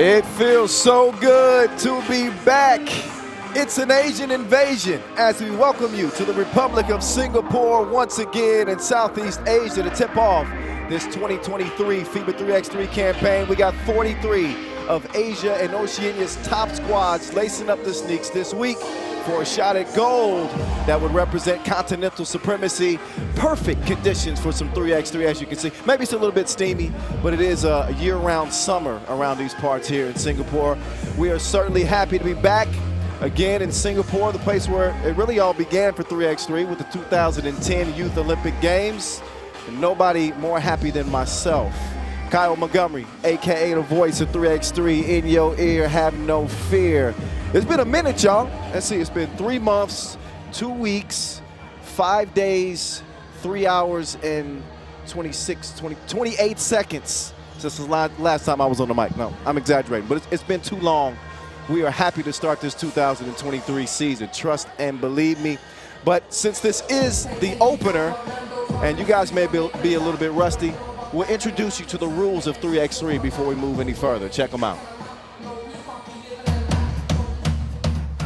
It feels so good to be back. It's an Asian invasion as we welcome you to the Republic of Singapore once again in Southeast Asia to tip off this 2023 FIBA 3x3 campaign. We got 43 of Asia and Oceania's top squads lacing up the sneaks this week for a shot at gold that would represent continental supremacy. Perfect conditions for some 3x3, as you can see. Maybe it's a little bit steamy, but it is a year-round summer around these parts here in Singapore. We are certainly happy to be back again in Singapore, the place where it really all began for 3x3 with the 2010 Youth Olympic Games. And nobody more happy than myself. Kyle Montgomery, AKA the voice of 3x3, in your ear, have no fear. It's been a minute, y'all. Let's see, it's been 3 months, 2 weeks, 5 days, 3 hours, and 28 seconds since the last time I was on the mic. No, I'm exaggerating, but it's been too long. We are happy to start this 2023 season, trust and believe me. But since this is the opener, and you guys may be a little bit rusty, we'll introduce you to the rules of 3x3 before we move any further. Check them out.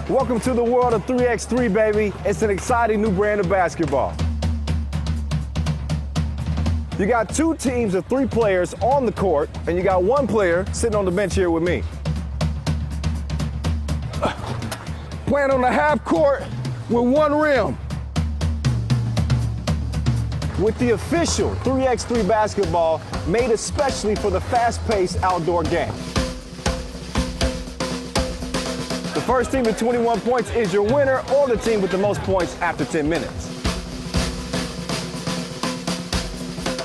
Welcome to the world of 3x3, baby. It's an exciting new brand of basketball. You got 2 teams of 3 players on the court, and you got 1 player sitting on the bench here with me. Playing on the half court with 1 rim. With the official 3x3 basketball made especially for the fast-paced outdoor game. The first team with 21 points is your winner, or the team with the most points after 10 minutes.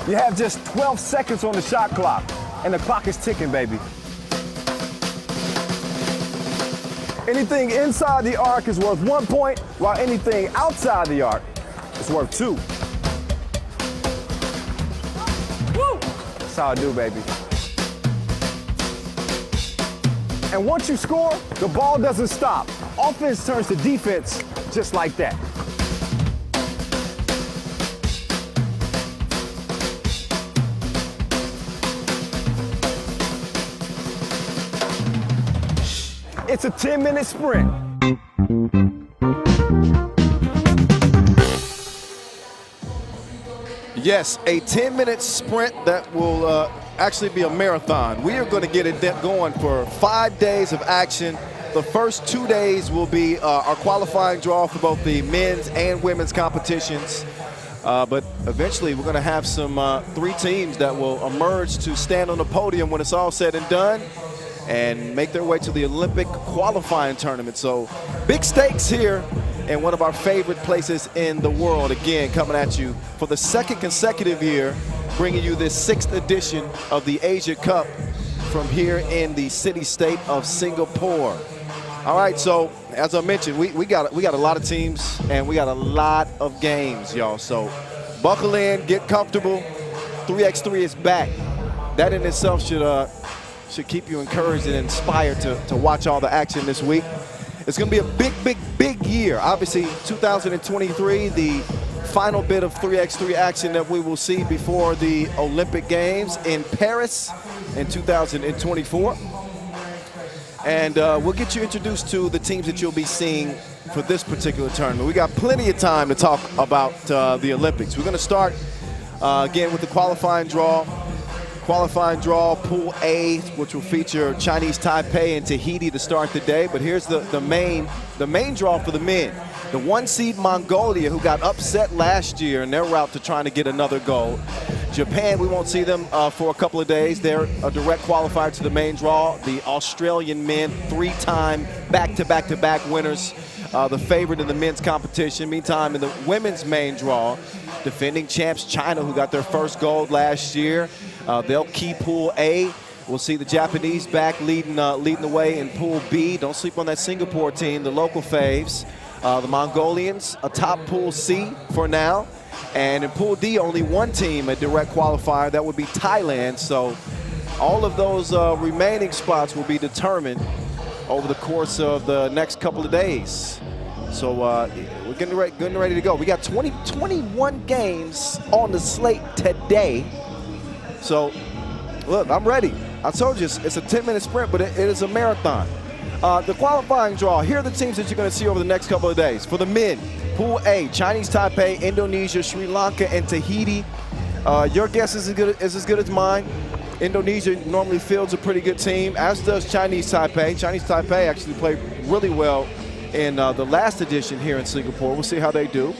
You have just 12 seconds on the shot clock, and the clock is ticking, baby. Anything inside the arc is worth 1 point, while anything outside the arc is worth 2. Woo! That's how I do, baby. And once you score, the ball doesn't stop. Offense turns to defense just like that. It's a 10-minute sprint. Yes, a 10-minute sprint that will actually be a marathon. We are going to get it going for 5 days of action. The first 2 days will be our qualifying draw for both the men's and women's competitions. But eventually we're going to have some 3 teams that will emerge to stand on the podium when it's all said and done and make their way to the Olympic qualifying tournament. So big stakes here in one of our favorite places in the world. Again, coming at you for the 2nd consecutive year, bringing you this 6th edition of the Asia Cup from here in the city-state of Singapore. All right, so as I mentioned, we got a lot of teams and we got a lot of games, y'all. So buckle in, get comfortable. 3x3 is back. That in itself should keep you encouraged and inspired to watch all the action this week. It's going to be a big year. Obviously, 2023, the final bit of 3x3 action that we will see before the Olympic Games in Paris in 2024. And we'll get you introduced to the teams that you'll be seeing for this particular tournament. We got plenty of time to talk about the Olympics. We're going to start again with the qualifying draw. Qualifying draw, Pool A, which will feature Chinese Taipei and Tahiti to start the day. But here's the main draw for the men. The 1 seed Mongolia, who got upset last year in their route to trying to get another gold. Japan, we won't see them for a couple of days. They're a direct qualifier to the main draw. The Australian men, 3-time back-to-back winners, the favorite in the men's competition. Meantime, in the women's main draw, defending champs China, who got their first gold last year. They'll key Pool A. We'll see the Japanese back leading the way in Pool B. Don't sleep on that Singapore team, the local faves. The Mongolians atop Pool C for now. And in Pool D, only 1 team, a direct qualifier. That would be Thailand. So all of those remaining spots will be determined over the course of the next couple of days. So we're getting ready to go. We got 21 games on the slate today. So, look, I'm ready. I told you it's a 10-minute sprint, but it is a marathon. The qualifying draw, here are the teams that you're going to see over the next couple of days. For the men, Pool A, Chinese Taipei, Indonesia, Sri Lanka, and Tahiti. Your guess is as good as mine. Indonesia normally fields a pretty good team, as does Chinese Taipei. Chinese Taipei actually played really well in the last edition here in Singapore. We'll see how they do.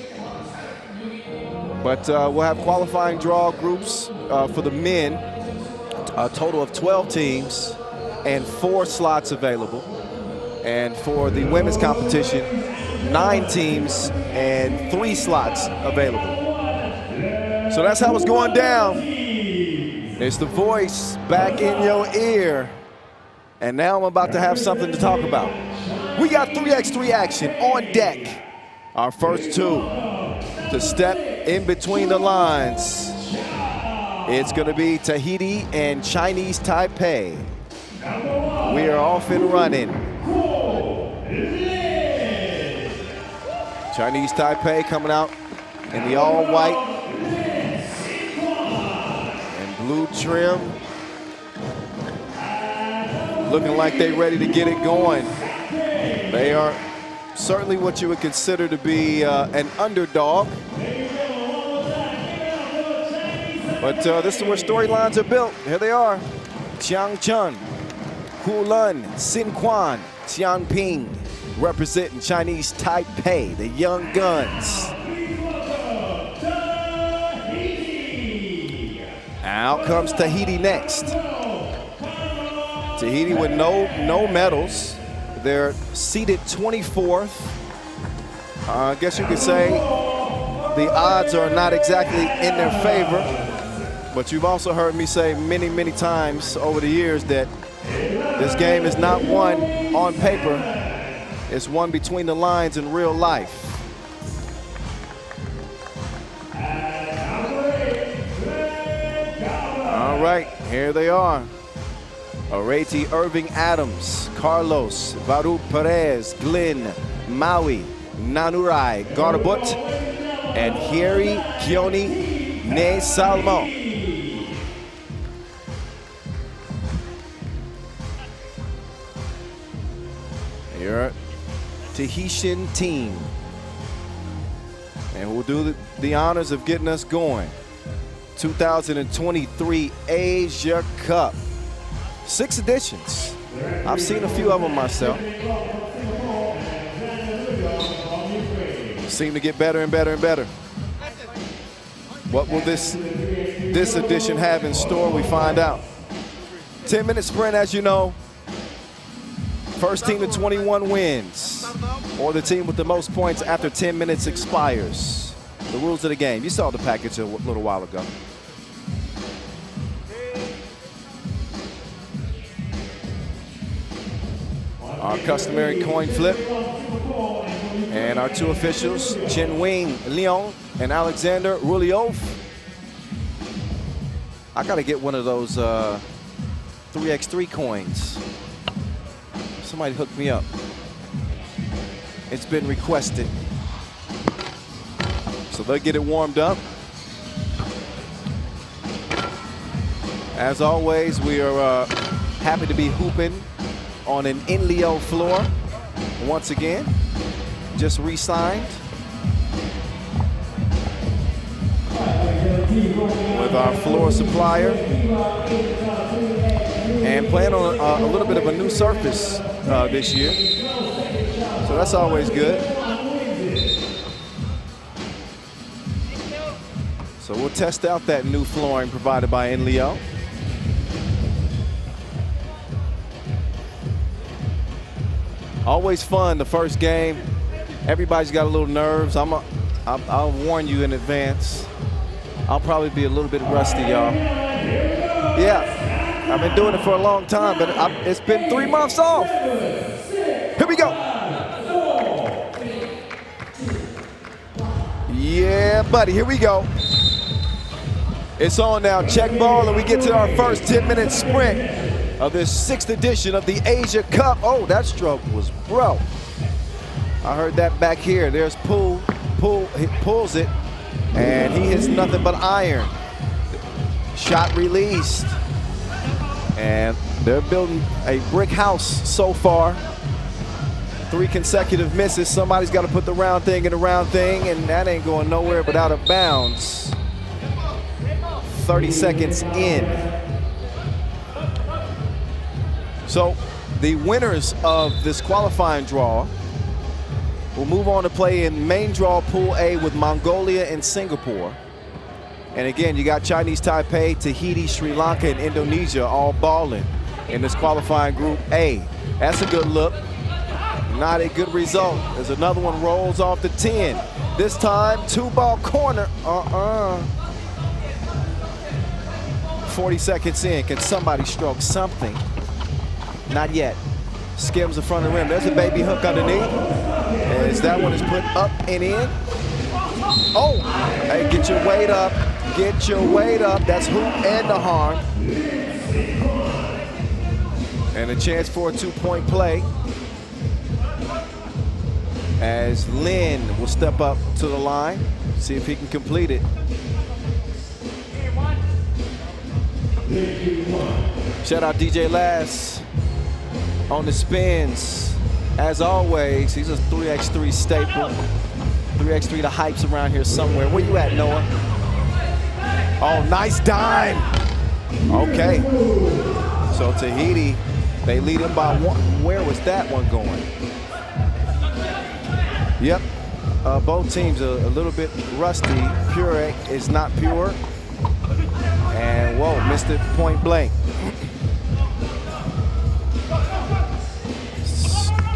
But we'll have qualifying draw groups for the men, a total of 12 teams and 4 slots available. And for the women's competition, 9 teams and 3 slots available. So that's how it's going down. It's the voice back in your ear. And now I'm about to have something to talk about. We got 3x3 action on deck. Our first 2 to step in between the lines. It's going to be Tahiti and Chinese Taipei. We are off and running. Chinese Taipei coming out in the all-white and blue trim. Looking like they're ready to get it going. They are certainly what you would consider to be an underdog. But this is where storylines are built. Here they are. Chiang Chun, Kulun, Sin Quan, Tianping, representing Chinese Taipei, the young guns. Out comes Tahiti next. Tahiti with no medals. They're seated 24th. I guess you could say the odds are not exactly in their favor. But you've also heard me say many, many times over the years that this game is not won on paper. It's won between the lines in real life. All right, here they are. Areti Irving Adams, Carlos, Varu Perez, Glenn, Maui, Nanurai, Garbut, and Hieri Kioni Ne Salmon. Your Tahitian team. And we'll do the honors of getting us going. 2023 Asia Cup. 6 editions. I've seen a few of them myself. Seem to get better and better and better. What will this edition have in store? We find out. 10-minute sprint, as you know. First team to 21 wins, or the team with the most points after 10 minutes expires. The rules of the game. You saw the package a little while ago. Our customary coin flip. And our 2 officials, Chen Wing Leon and Alexander Ruliov. I got to get one of those 3x3 coins. Somebody hook me up. It's been requested. So they'll get it warmed up. As always, we are happy to be hooping on an Inleo floor once again. Just re-signed with our floor supplier. And playing on a little bit of a new surface this year. So that's always good. So we'll test out that new flooring provided by Inleo. Always fun, the first game. Everybody's got a little nerves. I'll warn you in advance. I'll probably be a little bit rusty, y'all. Yeah. I've been doing it for a long time, but it's been 3 months off. Here we go. Yeah, buddy, here we go. It's on now, check ball, and we get to our first 10-minute sprint of this 6th edition of the Asia Cup. Oh, that stroke was bro. I heard that back here. There's Poole. He pulls it, and he hits nothing but iron. Shot released. And they're building a brick house so far. 3 consecutive misses. Somebody's got to put the round thing in the round thing, and that ain't going nowhere but out of bounds. 30 seconds in. So the winners of this qualifying draw will move on to play in main draw Pool A with Mongolia and Singapore. And again, you got Chinese Taipei, Tahiti, Sri Lanka, and Indonesia all balling in this qualifying Group A. That's a good look. Not a good result. There's another one, rolls off the 10. This time, 2-ball corner. 40 seconds in. Can somebody stroke something? Not yet. Skims the front of the rim. There's a baby hook underneath. As that one is put up and in. Oh, hey, get your weight up. Get your weight up. That's hoop and the harm. And a chance for a 2-point play, as Lin will step up to the line, see if he can complete it. Shout out DJ Lass on the spins. As always, he's a 3x3 staple. 3x3 the hypes around here somewhere. Where you at, Noah? Oh, nice dime. Okay. So Tahiti, they lead him by 1. Where was that one going? Yep, both teams are a little bit rusty. Pure is not pure. And whoa, missed it point blank.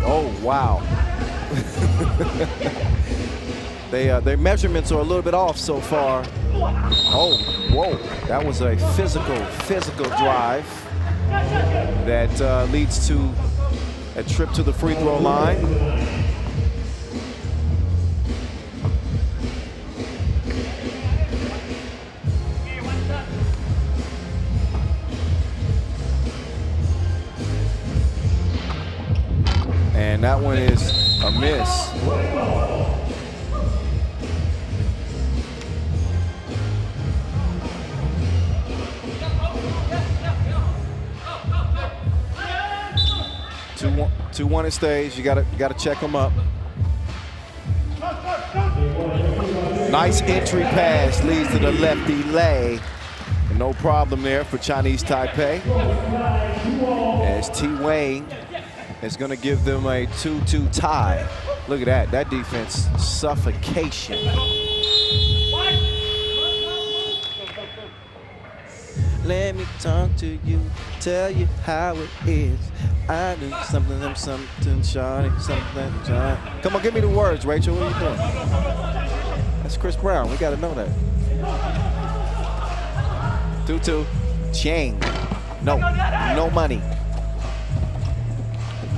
Oh, wow. Their measurements are a little bit off so far. Oh, whoa, that was a physical drive that leads to a trip to the free throw line. And that one is a miss. 2-1 it stays. You gotta check them up. Nice entry pass leads to the lefty lay. No problem there for Chinese Taipei. As T Wayne is going to give them a 2-2 tie. Look at that. That defense, suffocation. Let me talk to you, tell you how it is. I do something, shawty, something, shawty. Come on, give me the words, Rachel. What are you doing? That's Chris Brown. We got to know that. 2-2. Chang. No money.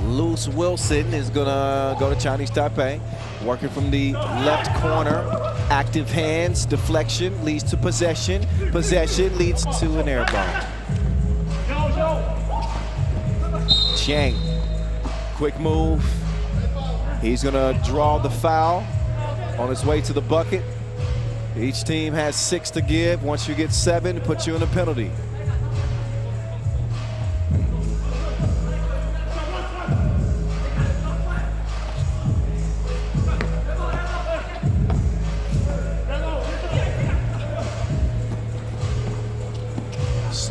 Luce Wilson is gonna go to Chinese Taipei, working from the left corner. Active hands, deflection leads to possession. Possession leads to an air ball. Chang, quick move. He's gonna draw the foul on his way to the bucket. Each team has 6 to give. Once you get 7, it puts you in a penalty.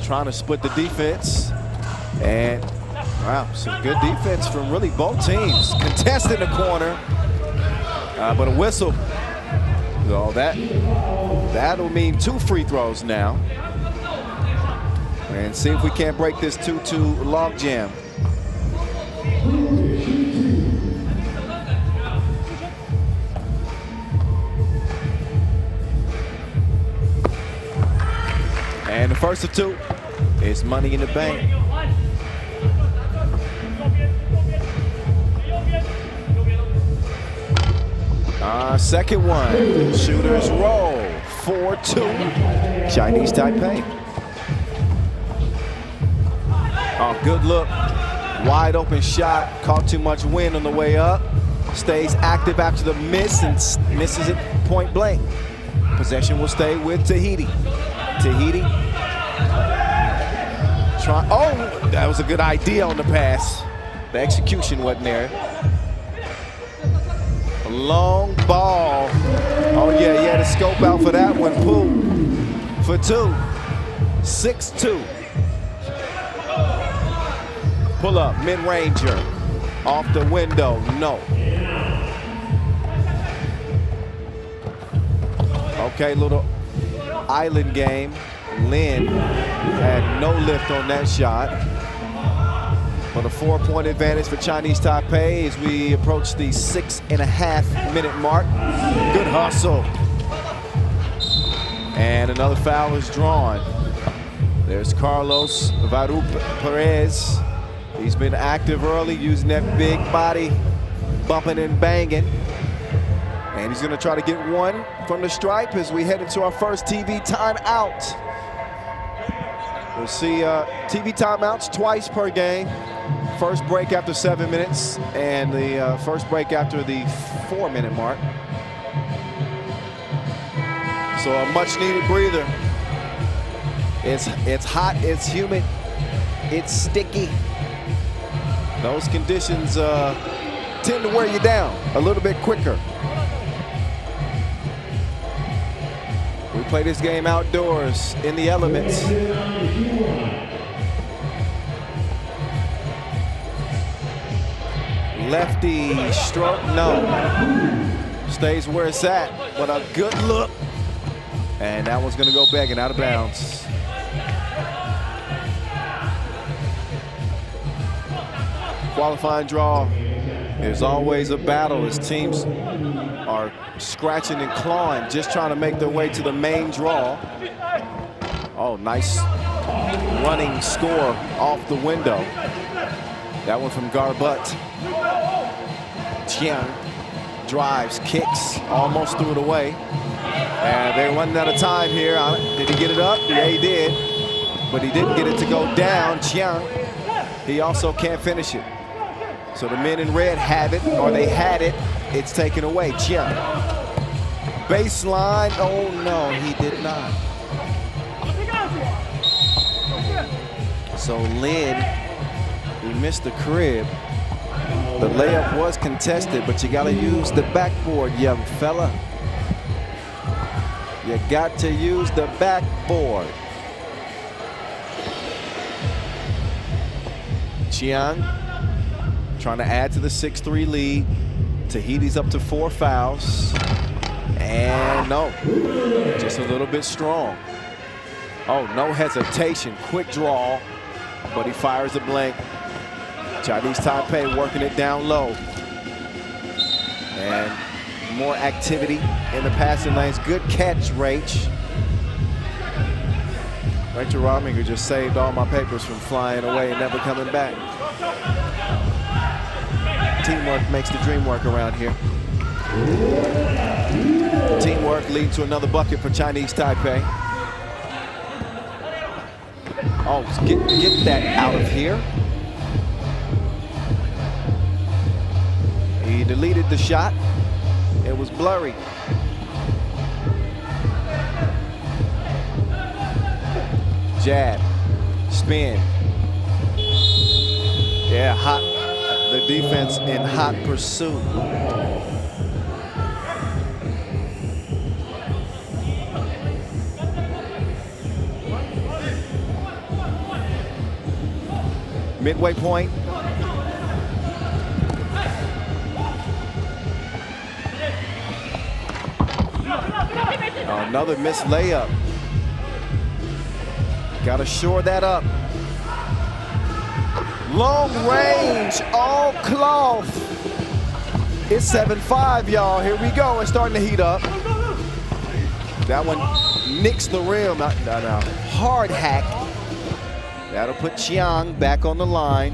Trying to split the defense, and wow, some good defense from really both teams. Contest in the corner, but a whistle. So that'll mean 2 free throws now, and see if we can't break this 2-2 logjam. And the first of 2 is money in the bank. Second one, shooters roll. 4-2, Chinese Taipei. Oh, good look. Wide open shot, caught too much wind on the way up. Stays active after the miss and misses it point blank. Possession will stay with Tahiti. Tahiti trying. Oh, that was a good idea on the pass. The execution wasn't there. A long ball. Oh, yeah, he had a scope out for that one. Pooh for 2. 6-2. Pull up, mid-ranger. Off the window, no. Okay, little island game. Lin had no lift on that shot. But a 4-point advantage for Chinese Taipei as we approach the 6.5-minute mark. Good hustle. And another foul is drawn. There's Carlos Varu Perez. He's been active early, using that big body, bumping and banging. And he's gonna try to get one from the stripe as we head into our first TV timeout. We'll see TV timeouts twice per game. First break after 7 minutes and the first break after the 4-minute mark. So a much needed breather. It's hot, it's humid, it's sticky. Those conditions tend to wear you down a little bit quicker. We play this game outdoors in the elements. Lefty stroke, no. Stays where it's at, but a good look. And that one's gonna go begging out of bounds. Qualifying draw is always a battle as teams are scratching and clawing, just trying to make their way to the main draw. Oh, nice running score off the window. That one from Garbut. Chiang drives, kicks, almost threw it away. And they're running out of time here. Did he get it up? Yeah, he did. But he didn't get it to go down. Chiang, he also can't finish it. So the men in red have it, or they had it. It's taken away. Chiang. Baseline. Oh, no, he did not. So Lin, he missed the crib. The layup was contested, but you got to use the backboard, young fella. You got to use the backboard. Chiang trying to add to the 6-3 lead. Tahiti's up to 4 fouls. And no, just a little bit strong. Oh, no hesitation, quick draw, but he fires a blank. Chinese Taipei working it down low. And more activity in the passing lanes. Good catch, Rach. Rachel Rominger just saved all my papers from flying away and never coming back. Teamwork makes the dream work around here. Teamwork leads to another bucket for Chinese Taipei. Oh, get that out of here. He deleted the shot. It was blurry. Jab, spin. Yeah, hot. The defense in hot pursuit. Midway point. Another missed layup. Got to shore that up. Long range, all cloth. It's 7-5, y'all. Here we go. It's starting to heat up. That one nicks the rim. No. Hard hack. That'll put Chiang back on the line.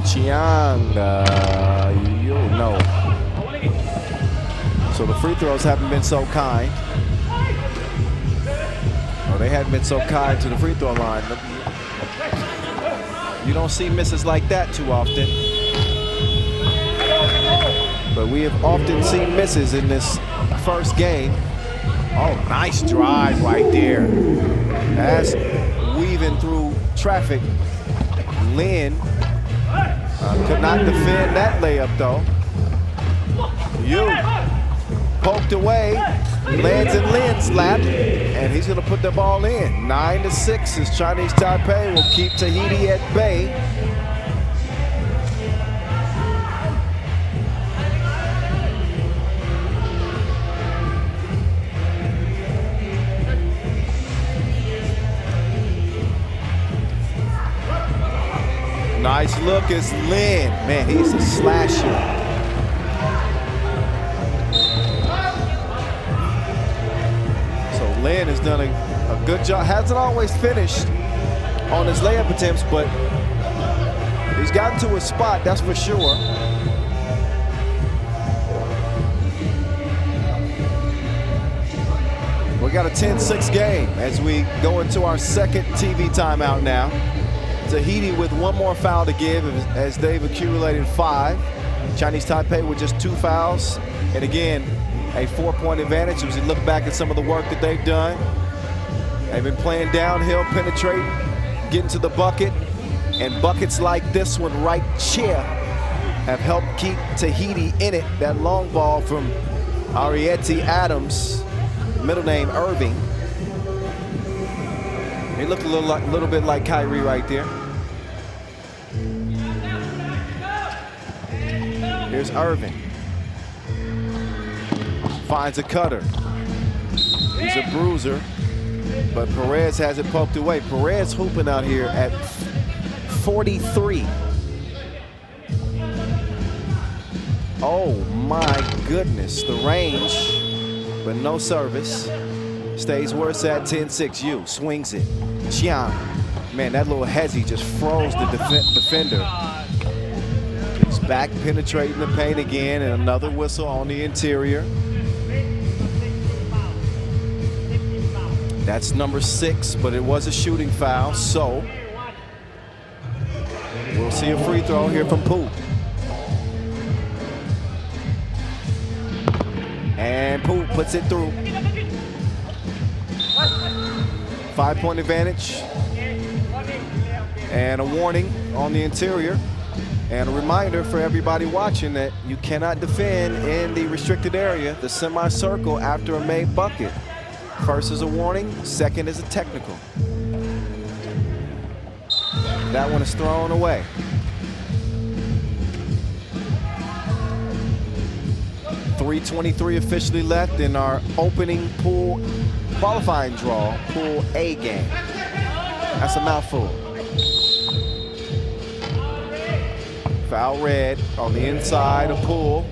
Chiang, no. So the free throws haven't been so kind. Oh, they hadn't been so kind to the free throw line. You don't see misses like that too often. But we have often seen misses in this first game. Oh, nice drive right there. That's weaving through traffic. Lin could not defend that layup though. You poked away, lands in Lin's lap, and he's gonna put the ball in. 9-6 as Chinese Taipei will keep Tahiti at bay. Nice look as Lin. Man, he's a slasher. Lin has done a good job. Hasn't always finished on his layup attempts, but he's gotten to a spot, that's for sure. We got a 10-6 game as we go into our second TV timeout now. Tahiti with one more foul to give as they've accumulated 5. Chinese Taipei with just 2 fouls. And again, a 4-point advantage as we look back at some of the work that they've done. They've been playing downhill, penetrating, getting to the bucket, and buckets like this one right here have helped keep Tahiti in it. That long ball from Ariete Adams, middle name Irving. He looked a little bit like Kyrie right there. Here's Irving. Finds a cutter. He's a bruiser, but Perez has it poked away. Perez hooping out here at 43. Oh my goodness, the range, but no service. Stays where it's at, 10-6. You swings it. Chiang. Man, that little hezzy just froze the defender. He's back penetrating the paint again, and another whistle on the interior. That's number 6, but it was a shooting foul, so we'll see a free throw here from Pooh. And Pooh puts it through. 5-point advantage. And a warning on the interior. And a reminder for everybody watching that you cannot defend in the restricted area, the semicircle, after a made bucket. First is a warning, second is a technical. That one is thrown away. .323 officially left in our opening pool qualifying draw, Pool A game. That's a mouthful. Foul red on the inside of Pool.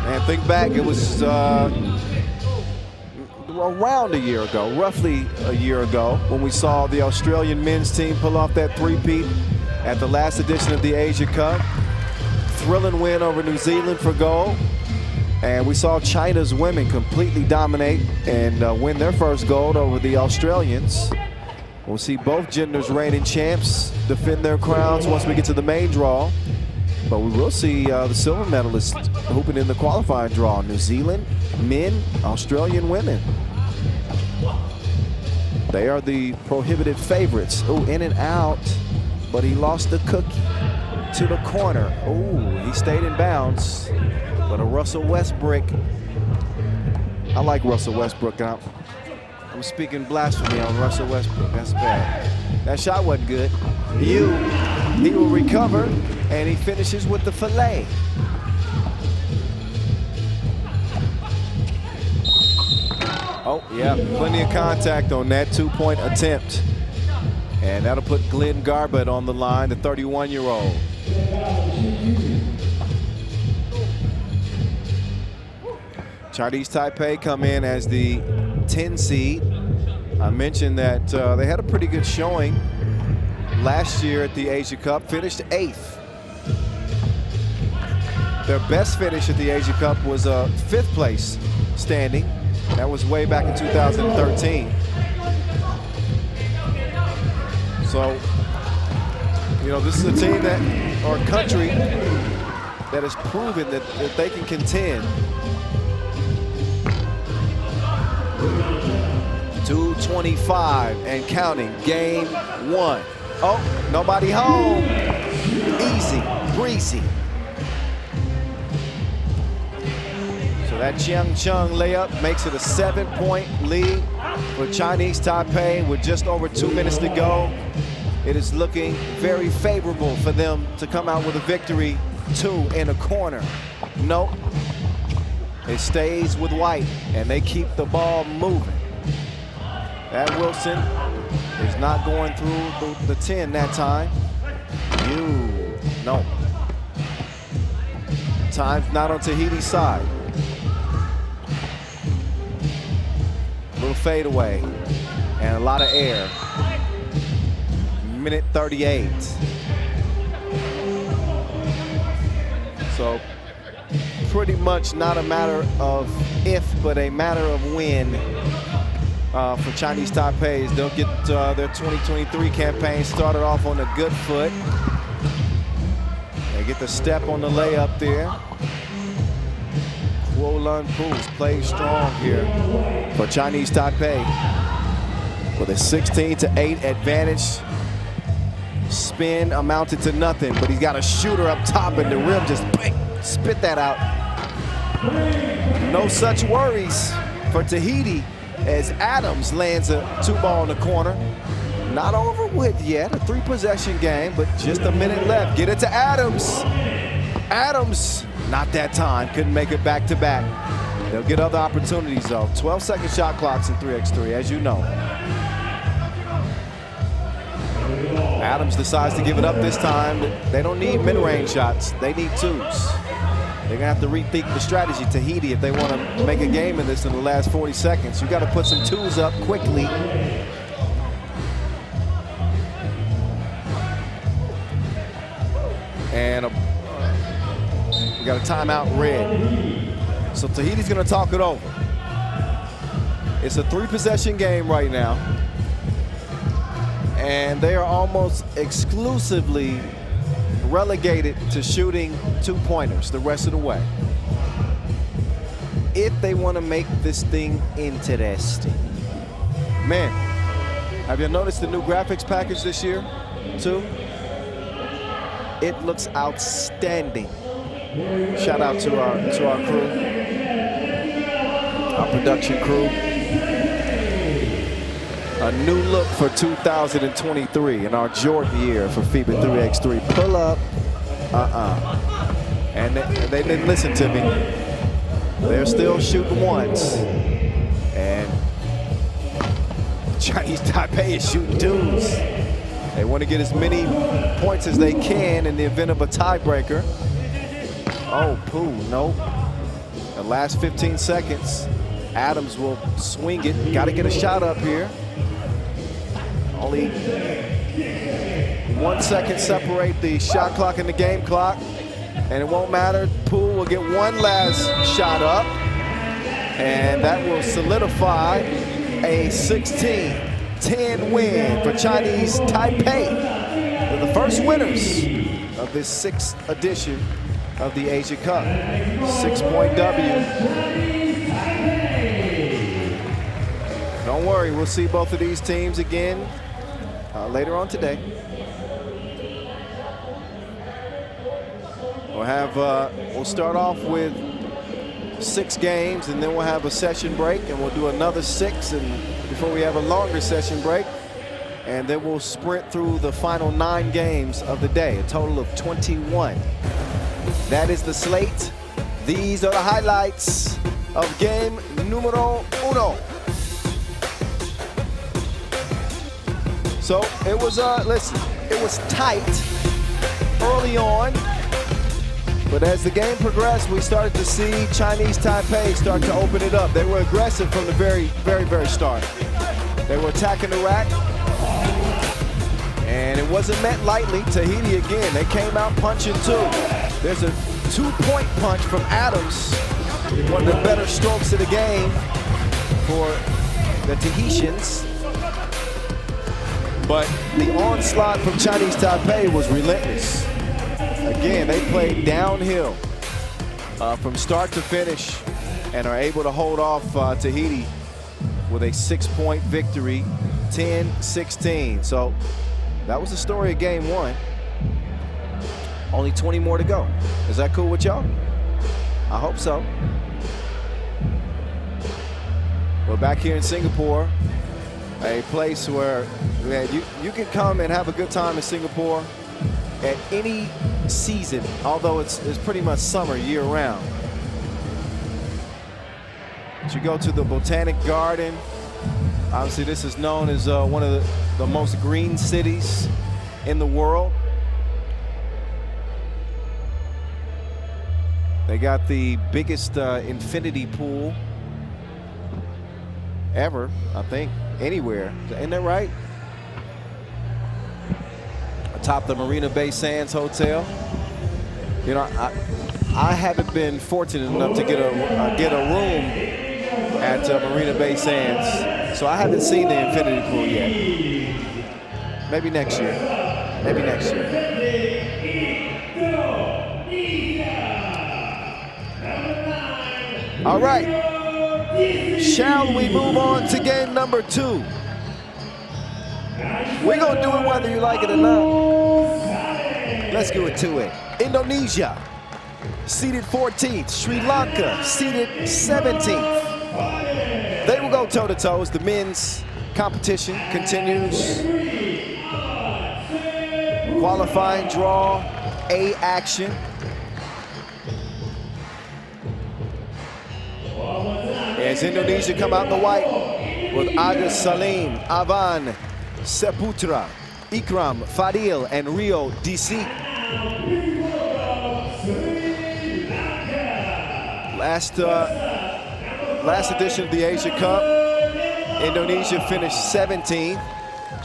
And think back, it was around a year ago, roughly a year ago, when we saw the Australian men's team pull off that three-peat at the last edition of the Asia Cup. Thrilling win over New Zealand for gold. And we saw China's women completely dominate and win their first gold over the Australians. We'll see both genders reigning champs defend their crowns once we get to the main draw. But we will see the silver medalists hooping in the qualifying draw. New Zealand men, Australian women. They are the prohibited favorites. Oh, in and out, but he lost the cookie to the corner. Oh, he stayed in bounds. But a Russell Westbrook. I like Russell Westbrook. I'm speaking blasphemy on Russell Westbrook. That's bad. That shot wasn't good. He will recover, and he finishes with the fillet. Oh, yeah, plenty of contact on that 2-point attempt. And that'll put Glenn Garbutt on the line, the 31-year-old. Chinese Taipei come in as the 10 seed. I mentioned that they had a pretty good showing last year at the Asia Cup, finished 8th. Their best finish at the Asia Cup was a 5th place standing. That was way back in 2013. So So, you know, this is a team that, or a country that has proven that they can contend. 2:25 and counting, game 1. Oh, nobody home. Easy, breezy. So that Chiang Chung layup makes it a 7-point lead for Chinese Taipei with just over 2 minutes to go. It is looking very favorable for them to come out with a victory. 2 in a corner. Nope. It stays with White, and they keep the ball moving. That Wilson is not going through the 10 that time. No. Time's not on Tahiti's side. Little fadeaway and a lot of air. Minute 38. So pretty much not a matter of if, but a matter of when for Chinese Taipei. They'll get their 2023 campaign started off on a good foot. They get the step on the layup there. Kuo Lun Poo's played strong here for Chinese Taipei with a 16-8 advantage. Spin amounted to nothing, but he's got a shooter up top and the rim just spit that out. No such worries for Tahiti as Adams lands a 2-ball in the corner. Not over with yet, a 3-possession game, but just a minute left. Get it to Adams. Adams, not that time, couldn't make it back-to-back. They'll get other opportunities though. 12-second shot clocks in 3x3, as you know. Adams decides to give it up this time. They don't need mid-range shots, they need 2s. They're gonna have to rethink the strategy, Tahiti, if they want to make a game in this in the last 40 seconds. You got to put some 2s up quickly. And we got a timeout red. So Tahiti's gonna talk it over. It's a 3-possession game right now. And they are almost exclusively relegated to shooting 2-pointers the rest of the way. If they want to make this thing interesting. Man, have you noticed the new graphics package this year, too? It looks outstanding. Shout out to our crew, our production crew. A new look for 2023 in our Jordan year for FIBA 3x3. Pull up, And they didn't listen to me. They're still shooting ones. And Chinese Taipei is shooting 2s. They want to get as many points as they can in the event of a tiebreaker. Oh, Pooh, nope. The last 15 seconds, Adams will swing it. Got to get a shot up here. Only 1 second separate the shot clock and the game clock, and it won't matter. Pooh will get one last shot up, and that will solidify a 16-10 win for Chinese Taipei. They're the first winners of this 6th edition of the Asia Cup. 6-point W. Don't worry, we'll see both of these teams again later on today. We'll start off with 6 games, and then we'll have a session break, and we'll do another 6, and before we have a longer session break, and then we'll sprint through the final 9 games of the day, a total of 21. That is the slate. These are the highlights of game numero 1. So it was, listen, it was tight early on, but as the game progressed, we started to see Chinese Taipei start to open it up. They were aggressive from the very start. They were attacking the rack, and it wasn't meant lightly. Tahiti again, they came out punching too. There's a 2-point punch from Adams, one of the better strokes of the game for the Tahitians. But the onslaught from Chinese Taipei was relentless. Again, they played downhill from start to finish and are able to hold off Tahiti with a 6-point victory, 10-16. So that was the story of game one. Only 20 more to go. Is that cool with y'all? I hope so. We're back here in Singapore, a place where you can come and have a good time in Singapore at any season, although it's pretty much summer year-round. You go to the Botanic Garden. Obviously, this is known as one of the most green cities in the world. They got the biggest infinity pool ever, I think, anywhere. Isn't that right? Atop the Marina Bay Sands Hotel. You know, I haven't been fortunate enough to get a room at Marina Bay Sands, so I haven't seen the infinity pool yet. Maybe next year. Maybe next year. All right. Shall we move on to game number 2? We're going to do it whether you like it or not. Let's get to it. Indonesia, seeded 14th. Sri Lanka, seeded 17th. They will go toe-to-toe as the men's competition continues. Qualifying draw, A action. As Indonesia come out in the white with Agus Salim, Avan Seputra, Ikram Fadil, and Rio DC. Last edition of the Asia Cup, Indonesia finished 17th.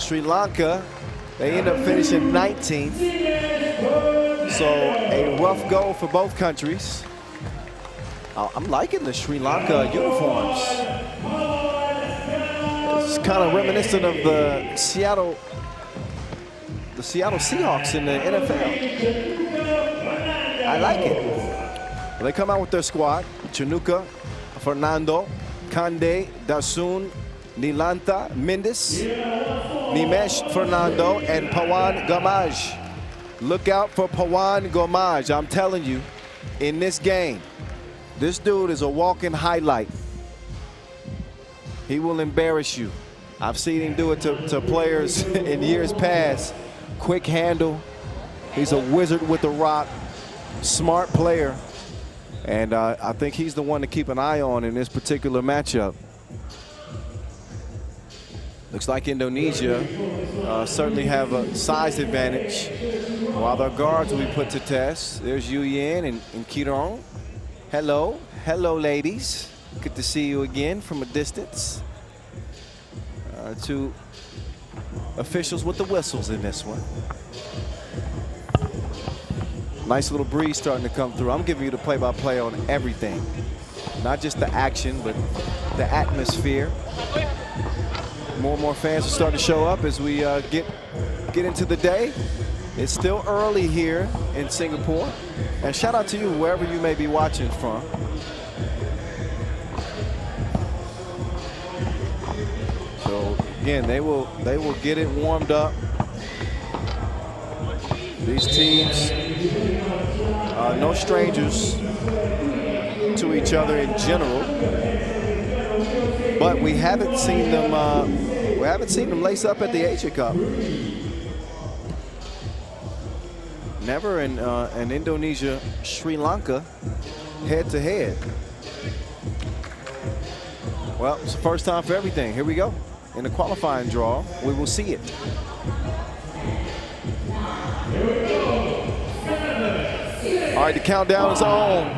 Sri Lanka, they end up finishing 19th. So a rough go for both countries. I'm liking the Sri Lanka uniforms. It's kind of reminiscent of the Seattle Seahawks in the NFL. I like it. They come out with their squad: Chanuka, Fernando, Kande, Dasun, Nilanta, Mendes, Nimesh Fernando, and Pawan Gamaj. Look out for Pawan Gamaj. I'm telling you, in this game, this dude is a walking highlight. He will embarrass you. I've seen him do it to players in years past. Quick handle. He's a wizard with the rock. Smart player. And I think he's the one to keep an eye on in this particular matchup. Looks like Indonesia certainly have a size advantage, while their guards will be put to test. There's Yu Yin and Kirong. Hello, hello, ladies. Good to see you again from a distance. Two officials with the whistles in this one. Nice little breeze starting to come through. I'm giving you the play-by-play on everything, not just the action, but the atmosphere. More and more fans are starting to show up as we get into the day. It's still early here in Singapore. And shout out to you, wherever you may be watching from. So again, they will get it warmed up. These teams, no strangers to each other in general. But we haven't seen them lace up at the Asia Cup. Never in Indonesia, Sri Lanka, head-to-head. Well, it's the first time for everything. Here we go. In the qualifying draw, we will see it. All right, the countdown is on.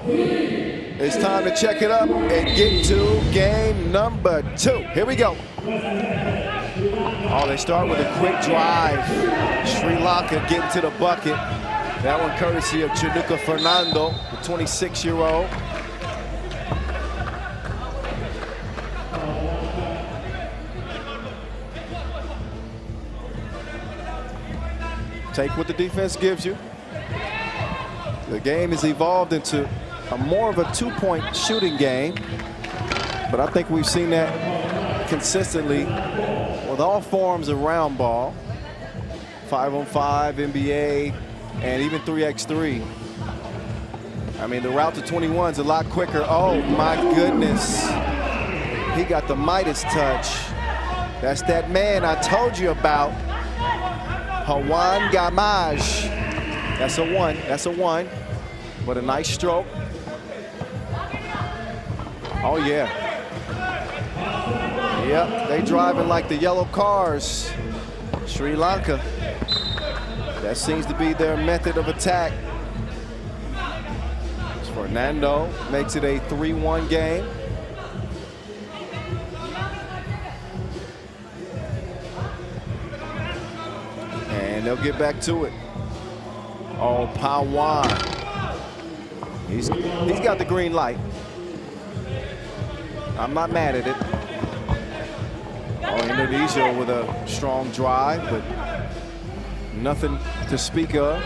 It's time to check it up and get to game number 2. Here we go. Oh, they start with a quick drive. Sri Lanka getting to the bucket. That one courtesy of Chanuka Fernando, the 26-year-old. Take what the defense gives you. The game has evolved into more of a two-point shooting game, but I think we've seen that consistently with all forms of round ball, 5-on-5, NBA, and even 3x3. I mean, the route to 21 is a lot quicker. Oh my goodness. He got the Midas touch. That's that man I told you about. Juan Gamage. That's a one. That's a one. But a nice stroke. Oh yeah. Yep, they driving like the yellow cars. Sri Lanka. That seems to be their method of attack. Fernando makes it a 3-1 game. And they'll get back to it. Oh, Pawan. He's got the green light. I'm not mad at it. Oh, Indonesia with a strong drive, but nothing to speak of.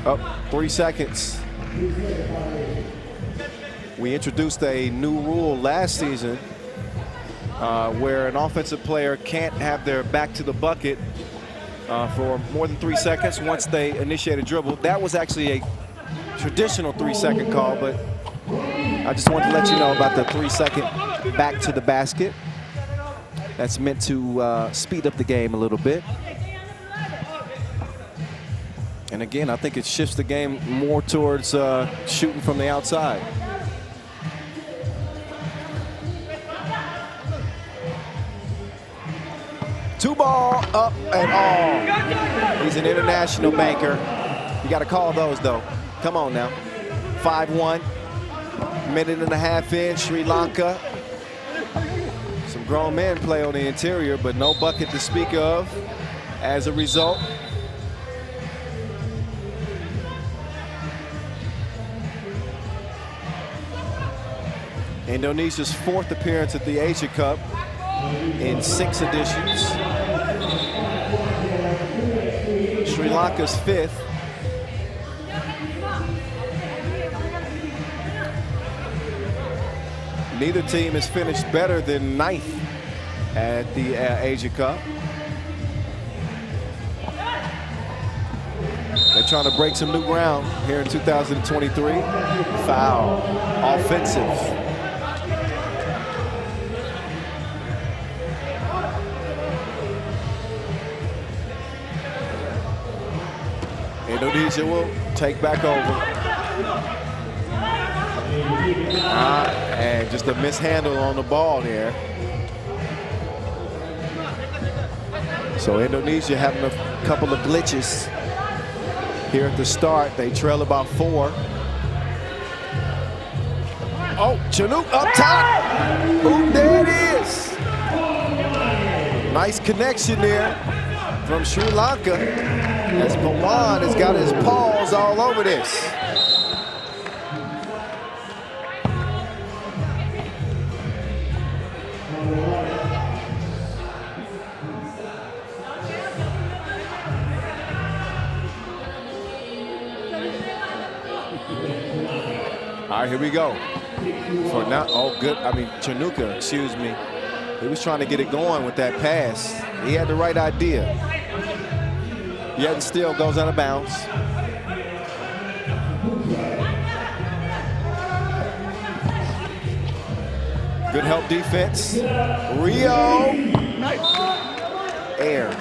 Oh, 3 seconds. We introduced a new rule last season where an offensive player can't have their back to the bucket for more than 3 seconds once they initiate a dribble. That was actually a traditional 3-second call, but I just wanted to let you know about the 3-second back to the basket. That's meant to speed up the game a little bit. And again, I think it shifts the game more towards shooting from the outside. Two ball, up and all. He's an international banker. You got to call those, though. Come on now. 5-1. Minute and a half in, Sri Lanka. Some grown men play on the interior, but no bucket to speak of as a result. Indonesia's 4th appearance at the Asia Cup in 6 editions. Sri Lanka's 5th. Neither team has finished better than 9th at the Asia Cup. They're trying to break some new ground here in 2023. Foul, offensive. Indonesia will take back over. And just a mishandle on the ball there. So Indonesia having a couple of glitches here at the start. They trail about 4. Oh, Chanuk up top. Ooh, there it is. Nice connection there from Sri Lanka, as Pawan has got his paws all over this. All right, here we go. For now, oh, good. I mean, Chanuka, excuse me. He was trying to get it going with that pass. He had the right idea. Yet and still goes out of bounds. Good help defense. Rio. Air.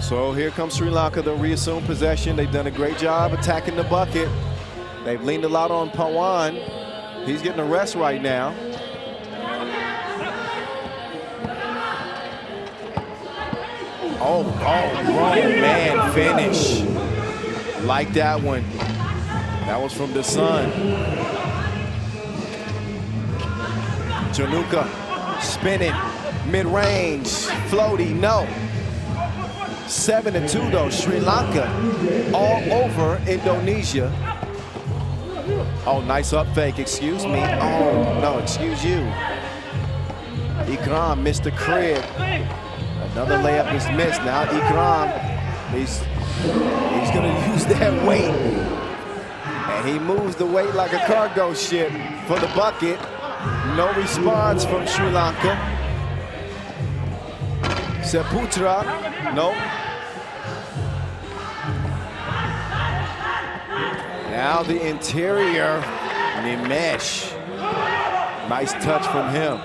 So here comes Sri Lanka. They'll reassume possession. They've done a great job attacking the bucket. They've leaned a lot on Pawan. He's getting a rest right now. Oh, wrong man finish. Like that one. That was from the Sun. Chanuka spinning, mid-range, floaty, no. 7-2 though, Sri Lanka all over Indonesia. Oh, nice up fake, excuse me. Oh, no, excuse you. Ikram missed the crib. Another layup is missed. Now Ikram, he's gonna use that weight. And he moves the weight like a cargo ship for the bucket. No response from Sri Lanka. Seputra, no. Now the interior, Nimesh. Nice touch from him.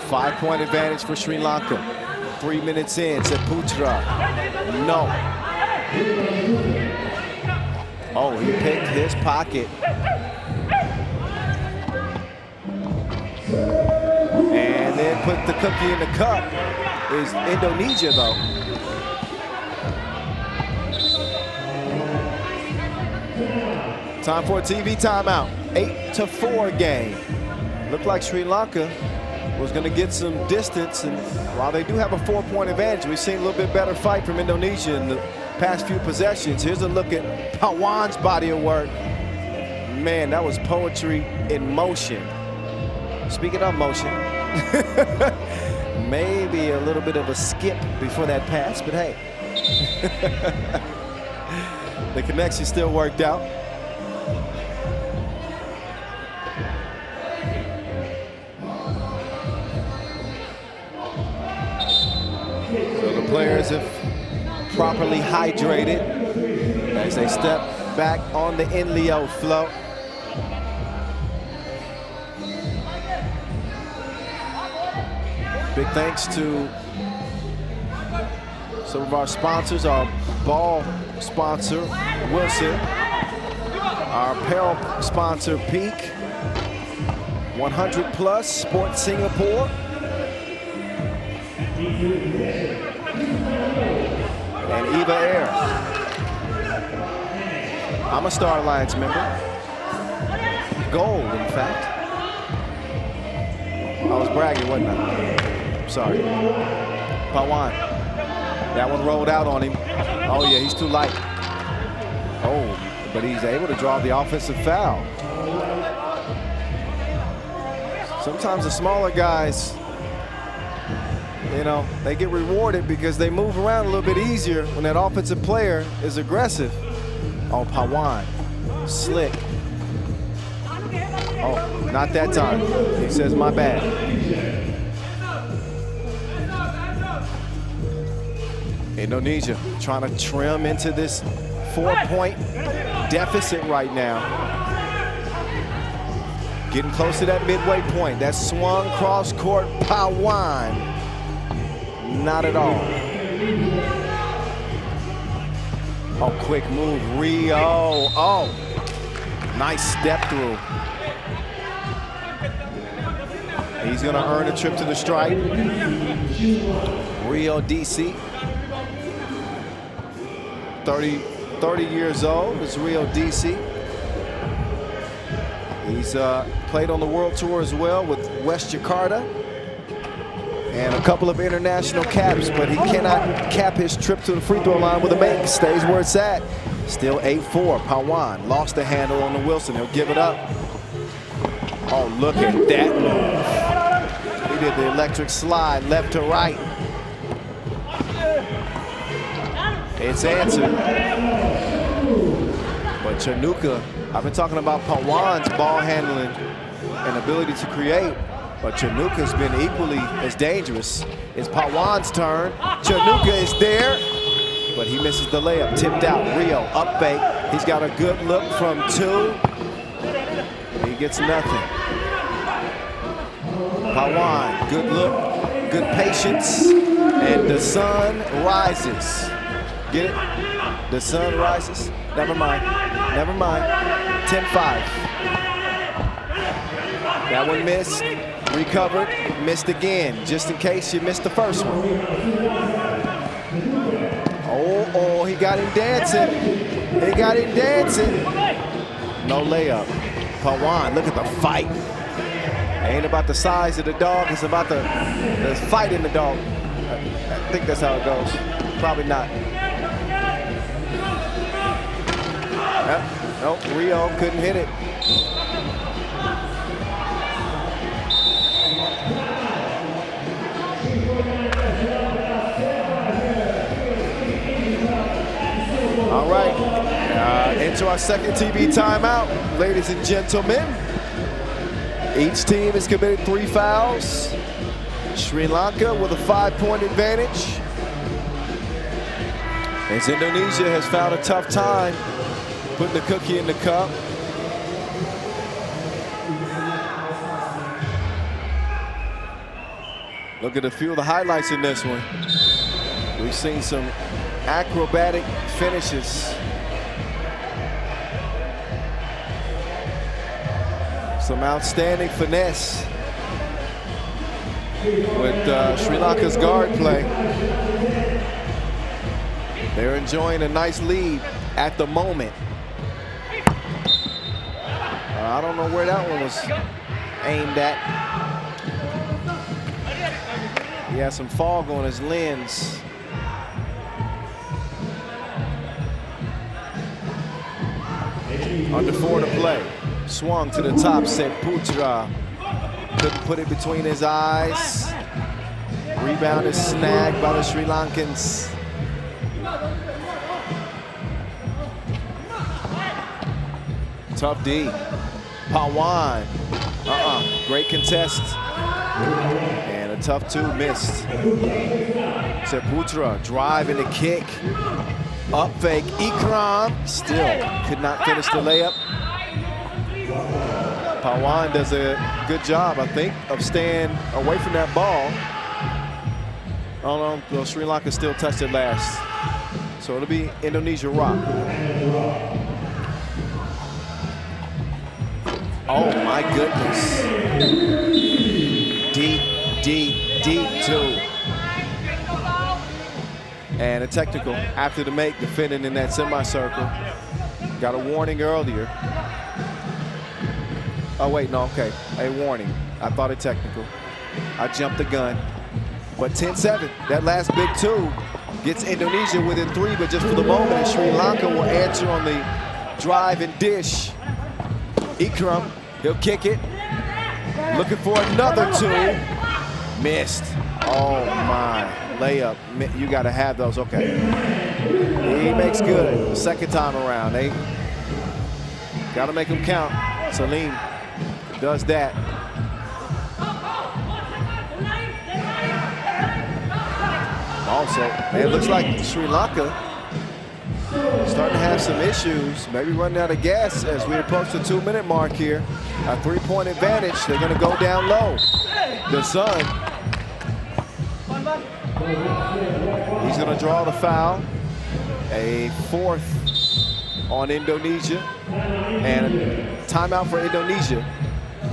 5-point advantage for Sri Lanka. 3 minutes in, Seputra, no. Oh, he picked his pocket. And then put the cookie in the cup is Indonesia, though. Time for a TV timeout. 8-4 game. Looked like Sri Lanka was going to get some distance, and while they do have a 4-point advantage, we've seen a little bit better fight from Indonesia in the past few possessions. Here's a look at Pawan's body of work. Man, that was poetry in motion. Speaking of motion, maybe a little bit of a skip before that pass, but hey, the connection still worked out. So the players have properly hydrated as they step back on the Inleo float. Big thanks to some of our sponsors, our ball sponsor, Wilson, our apparel sponsor, Peak, 100 Plus, Sports Singapore, and Eva Air. I'm a Star Alliance member. Gold, in fact. I was bragging, wasn't I? Sorry. Pawan. That one rolled out on him. Oh, yeah, he's too light. Oh, but he's able to draw the offensive foul. Sometimes the smaller guys, you know, they get rewarded because they move around a little bit easier when that offensive player is aggressive. Oh, Pawan. Slick. Oh, not that time. He says, my bad. Indonesia trying to trim into this 4-point deficit right now. Getting close to that midway point. That swung cross-court Pawan. Not at all. Oh, quick move, Rio. Oh, nice step through. He's gonna earn a trip to the stripe. Rio DC. 30 years old is Rio DC. He's played on the World Tour as well with West Jakarta and a couple of international caps, but he cannot cap his trip to the free throw line with a make. Stays where it's at. Still 8-4. Pawan lost the handle on the Wilson. He'll give it up. Oh, look at that move. He did the electric slide left to right. It's answered. But Chernuka, I've been talking about Pawan's ball handling and ability to create, but Chernuka's been equally as dangerous. It's Pawan's turn. Chernuka is there, but he misses the layup. Tipped out. Rio up fake. He's got a good look from 2. He gets nothing. Pawan, good look, good patience, and the sun rises. Get it? The sun rises. Never mind. Never mind. 10-5. That one missed. Recovered. Missed again. Just in case you missed the first one. Oh, he got him dancing. He got him dancing. No layup. Pawan, look at the fight. It ain't about the size of the dog. It's about the fight in the dog. I think that's how it goes. Probably not. Yep. Nope, Rio couldn't hit it. All right, into our second TV timeout, ladies and gentlemen. Each team has committed 3 fouls. Sri Lanka with a 5-point advantage, as Indonesia has found a tough time putting the cookie in the cup. Look at a few of the highlights in this one. We've seen some acrobatic finishes. Some outstanding finesse with Sri Lanka's guard play. They're enjoying a nice lead at the moment. I don't know where that one was aimed at. He has some fog on his lens. Under 4 to play. Swung to the top, set Putra. Couldn't put it between his eyes. Rebound is snagged by the Sri Lankans. Tough D. Pawan. Great contest. And a tough 2 missed. Seputra driving the kick. Up fake. Ikram still could not finish the layup. Pawan does a good job, I think, of staying away from that ball. Oh no, Sri Lanka still touched it last. So it'll be Indonesia rock. Oh my goodness. Deep 2. And a technical after the make, defending in that semicircle. Got a warning earlier. Oh wait, no, okay, a warning. I thought a technical. I jumped the gun. But 10-7, that last big 2 gets Indonesia within 3, but just for the moment, and Sri Lanka will answer on the drive and dish. Ikram, he'll kick it. Looking for another 2. Missed. Oh my, layup. You gotta have those, okay. He makes good, second time around. They gotta make them count. Salim does that. Also, it looks like Sri Lanka starting to have some issues, maybe running out of gas as we approach the 2-minute mark here. A 3-point advantage. They're going to go down low. The Sun. He's going to draw the foul. A 4th on Indonesia. And a timeout for Indonesia.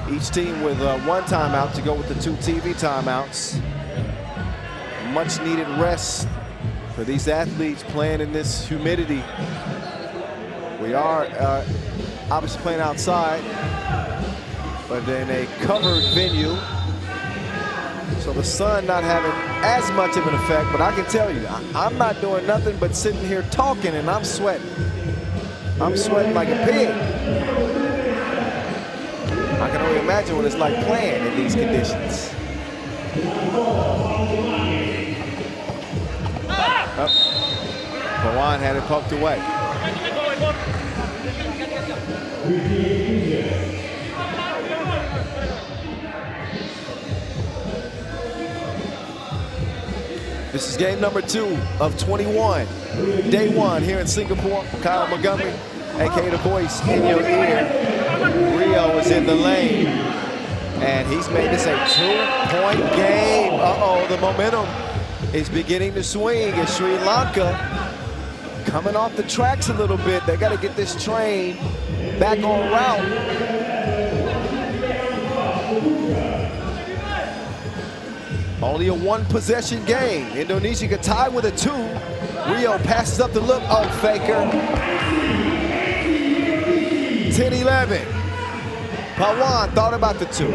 Each team with 1 timeout to go with the 2 TV timeouts. Much needed rest for these athletes playing in this humidity. We are obviously playing outside, but in a covered venue. So the sun not having as much of an effect, but I can tell you, I'm not doing nothing but sitting here talking and I'm sweating. I'm sweating like a pig. I can only imagine what it's like playing in these conditions. Pawan had it poked away. This is game number 2 of 21. Day 1 here in Singapore. Kyle Montgomery, aka the voice in your ear. Rio is in the lane. And he's made this a 2-point game. Uh-oh, the momentum is beginning to swing as Sri Lanka coming off the tracks a little bit. They got to get this train back on route. Only a 1-possession game. Indonesia could tie with a 2. Rio passes up the look. Oh, Faker. 10-11. Pawan thought about the 2.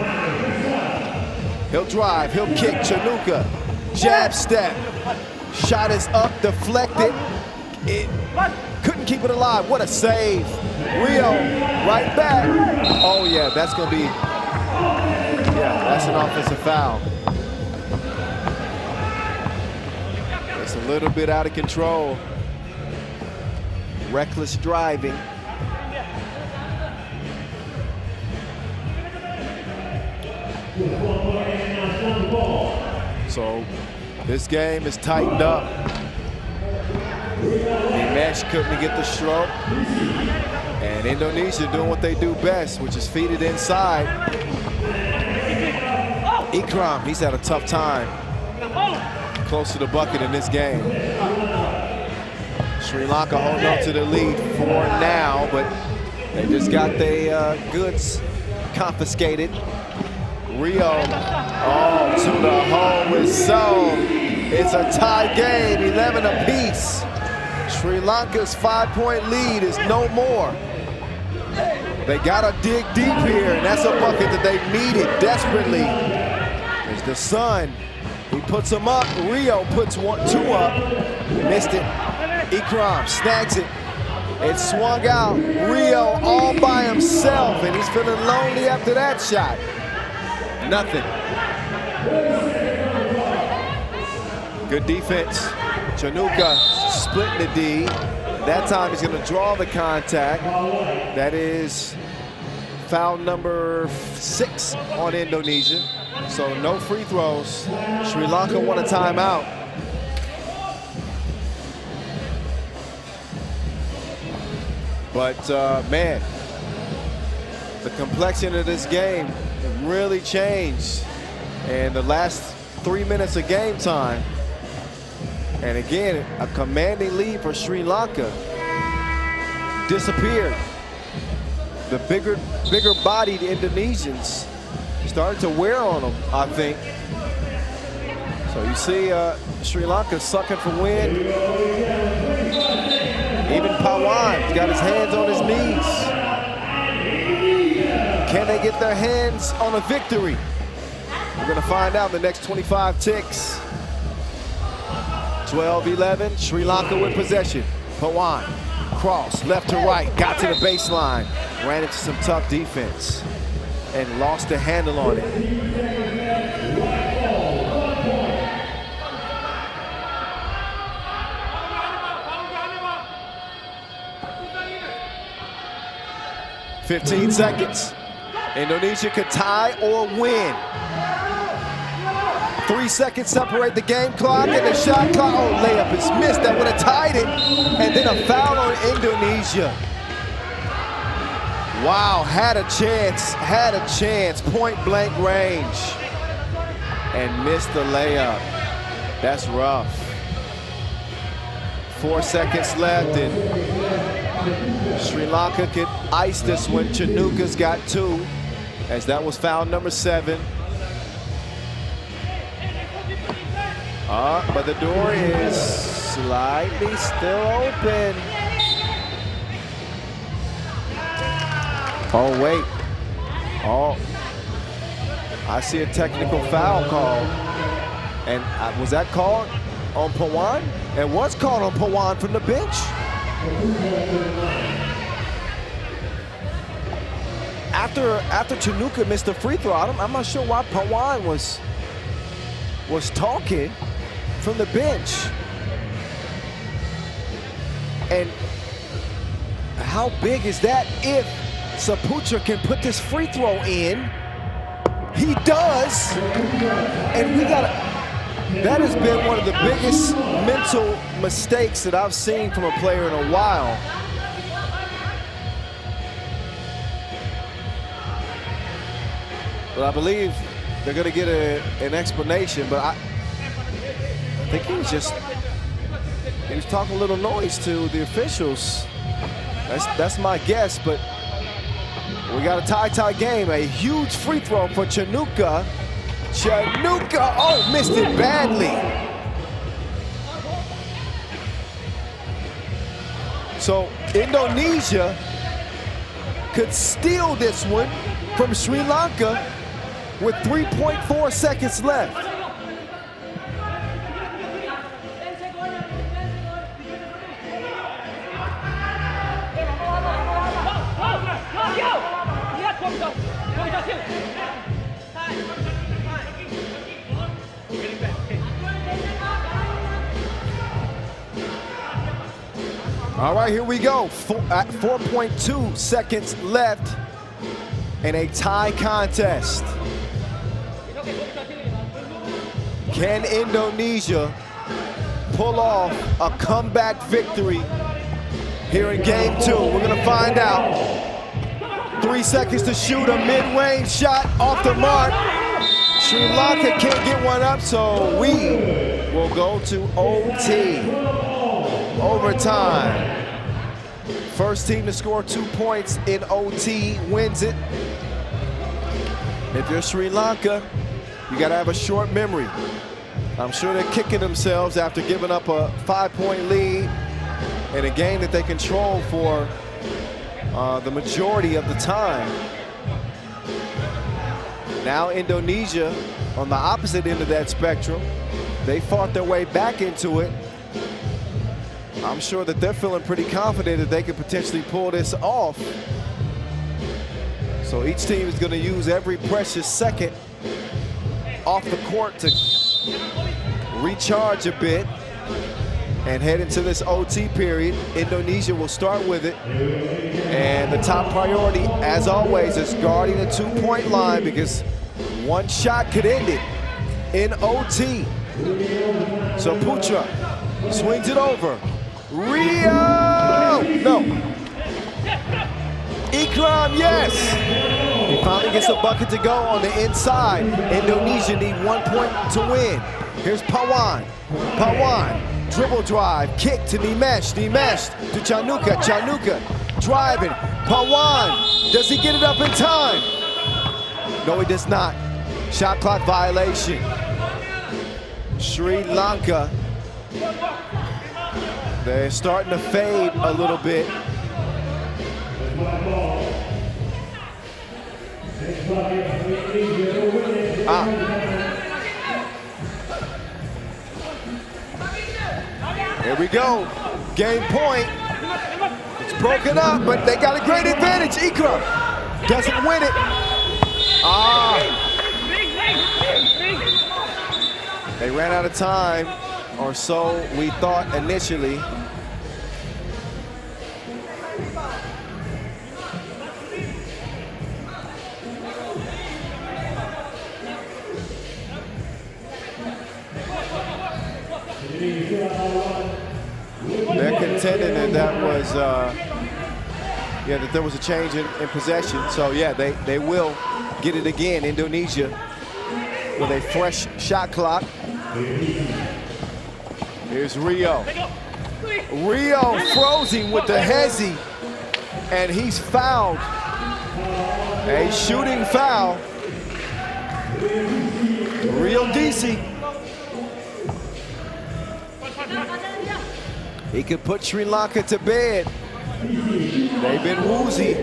He'll drive, he'll kick. Chanuka, jab step. Shot is up, deflected. It couldn't keep it alive. What a save. Rio, right back. Oh, yeah, that's going to be, that's an offensive foul. It's a little bit out of control. Reckless driving. So this game is tightened up. Mesh couldn't get the stroke. And Indonesia doing what they do best, which is feed it inside. Ikram, he's had a tough time close to the bucket in this game. Sri Lanka holding on to the lead for now, but they just got their goods confiscated. Rio, oh, to the hole with so. It's a tie game, 11 apiece. Sri Lanka's 5-point lead is no more. They gotta dig deep here, and that's a bucket that they needed desperately. There's the Sun. He puts them up. Rio puts 2 up. Missed it. Ikram snags it. It swung out. Rio all by himself, and he's feeling lonely after that shot. Nothing. Good defense. Chanuka splitting the D. That time he's going to draw the contact. That is foul number 6 on Indonesia. So no free throws. Sri Lanka won a timeout. But man, the complexion of this game really changed in the last 3 minutes of game time. And again, a commanding lead for Sri Lanka disappeared. The bigger bodied Indonesians started to wear on them, I think. So you see Sri Lanka sucking for wind. Even Pawan's got his hands on his knees. Can they get their hands on a victory? We're gonna find out in the next 25 ticks. 12-11, Sri Lanka with possession. Pawan, cross, left to right, got to the baseline. Ran into some tough defense and lost the handle on it. "15 seconds. Indonesia could tie or win. 3 seconds separate the game clock and the shot clock. Oh, layup is missed. That would have tied it. And then a foul on Indonesia. Wow, had a chance. Point blank range. And missed the layup. That's rough. 4 seconds left, and Sri Lanka could ice this one. Chanuka's got 2, as that was foul number 7. But the door is slightly still open. Oh, wait. Oh, I see a technical foul call. And was that called on Pawan? It was called on Pawan from the bench. After Chanuka missed the free throw, I'm not sure why Pawan was talking from the bench. And how big is that if Saputra can put this free throw in? He does. And that has been one of the biggest mental mistakes that I've seen from a player in a while. But I believe they're going to get an explanation, but I think he was talking a little noise to the officials. That's my guess, but we got a tie game. A huge free throw for Chanuka. Oh, missed it badly. So Indonesia could steal this one from Sri Lanka with 3.4 seconds left. All right, here we go. 4.2 seconds left in a tie contest. Can Indonesia pull off a comeback victory here in game 2? We're gonna find out. 3 seconds to shoot, a mid-range shot off the mark. Sri Lanka can't get one up, so we will go to OT. Overtime. First team to score 2 points in OT wins it. If you're Sri Lanka, you gotta have a short memory. I'm sure they're kicking themselves after giving up a 5-point lead in a game that they control for the majority of the time. Now Indonesia, on the opposite end of that spectrum, they fought their way back into it. I'm sure that they're feeling pretty confident that they could potentially pull this off. So each team is going to use every precious second off the court to recharge a bit and head into this OT period. Indonesia will start with it. And the top priority, as always, is guarding the 2-point line because one shot could end it in OT. So Putra swings it over. Rio! No. Ikram, yes! He finally gets a bucket to go on the inside. Indonesia need 1 point to win. Here's Pawan. Pawan, dribble drive, kick to Nimesh. Nimesh to Chanuka. Chanuka driving. Pawan, does he get it up in time? No, he does not. Shot clock violation. Sri Lanka, they're starting to fade a little bit. Here we go. Game point. It's broken up, but they got a great advantage. Ikram doesn't win it. They ran out of time, or so we thought initially. They're contending that was, that there was a change in possession. So yeah, they will get it again. Indonesia with a fresh shot clock. Here's Rio. Rio frozen with the hezzy, and he's fouled. A shooting foul. Rio DC. He could put Sri Lanka to bed. They've been woozy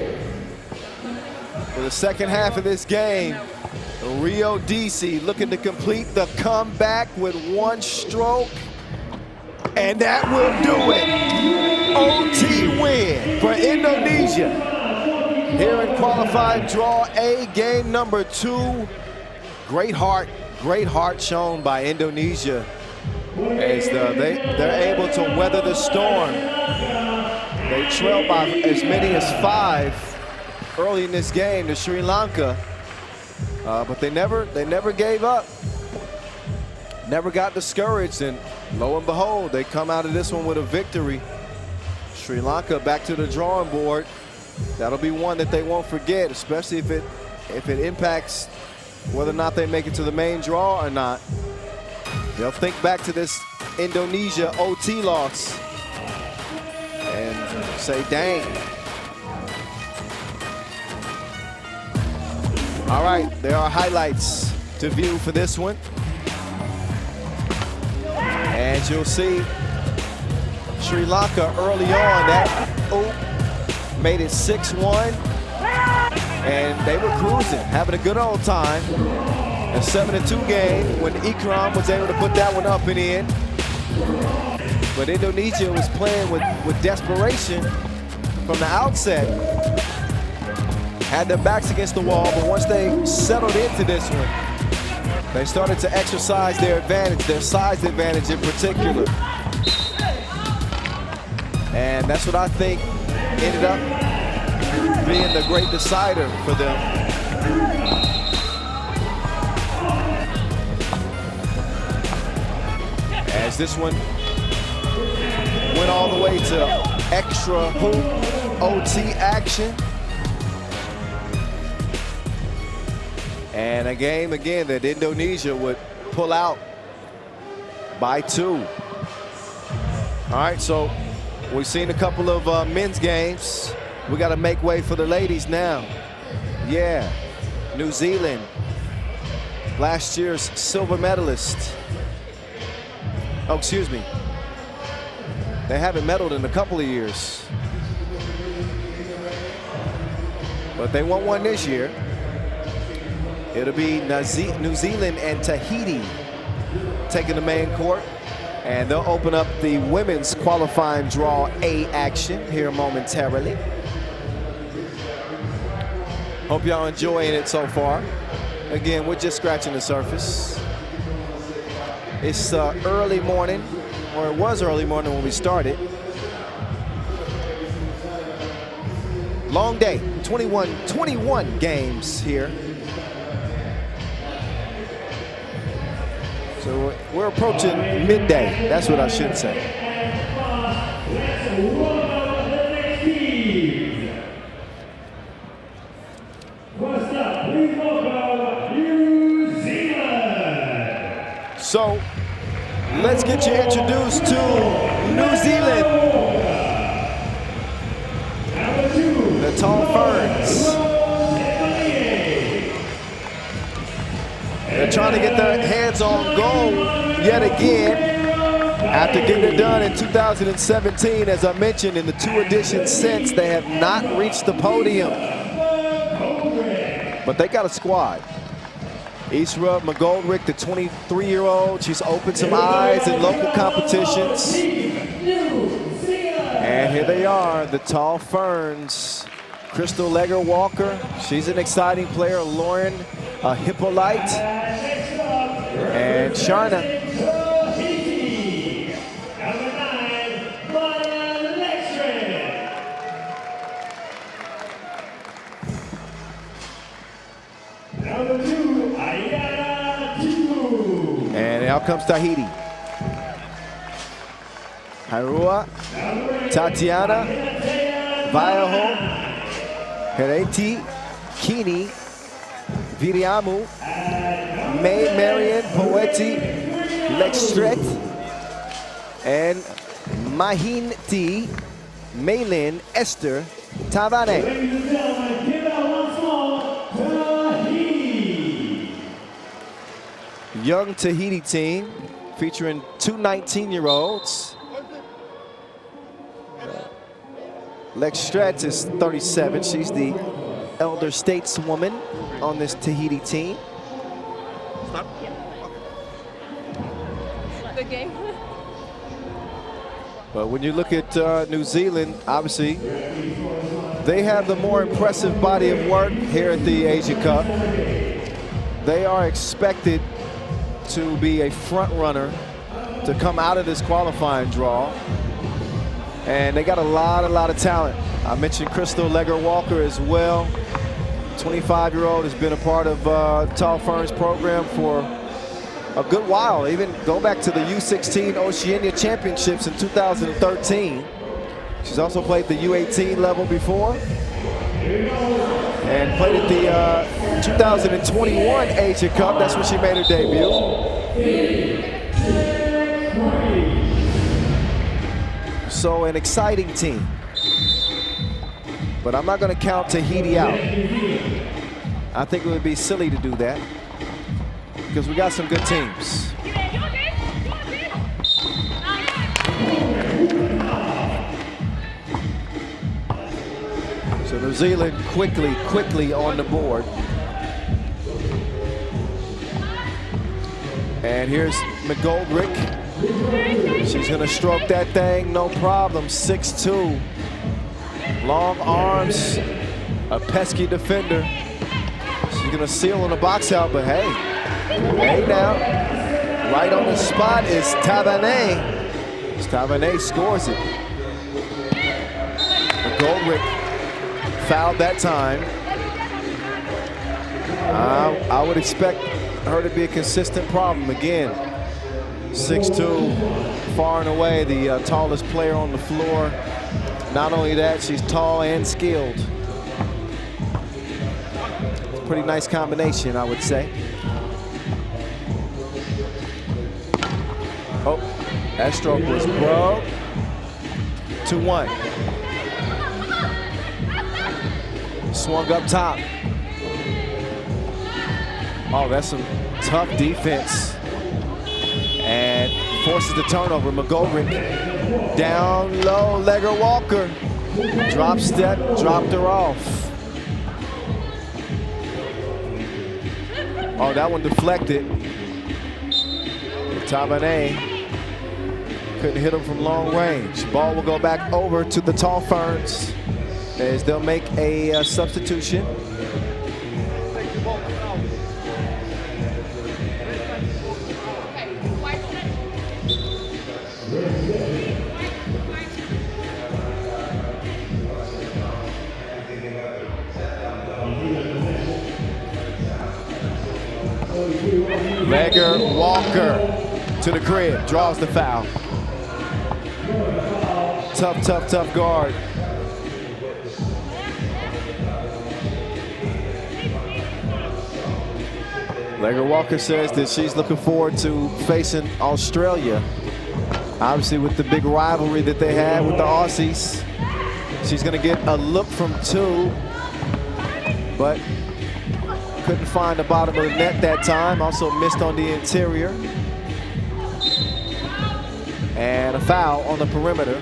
for the second half of this game. Rio DC looking to complete the comeback with one stroke, and that will do it. OT win for Indonesia. Here in qualifying draw A, game number 2. Great heart shown by Indonesia as they're able to weather the storm. They trailed by as many as 5 early in this game to Sri Lanka. But they never gave up, never got discouraged, and lo and behold, they come out of this one with a victory. Sri Lanka back to the drawing board. That'll be one that they won't forget, especially if it impacts whether or not they make it to the main draw or not. They'll think back to this Indonesia OT loss and say, dang. All right, there are highlights to view for this one. And you'll see Sri Lanka early on, that made it 6-1. And they were cruising, having a good old time. A 7-2 game when Ikram was able to put that one up and in. But Indonesia was playing with desperation from the outset. Had their backs against the wall, but once they settled into this one, they started to exercise their advantage, their size advantage in particular. And that's what I think ended up being the great decider for them. As this one went all the way to extra hoop OT action. And a game again that Indonesia would pull out by 2. All right, so we've seen a couple of men's games. We got to make way for the ladies now. Yeah, New Zealand, last year's silver medalist. Oh, excuse me. They haven't medaled in a couple of years. But they won one this year. It'll be New Zealand and Tahiti taking the main court. And they'll open up the women's qualifying draw A action here momentarily. Hope y'all enjoying it so far. Again, we're just scratching the surface. It's early morning, or it was early morning when we started. Long day, 21 games here. So we're approaching midday. That's what I should say. So let's get you introduced to New Zealand. The Tall Ferns. They're trying to get their hands on gold yet again after getting it done in 2017. As I mentioned, in the 2 editions since, they have not reached the podium. But they got a squad. Isra McGoldrick, the 23-year-old, she's opened some eyes in local competitions. And here they are, the Tall Ferns. Crystal Legger-Walker, she's an exciting player. Lauren Hippolyte and Sharna. And out comes Tahiti. Harua, Tatiana, Vaiaho, Hereti, Kini, Viriamu, May Marian, Poeti, Lexstret, and Mahinti, Maylin, Esther, Tavane. Young Tahiti team featuring 2 19-year-olds. Lexstret is 37. She's the elder stateswoman on this Tahiti team. Good game. But when you look at New Zealand, obviously, they have the more impressive body of work here at the Asia Cup. They are expected to be a front runner to come out of this qualifying draw. And they got a lot of talent. I mentioned Crystal Legger-Walker as well. 25-year-old has been a part of Tall Ferns program for a good while. Even go back to the U16 Oceania Championships in 2013. She's also played the U18 level before. And played at the 2021 Asia Cup. That's when she made her debut. So an exciting team. But I'm not going to count Tahiti out. I think it would be silly to do that because we got some good teams. So New Zealand quickly on the board. And here's McGoldrick. She's gonna stroke that thing, no problem. 6'2", long arms, a pesky defender. She's gonna seal on the box out, but hey now, right on the spot is Tavane. Tavane scores it. McGoldrick fouled that time. I would expect her to be a consistent problem again. 6'2", far and away the tallest player on the floor. Not only that, she's tall and skilled. Pretty nice combination, I would say. Oh, that stroke was broke. 2-1. Swung up top. Oh, that's some tough defense. And forces the turnover. McGoldrick down low. Legger Walker. Drop step, dropped her off. Oh, that one deflected. Taipei couldn't hit him from long range. Ball will go back over to the Tall Ferns as they'll make a substitution. Legger Walker to the crib, draws the foul. Tough, tough, tough guard. Legger Walker says that she's looking forward to facing Australia. Obviously with the big rivalry that they had with the Aussies. She's gonna get a look from 2, but couldn't find the bottom of the net that time. Also missed on the interior. And a foul on the perimeter.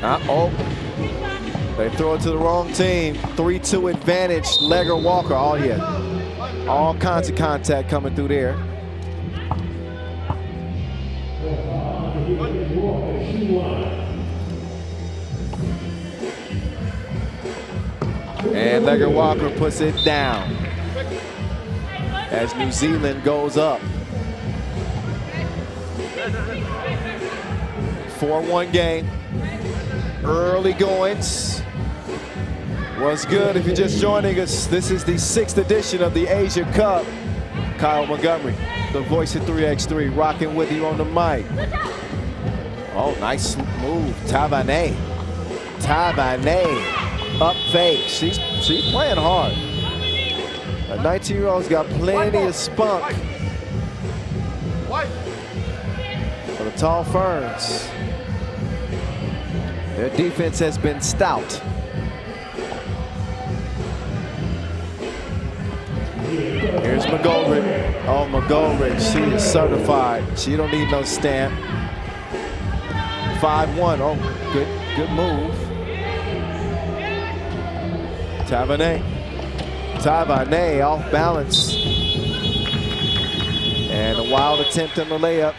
Uh-oh. They throw it to the wrong team. 3-2 advantage, Legger Walker. Oh, yeah. All kinds of contact coming through there. And Legger Walker puts it down as New Zealand goes up. 4-1 game. Early goings. What's good if you're just joining us? This is the 6th edition of the Asia Cup. Kyle Montgomery, the voice of 3x3, rocking with you on the mic. Oh, nice move, Taipei. Up fake. She's playing hard. A 19-year-old's got plenty of spunk. For the Tall Ferns. Their defense has been stout. Here's McGoldrick. Oh, McGoldrick, she is certified. She don't need no stamp. 5-1. Oh, good move. Taipei off balance. And a wild attempt on the layup.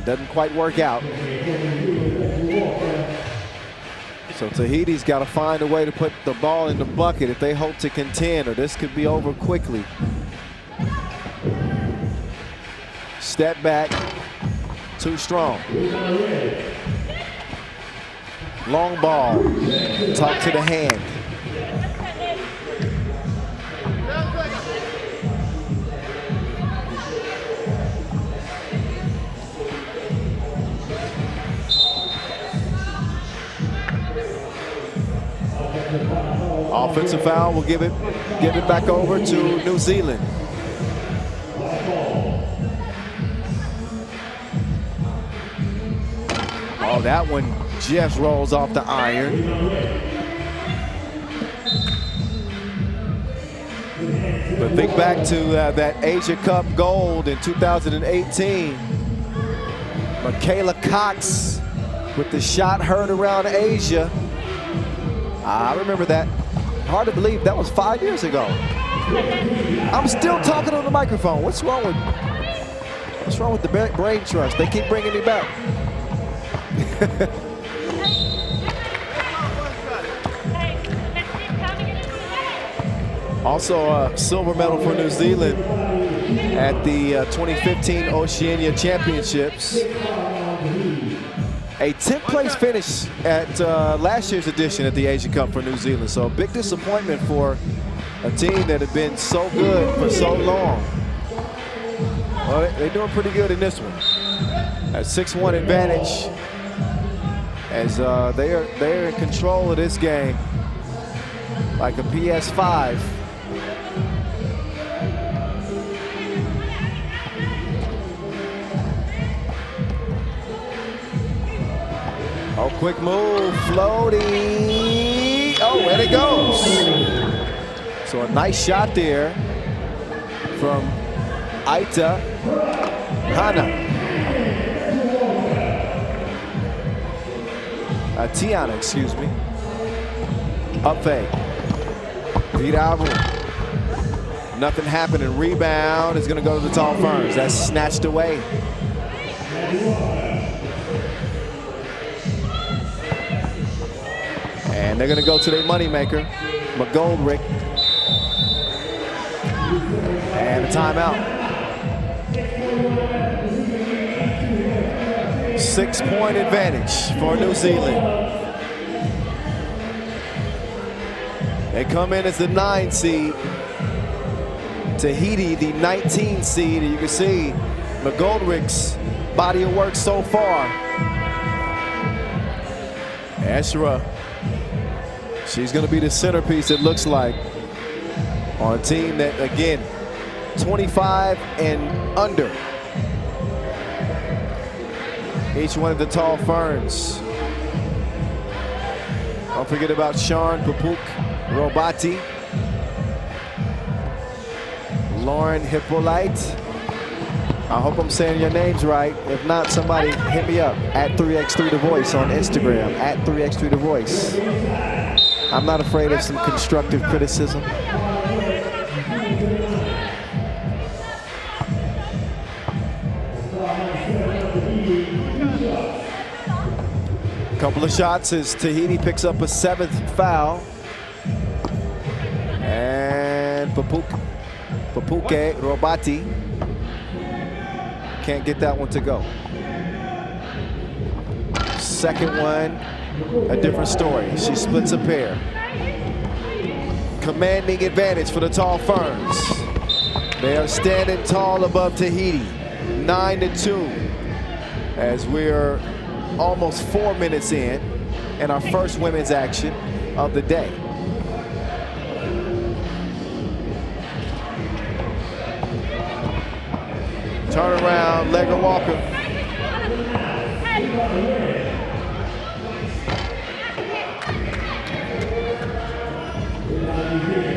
Doesn't quite work out. So Tahiti's got to find a way to put the ball in the bucket if they hope to contend, or this could be over quickly. Step back, too strong. Long ball, talk to the hand. Offensive foul will give it back over to New Zealand. Oh, that one just rolls off the iron. But think back to that Asia Cup gold in 2018. Michaela Cox with the shot heard around Asia. I remember that. Hard to believe that was 5 years ago. I'm still talking on the microphone. What's wrong with the brain trust? They keep bringing me back. Also a silver medal for New Zealand at the 2015 Oceania Championships. A 10th place finish at last year's edition at the Asian Cup for New Zealand. So a big disappointment for a team that had been so good for so long. Well, they're doing pretty good in this one. A 6-1 advantage as they're in control of this game like a PS5. Oh, quick move, floating. Oh, and it goes. So a nice shot there from Aita Hana. Tiana, excuse me. Up fake. Virabu. Nothing happening. Rebound is going to go to the Tall Ferns. That's snatched away. And they're going to go to their moneymaker, McGoldrick. And a timeout. 6-point advantage for New Zealand. They come in as the 9 seed. Tahiti, the 19 seed. And you can see McGoldrick's body of work so far. Ashra, she's going to be the centerpiece, it looks like, on a team that, again, 25 and under. Each one of the Tall Ferns. Don't forget about Sean Papuk Robati, Lauren Hippolyte. I hope I'm saying your names right. If not, somebody hit me up at 3x3 The Voice on Instagram, at 3x3 The Voice. I'm not afraid of some constructive criticism. Couple of shots as Tahiti picks up a 7th foul. And Papuke Robati can't get that one to go. Second one, a different story. She splits a pair. Commanding advantage for the Tall Ferns. They are standing tall above Tahiti, 9-2, as we're almost 4 minutes in and our first women's action of the day. Turn around, Legger Walker.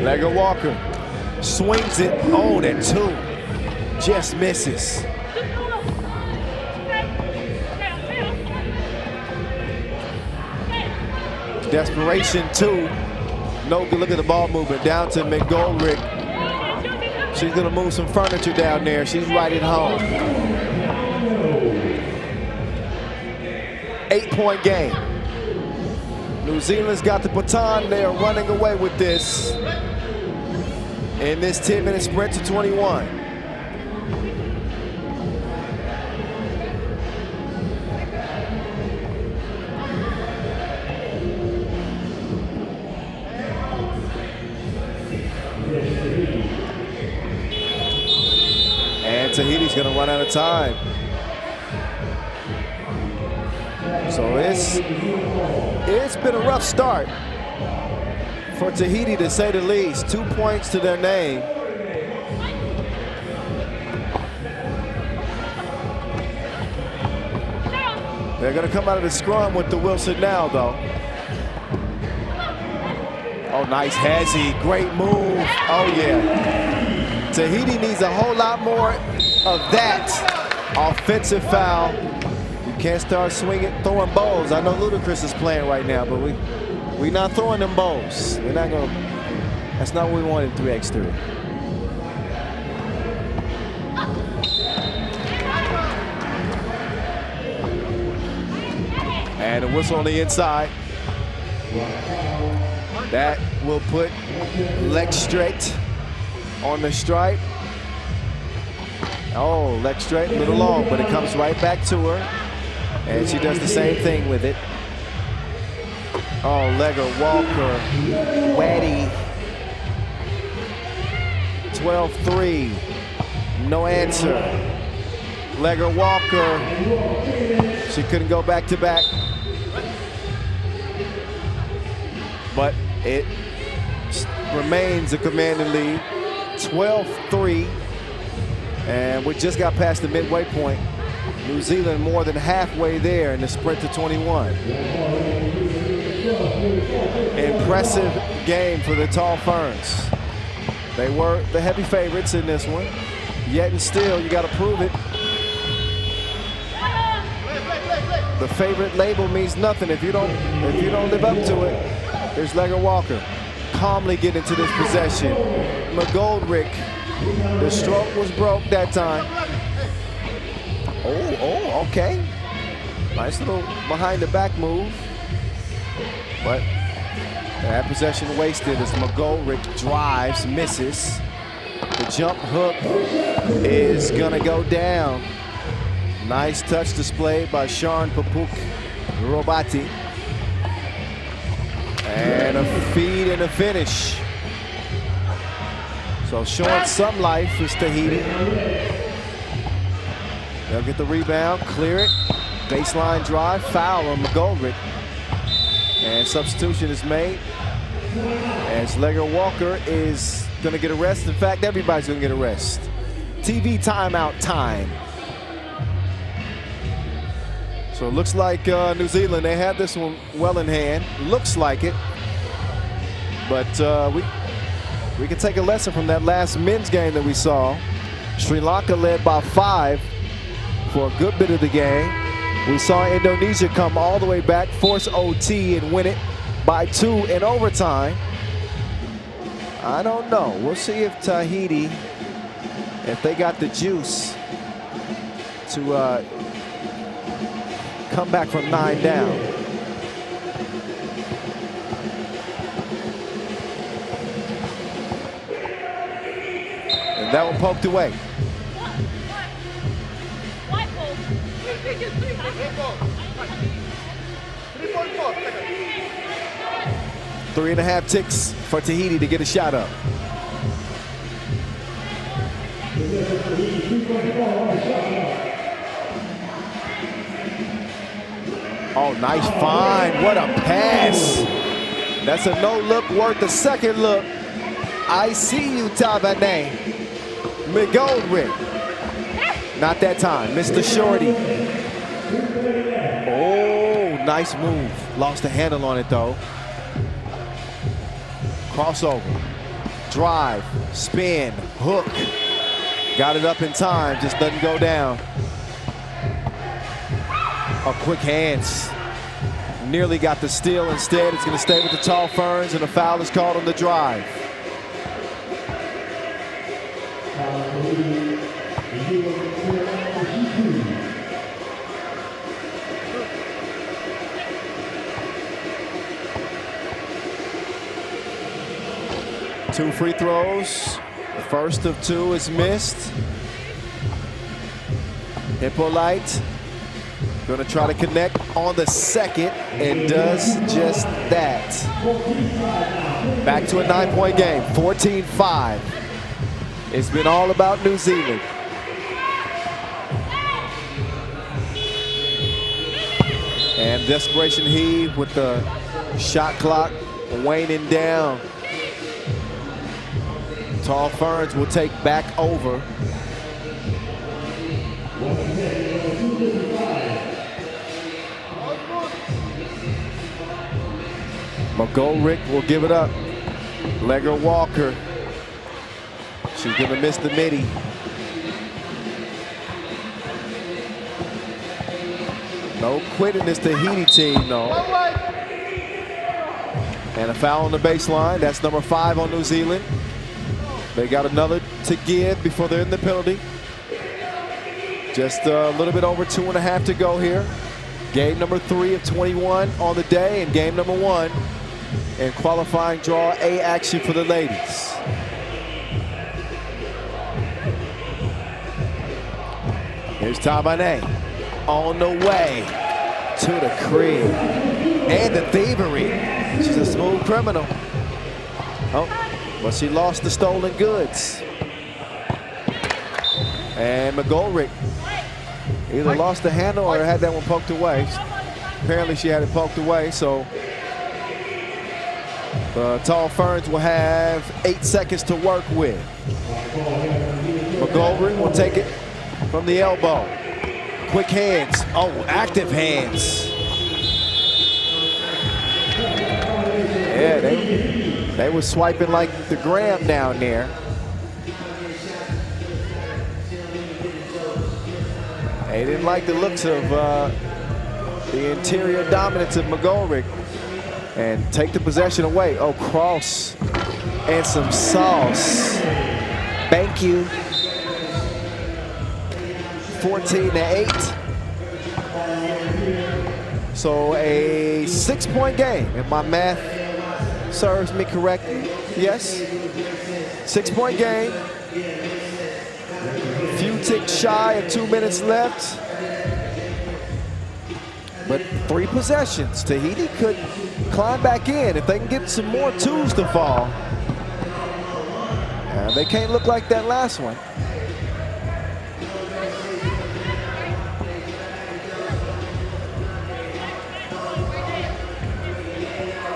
Legger Walker swings it on at 2. Just misses. Desperation 2. No good look at the ball movement. Down to McGoldrick. She's gonna move some furniture down there. She's right at home. 8-point game. New Zealand's got the baton. They are running away with this in this 10-minute sprint to 21. And Tahiti's gonna run out of time. So it's been a rough start for Tahiti, to say the least. 2 points to their name. They're gonna come out of the scrum with the Wilson now, though. Oh, nice hezzy, great move. Oh yeah. Tahiti needs a whole lot more of that offensive foul. You can't start throwing balls. I know Ludacris is playing right now, but we're not throwing them balls. We're not gonna. That's not what we want in 3x3. And a whistle on the inside. That will put leg straight on the stripe. Oh, leg straight, a little long, but it comes right back to her. And she does the same thing with it. Oh, legger, walker, Waddy. 12-3, no answer. Legger, walker. She couldn't go back to back. But it remains a commanding lead, 12-3. And we just got past the midway point. New Zealand more than halfway there in the sprint to 21. Impressive game for the Tall Ferns. They were the heavy favorites in this one. Yet and still, you got to prove it. The favorite label means nothing if you don't live up to it. There's Legger Walker, calmly get into this possession. McGoldrick, the stroke was broke that time. Oh, okay. Nice little behind the back move. But that possession wasted as McGoldrick drives, misses. The jump hook is gonna go down. Nice touch displayed by Sean Papuk Robati. And a feed and a finish. So showing some life is Tahiti. They'll get the rebound, clear it. Baseline drive, foul on McGoldrick. And substitution is made as Legger Walker is going to get a rest. In fact, everybody's going to get a rest. TV timeout time. So it looks like New Zealand, they had this one well in hand. Looks like it. But we can take a lesson from that last men's game that we saw. Sri Lanka led by 5 for a good bit of the game. We saw Indonesia come all the way back, force OT, and win it by 2 in overtime. I don't know. We'll see if Tahiti, if they got the juice to come back from 9 down. And that one poked away. 3.5 ticks for Tahiti to get a shot up. Oh, nice find. What a pass. That's a no look worth a second look. I see you, Tavane. McGoldrick. Not that time. Mr. Shorty. Oh, nice move. Lost the handle on it, though. Crossover. Drive. Spin. Hook. Got it up in time. Just doesn't go down. Oh, quick hands. Nearly got the steal. Instead, it's going to stay with the Tall Ferns, and a foul is called on the drive. Two free throws. The first of 2 is missed. Hippolyte going to try to connect on the second and does just that. Back to a 9-point game, 14-5. It's been all about New Zealand. And desperation heave with the shot clock waning down. Tall Ferns will take back over. McGoldrick will give it up. Legger Walker. She's gonna miss the midi. No quitting this Tahiti team, no. And a foul on the baseline. That's number 5 on New Zealand. They got another to give before they're in the penalty. Just a little bit over 2.5 to go here. Game number 3 of 21 on the day, and game number 1 in qualifying draw A action for the ladies. Here's Taipei on the way to the crib. And the thievery. She's a smooth criminal. Oh, but she lost the stolen goods. And McGolrick either lost the handle or had that one poked away. Apparently she had it poked away, so the Tall Ferns will have 8 seconds to work with. McGolrick will take it from the elbow. Quick hands. Oh, active hands. Yeah, they were swiping like the gram down there. They didn't like the looks of the interior dominance of McGolrick. And take the possession away. Oh, cross and some sauce. Thank you. 14-8. So a 6-point game, if my math serves me correctly. Yes, 6-point game. Few ticks shy of 2 minutes left. But 3 possessions. Tahiti could climb back in if they can get some more twos to fall. They can't look like that last one.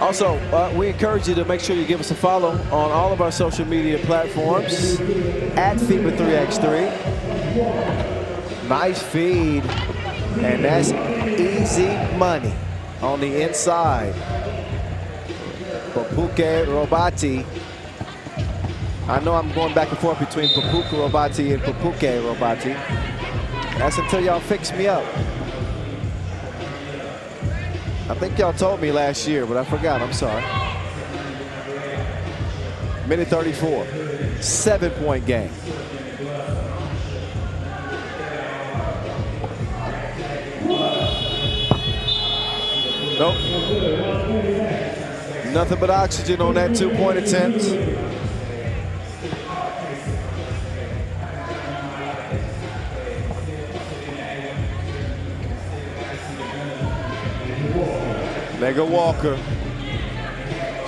Also, we encourage you to make sure you give us a follow on all of our social media platforms at FIBA 3x3. Nice feed, and that's easy money on the inside. Papuke Robati. I know I'm going back and forth between Papuke Robati and Papuke Robati. That's until y'all fix me up. I think y'all told me last year, but I forgot. I'm sorry. Minute 34. 7-point game. Nope. Nothing but oxygen on that 2-point attempt. Mega Walker.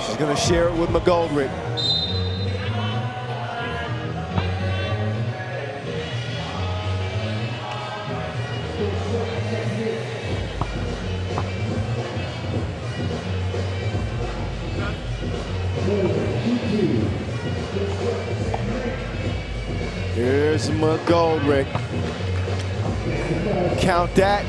She's going to share it with McGolrick. Here's McGolrick. Count that.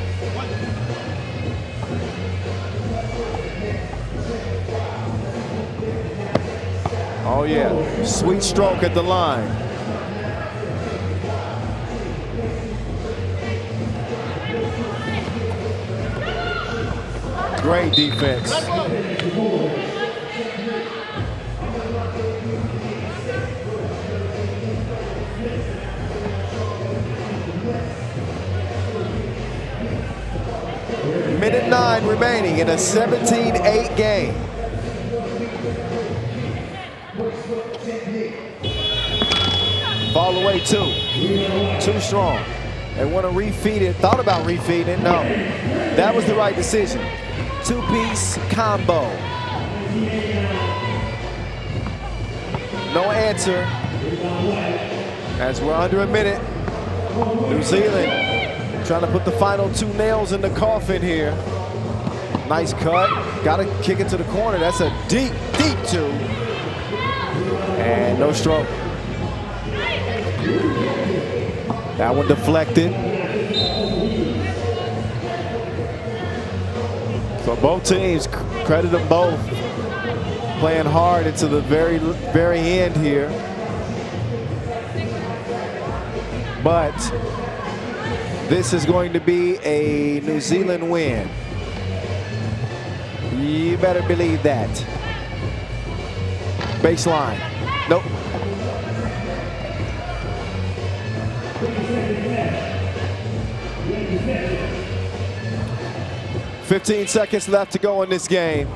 Oh yeah, sweet stroke at the line. Great defense. Minute 9 remaining in a 17-8 game. Fall away 2. Too strong. They want to refeed it. Thought about refeeding it. No. That was the right decision. 2-piece combo. No answer. As we're under a minute. New Zealand trying to put the final 2 nails in the coffin here. Nice cut. Got to kick it to the corner. That's a deep, deep 2. And no stroke. That one deflected. So both teams, credit them both, playing hard into the very end here. But this is going to be a New Zealand win. You better believe that. Baseline. Nope. 15 seconds left to go in this game.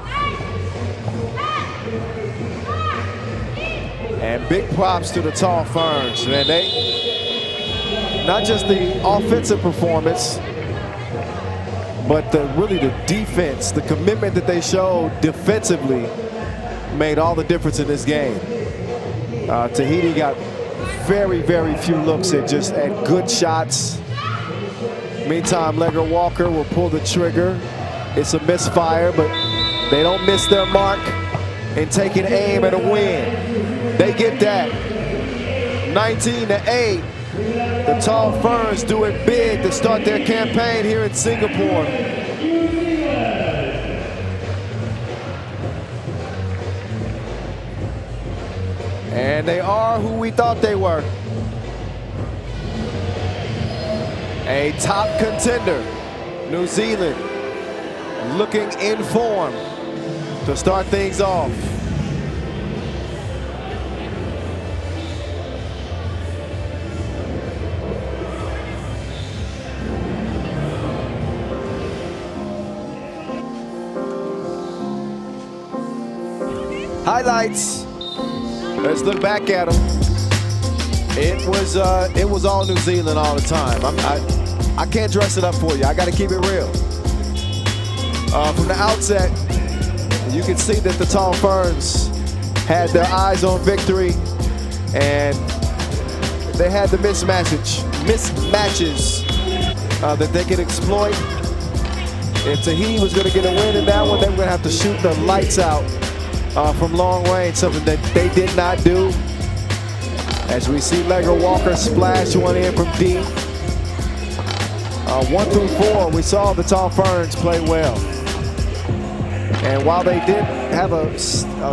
And big props to the Tall Ferns. Man, they, not just the offensive performance, but really the defense, the commitment that they showed defensively made all the difference in this game. Tahiti got very, very few looks at good shots. Meantime, Legger Walker will pull the trigger. It's a misfire, but they don't miss their mark in taking aim at a win. They get that. 19-8. The Tall Ferns do it big to start their campaign here in Singapore. And they are who we thought they were. A top contender, New Zealand, looking in form to start things off. Highlights. Let's look back at them. It was all New Zealand all the time. I can't dress it up for you. I got to keep it real. From the outset, you can see that the Tall Ferns had their eyes on victory, and they had the mismatches that they could exploit. If Tahiti was going to get a win in that one, they were going to have to shoot the lights out from long range, something that they did not do. As we see Legger Walker splash one in from deep. 1 through 4, we saw the Tall Ferns play well. And while they did have a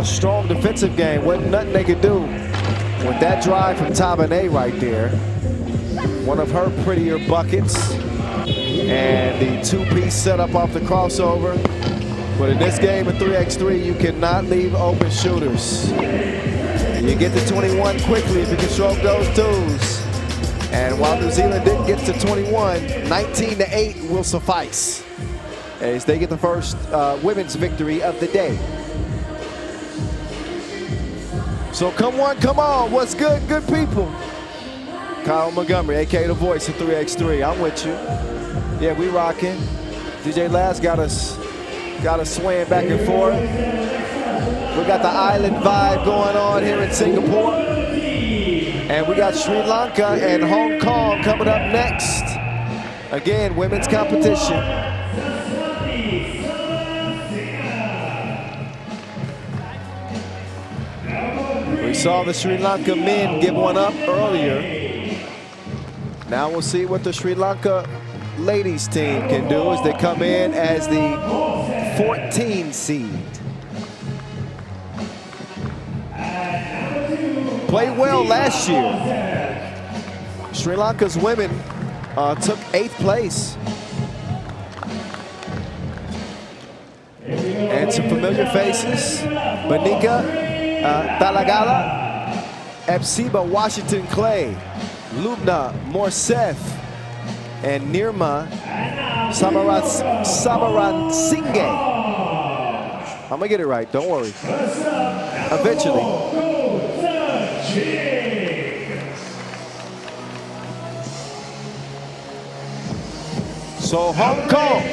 strong defensive game, wasn't nothing they could do with that drive from Taipei right there. One of her prettier buckets. And the two-piece setup off the crossover. But in this game of 3x3, you cannot leave open shooters. You get to 21 quickly if you can stroke those twos. And while New Zealand didn't get to 21, 19-8 will suffice as they get the first women's victory of the day. So come on, come on. What's good, good people? Kyle Montgomery, a.k.a. the voice of 3x3. I'm with you. Yeah, we rocking. DJ Laz got us swaying back and forth. We got the island vibe going on here in Singapore. And we got Sri Lanka and Hong Kong coming up next. Again, women's competition. We saw the Sri Lanka men give one up earlier. Now we'll see what the Sri Lanka ladies team can do as they come in as the 14 seed. Played well last year. Sri Lanka's women took 8th place. And some familiar faces. Banika Talagala, Epsiba Washington Clay, Lubna Morseth, and Nirma Samaran Singhe. I'm gonna get it right, don't worry. Eventually. So Hong Kong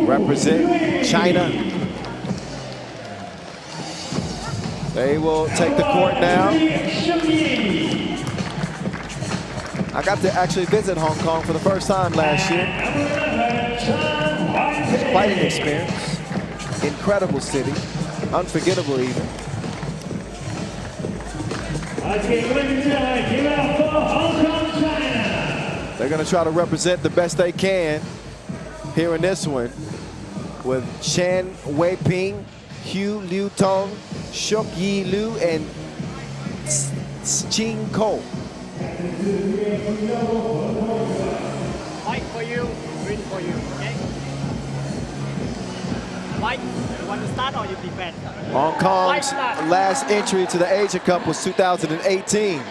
represent China. They will take the court now. I got to actually visit Hong Kong for the first time last year. It's quite an experience. Incredible city. Unforgettable even. They're going to try to represent the best they can here in this one with Chan Wei Ping, Hugh Liu Tong, Shok Yi Liu, and Ching Ko. Mike for you, green for you, okay? Mike, you want to start or you defend? Hong Kong's last entry to the Asia Cup was 2018.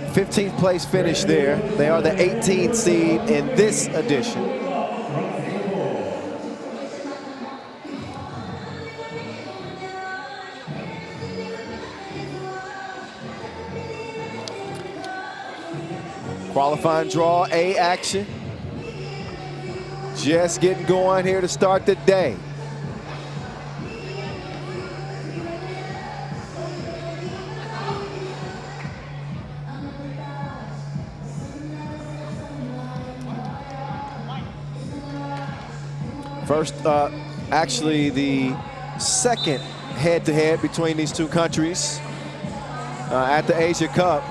15th place finish there. They are the 18th seed in this edition. Qualifying draw A action. Just getting going here to start the day. First, actually the second head-to-head between these two countries at the Asia Cup.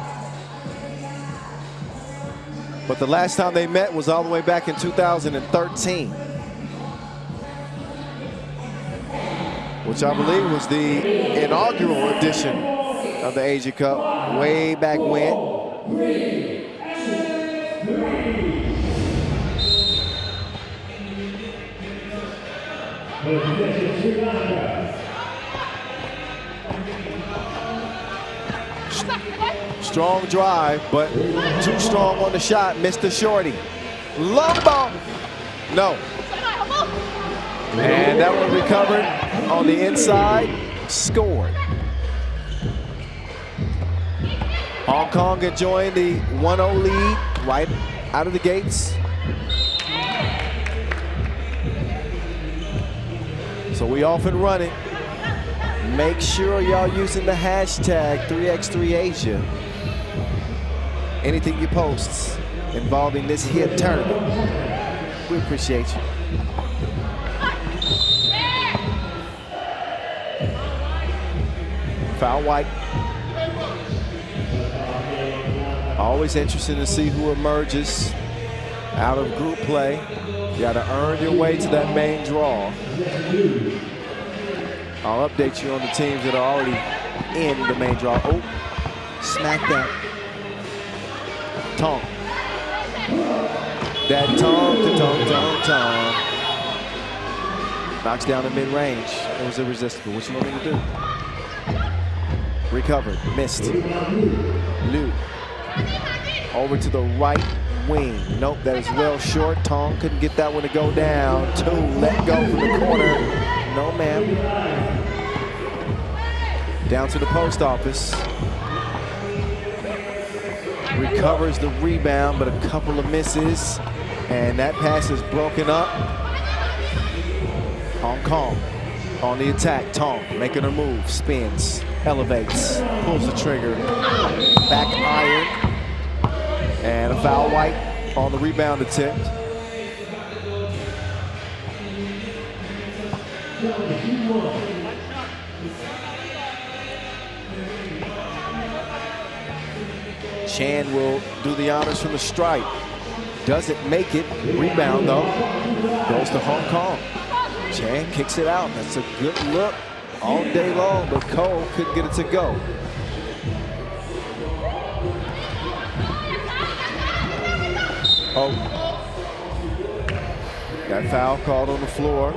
But the last time they met was all the way back in 2013. Which I believe was the inaugural edition of the Asia Cup way back when. Strong drive, but too strong on the shot. Missed the shorty. Long ball. No. And that one recovered on the inside. Scored. Hong Kong enjoying the 1-0 lead right out of the gates. So we off and running. Make sure y'all using the hashtag 3x3Asia. Anything you post involving this here tournament, we appreciate you. Foul white. Always interesting to see who emerges out of group play. You got to earn your way to that main draw. I'll update you on the teams that are already in the main draw. Oh, smack that. Tong. That Tong to Tong. Knocks down the mid-range. It was irresistible. What you want me to do? Recovered. Missed. Liu. Over to the right wing. Nope, that is well short. Tong couldn't get that one to go down. Two, let go from the corner. No, ma'am. Down to the post office. Recovers the rebound, but a couple of misses. And that pass is broken up. Hong Kong on the attack. Tong making a move. Spins. Elevates. Pulls the trigger. Back iron. And a foul white on the rebound attempt. Chan will do the honors from the stripe. Doesn't make it. Rebound though. Goes to Hong Kong. Chan kicks it out. That's a good look all day long, but Cole couldn't get it to go. Oh. Got foul called on the floor.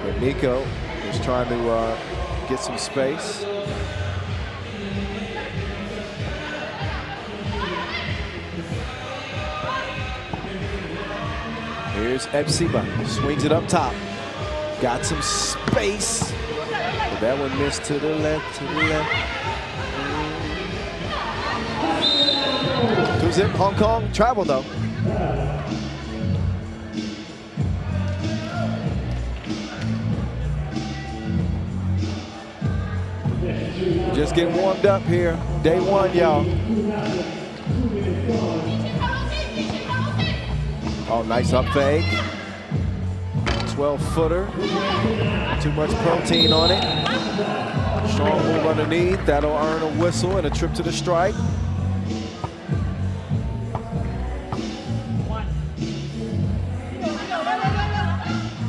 But Nico is trying to get some space. Here's FIBA, swings it up top. Got some space. But that one missed to the left, Two-zip, Hong Kong, travel though. Just getting warmed up here. Day one, y'all. Oh, nice up fake. 12-footer. Too much protein on it. Strong move underneath. That'll earn a whistle and a trip to the stripe.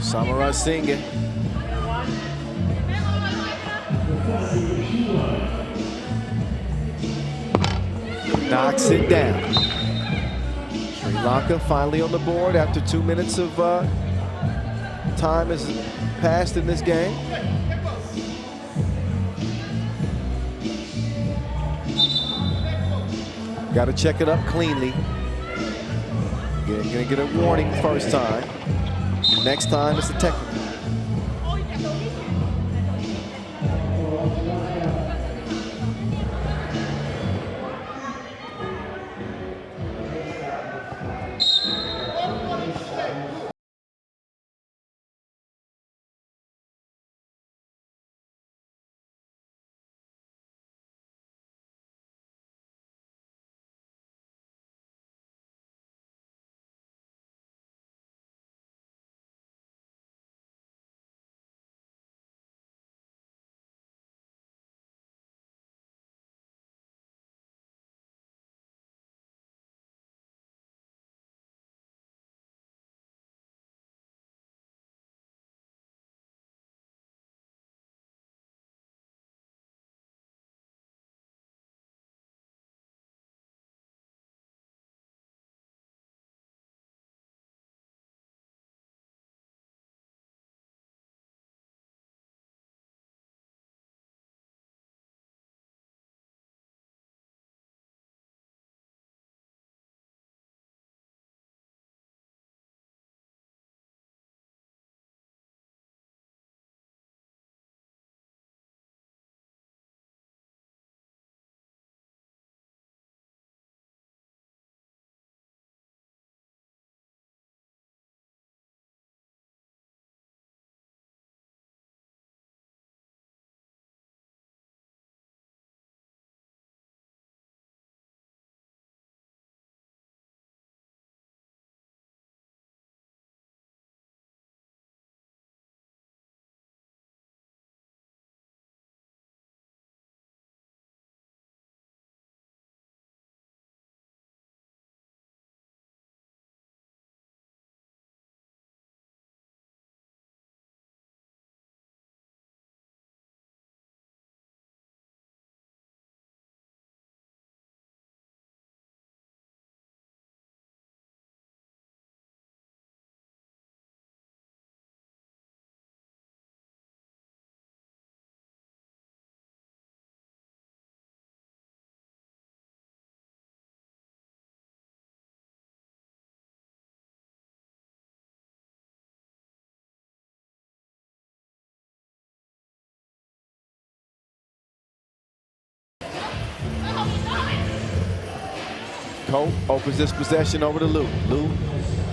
Samurai Singh. Knocks it down. Sri Lanka finally on the board after 2 minutes of time has passed in this game. Got to check it up cleanly. Gonna get a warning first time. Next time it's a technical. Ko opens this possession over to Lou. Lou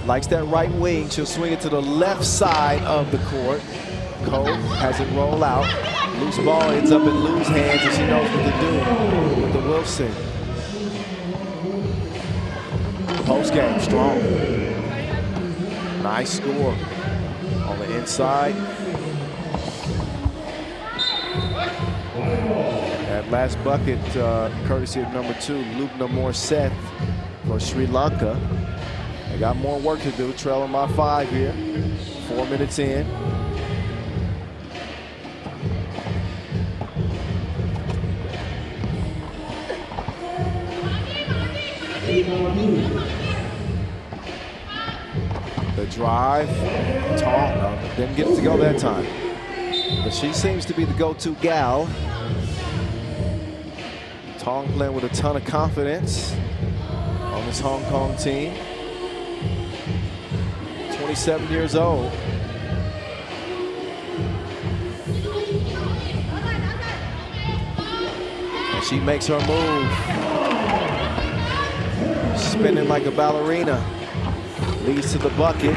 likes that right wing. She'll swing it to the left side of the court. Ko has it roll out. Loose ball ends up in Lou's hands, and she knows what to do with the Wilson. Post game, strong. Nice score on the inside. That last bucket, courtesy of number 2, Lubna Morseth for Sri Lanka. They got more work to do, trailing by 5 here. 4 minutes in. The drive, Tonga didn't get it to go that time. But she seems to be the go-to gal. Tonga playing with a ton of confidence on this Hong Kong team. 27 years old. And she makes her move. Spinning like a ballerina. Leads to the bucket.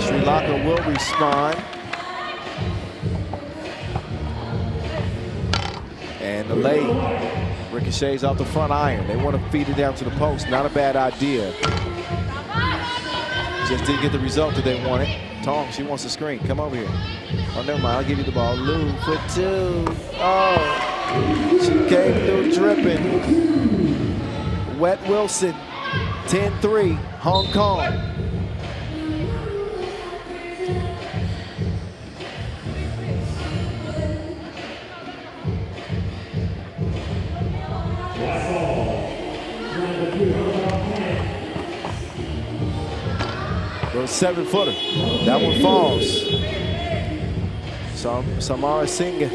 Sri Lanka will respond. And the lay ricochets off the front iron. They want to feed it down to the post. Not a bad idea. Just didn't get the result that they wanted. Tong, she wants a screen. Come over here. Oh, never mind. I'll give you the ball. Lou for 2. Oh, she came through dripping. Wet Wilson. 10-3, Hong Kong. Little 7-footer. That one falls. Samara Singh.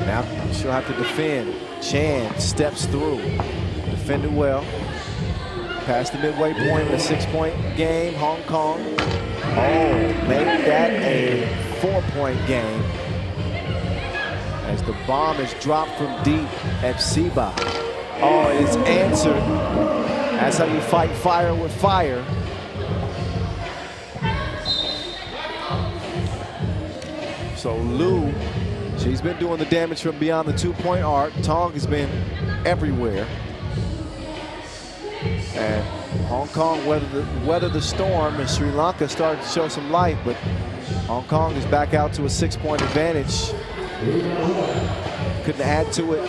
Now she'll have to defend. Chan steps through. Defended well. Past the midway point in a 6-point game. Hong Kong. Oh, make that a 4-point game. As the bomb is dropped from deep at FIBA. Oh, it's answered. That's how you fight fire with fire. So Lou, she's been doing the damage from beyond the 2-point arc. Tong has been everywhere. And Hong Kong weathered the storm, and Sri Lanka started to show some life, but Hong Kong is back out to a 6-point advantage. Couldn't add to it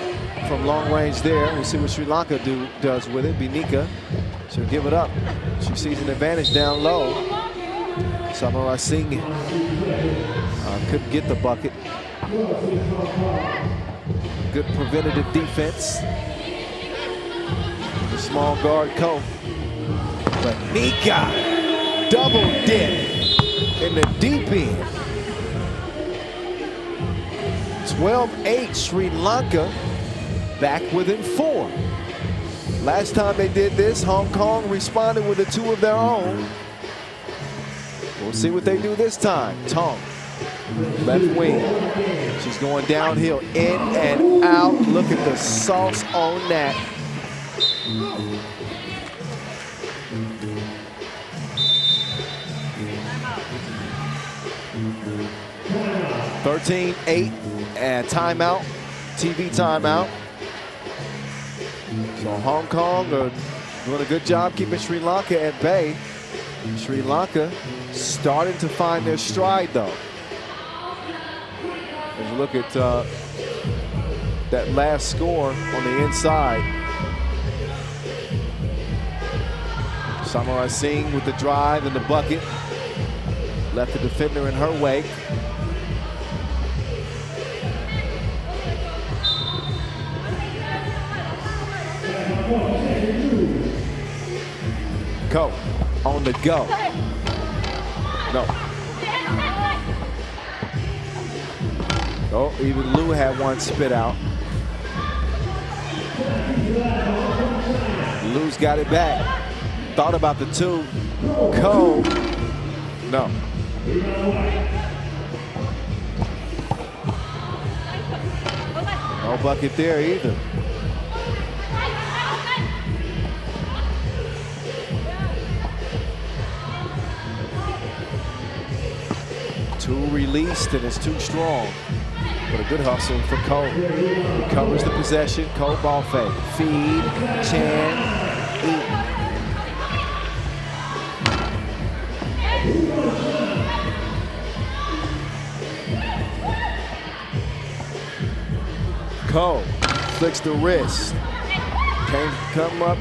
from long range there. We'll see what Sri Lanka does with it. Binika, she'll give it up. She sees an advantage down low. Samara Singh couldn't get the bucket. Good preventative defense. The small guard Ko. But Nika, double dip in the deep end. 12-8 Sri Lanka, back within 4. Last time they did this, Hong Kong responded with a 2 of their own. We'll see what they do this time. Tong, left wing. She's going downhill, in and out. Look at the sauce on that. (13-8) and timeout, TV timeout. So Hong Kong are doing a good job keeping Sri Lanka at bay. Sri Lanka starting to find their stride, though. As you look at that last score on the inside. Samara Singh with the drive and the bucket. Left the defender in her wake. Ko on the go. No. Oh, even Lou had one spit out. Lou's got it back. Thought about the 2. Ko. No. No bucket there either. Too released and it's too strong. But a good hustle for Ko. Recovers the possession. Ko ball fake. Feed. Chan. Eat. Ko flicks the wrist. Can't come up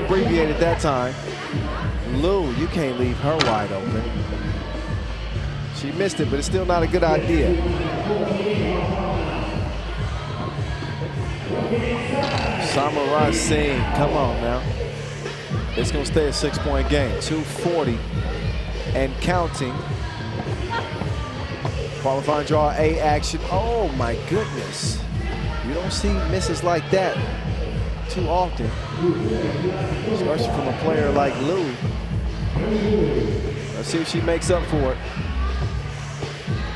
abbreviated that time. Lou, you can't leave her wide open. She missed it, but it's still not a good idea. Samurai Singh, come on now. It's gonna stay a 6-point game. 2:40 and counting. Qualifying draw A action. Oh my goodness. You don't see misses like that too often, especially from a player like Lou. Let's see if she makes up for it.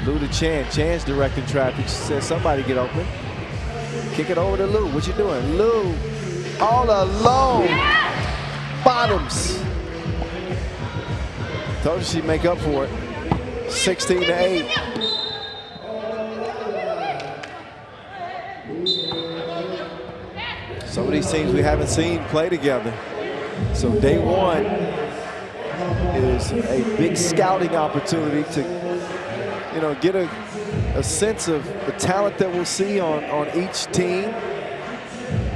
Lou to Chan. Chan's directing traffic. She says somebody get open. Kick it over to Lou. What you doing? Lou all alone. Bottoms. Told you she'd make up for it. 16-8. Some of these teams we haven't seen play together. So day one is a big scouting opportunity to, you know, get a sense of the talent that we'll see on each team,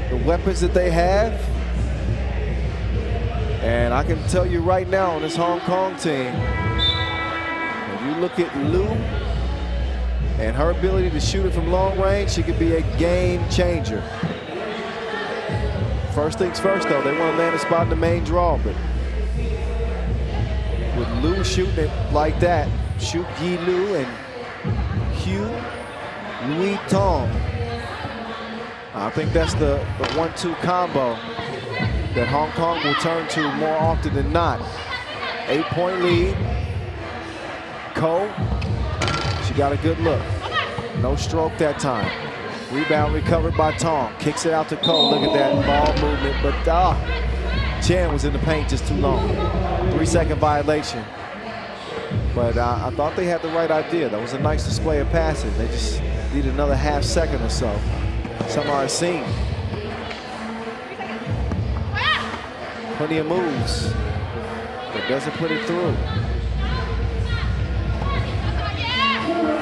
the weapons that they have. And I can tell you right now on this Hong Kong team, when you look at Lou and her ability to shoot it from long range, she could be a game changer. First things first, though, they want to land a spot in the main draw, but with Lou shooting it like that, Shoot Yi Liu and Hugh Louis Tong. I think that's the 1-2 combo that Hong Kong will turn to more often than not. 8-point lead. Ko, she got a good look. No stroke that time. Rebound recovered by Tong. Kicks it out to Ko. Look at that ball movement, but Chan was in the paint just too long. 3-second violation. But I thought they had the right idea. That was a nice display of passing. They just need another half second or so. Samurai Singh. Plenty of moves, but doesn't put it through.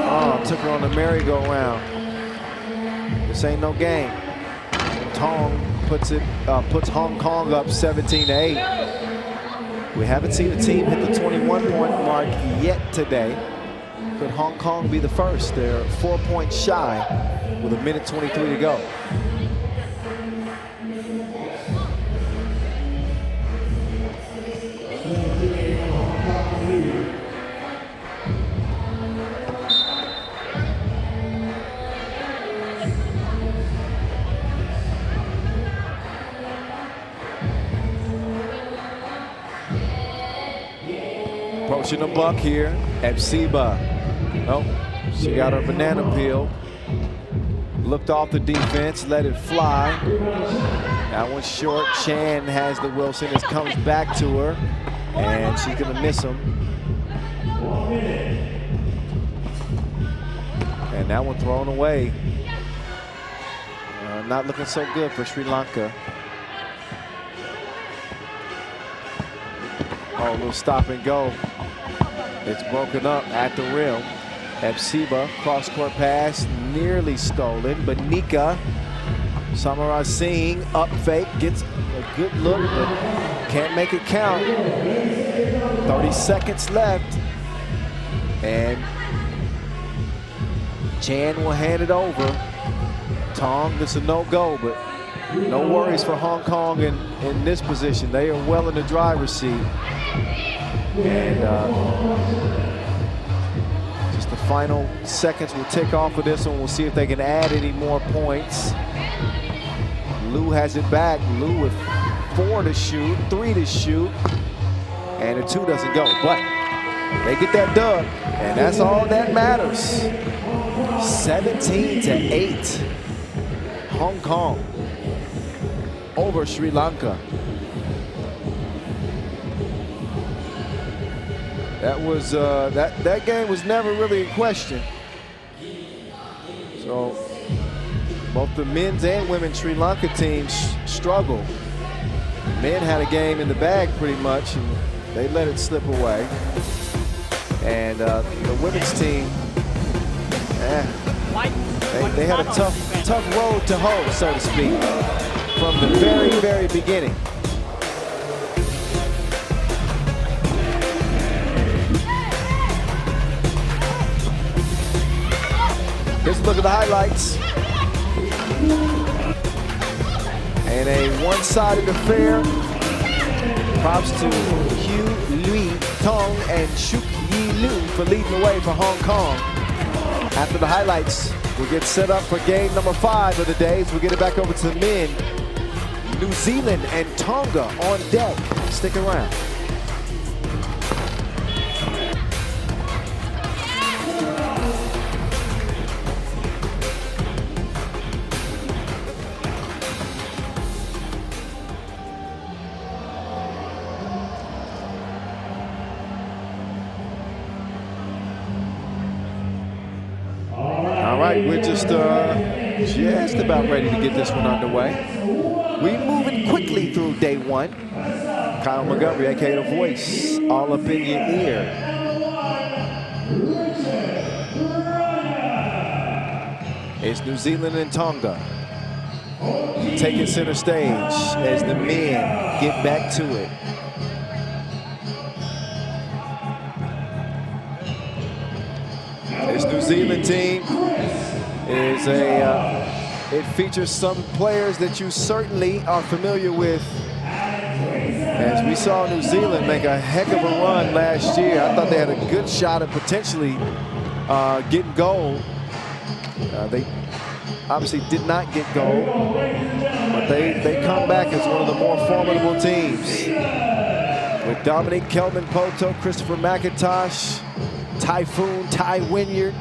Oh, took her on the merry-go-round. This ain't no game. Tong puts Hong Kong up 17-8. We haven't seen a team hit the 21-point mark yet today. Could Hong Kong be the first? They're 4 points shy with 1:23 to go. Approaching the buck here at FIBA. Oh, she got her banana peel. Looked off the defense, let it fly. That one's short. Chan has the Wilson. It comes back to her, and she's gonna miss him. And that one thrown away. Not looking so good for Sri Lanka. Oh, a little stop and go. It's broken up at the rim. FIBA, cross-court pass, nearly stolen, but Nika, Samurai Singh, up fake, gets a good look, but can't make it count. 30 seconds left, and Chan will hand it over. Tong, this is a no-go, but no worries for Hong Kong in this position. They are well in the driver's seat. And just the final seconds will tick off of this one. We'll see if they can add any more points. Lou has it back. Lou with 4 to shoot, 3 to shoot, and a 2 doesn't go. But they get that dub, and that's all that matters. 17-8. Hong Kong over Sri Lanka. That was that game was never really in question. So both the men's and women's Sri Lanka teams struggled. The men had a game in the bag pretty much, and they let it slip away. And the women's team, they had a tough road to hoe, so to speak, from the very beginning. Here's a look at the highlights. And a one-sided affair. Props to Hugh Lui Tong and Shuk Yi Lu for leading the way for Hong Kong. After the highlights, we'll get set up for game number 5 of the day. We'll get it back over to the men. New Zealand and Tonga on deck. Stick around. We're just about ready to get this one underway. We're moving quickly through day 1. Kyle Montgomery, aka The Voice, all up in your ear. It's New Zealand and Tonga taking center stage as the men get back to it. This New Zealand team is it features some players that you certainly are familiar with. As we saw New Zealand make a heck of a run last year. I thought they had a good shot at potentially getting gold. They obviously did not get gold, but they come back as one of the more formidable teams. With Dominic Kelman-Poto, Christopher McIntosh, Typhoon, Ty Wynyard,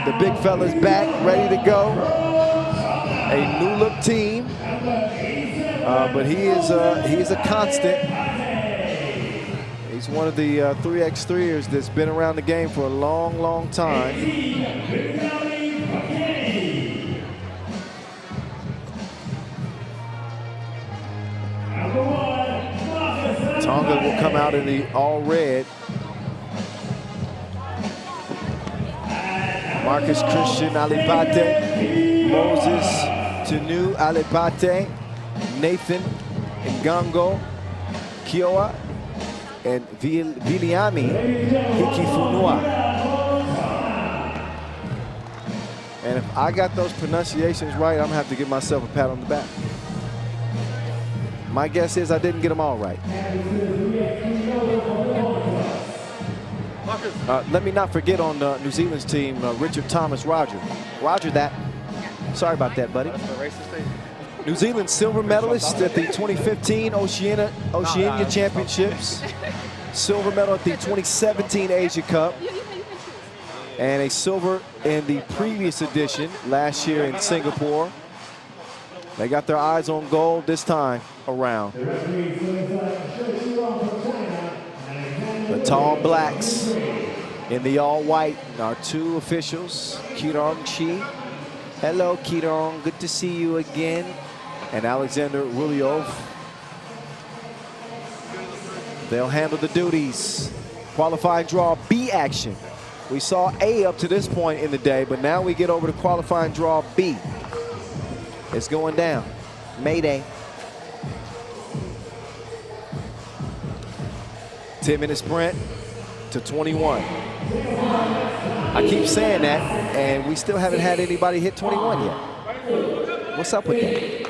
the big fella's back, ready to go. A new look team, but he is a constant. He's one of the 3x3ers that's been around the game for a long time. Tonga will come out in the all red. Marcus Christian Alipate, Moses Tunu Alipate, Nathan Ngango Kioa, and Viliami Hikifunua. And if I got those pronunciations right, I'm gonna have to give myself a pat on the back. My guess is I didn't get them all right. Let me not forget on New Zealand's team, Richard Thomas Roger. Roger that. Sorry about that, buddy. New Zealand silver medalist at the 2015 Oceania Championships. Silver medal at the 2017 Asia Cup. And a silver in the previous edition last year in Singapore. They got their eyes on gold this time around. The tall blacks in the all white are 2 officials, Kirong Chi. Hello, Kirong, good to see you again. And Alexander Ruliov. They'll handle the duties. Qualifying draw B action. We saw A up to this point in the day, but now we get over to qualifying draw B. It's going down. Mayday. 10-minute sprint to 21. I keep saying that, and we still haven't had anybody hit 21 yet. What's up with that?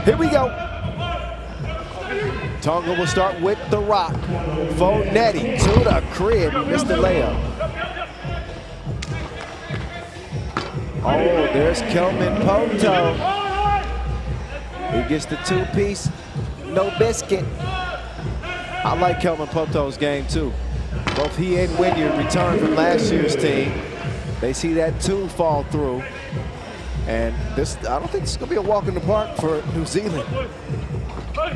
Here we go. Tonga will start with the rock. Fonetti to the crib, missed the layup. Oh, there's Kelman-Poto. He gets the 2-piece, no biscuit. I like Kelman-Poto's game too. Both he and Wynyard returned from last year's team. They see that 2 fall through. And this, I don't think this is gonna be a walk in the park for New Zealand.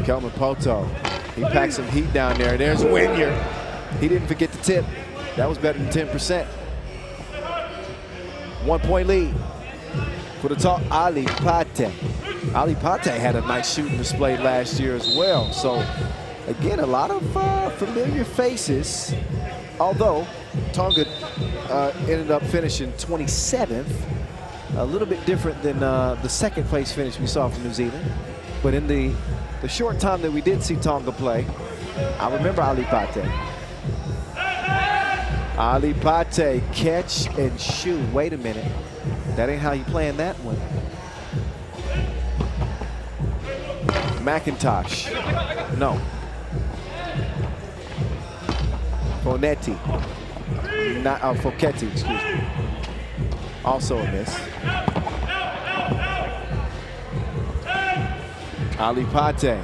Kelman-Poto He packed some heat down there. There's Wynyard. He didn't forget the tip. That was better than 10%. 1 point lead for the top Ali Pate. Ali Pate had a nice shooting display last year as well. So again, a lot of familiar faces. Although Tonga ended up finishing 27th, a little bit different than the second place finish we saw from New Zealand. But in the short time that we did see Tonga play, I remember Ali Pate. Ali Pate, catch and shoot. Wait a minute. That ain't how you playing that one. McIntosh. No. Fonetti. Not Fochetti, excuse me. Also a miss. Ali Pate.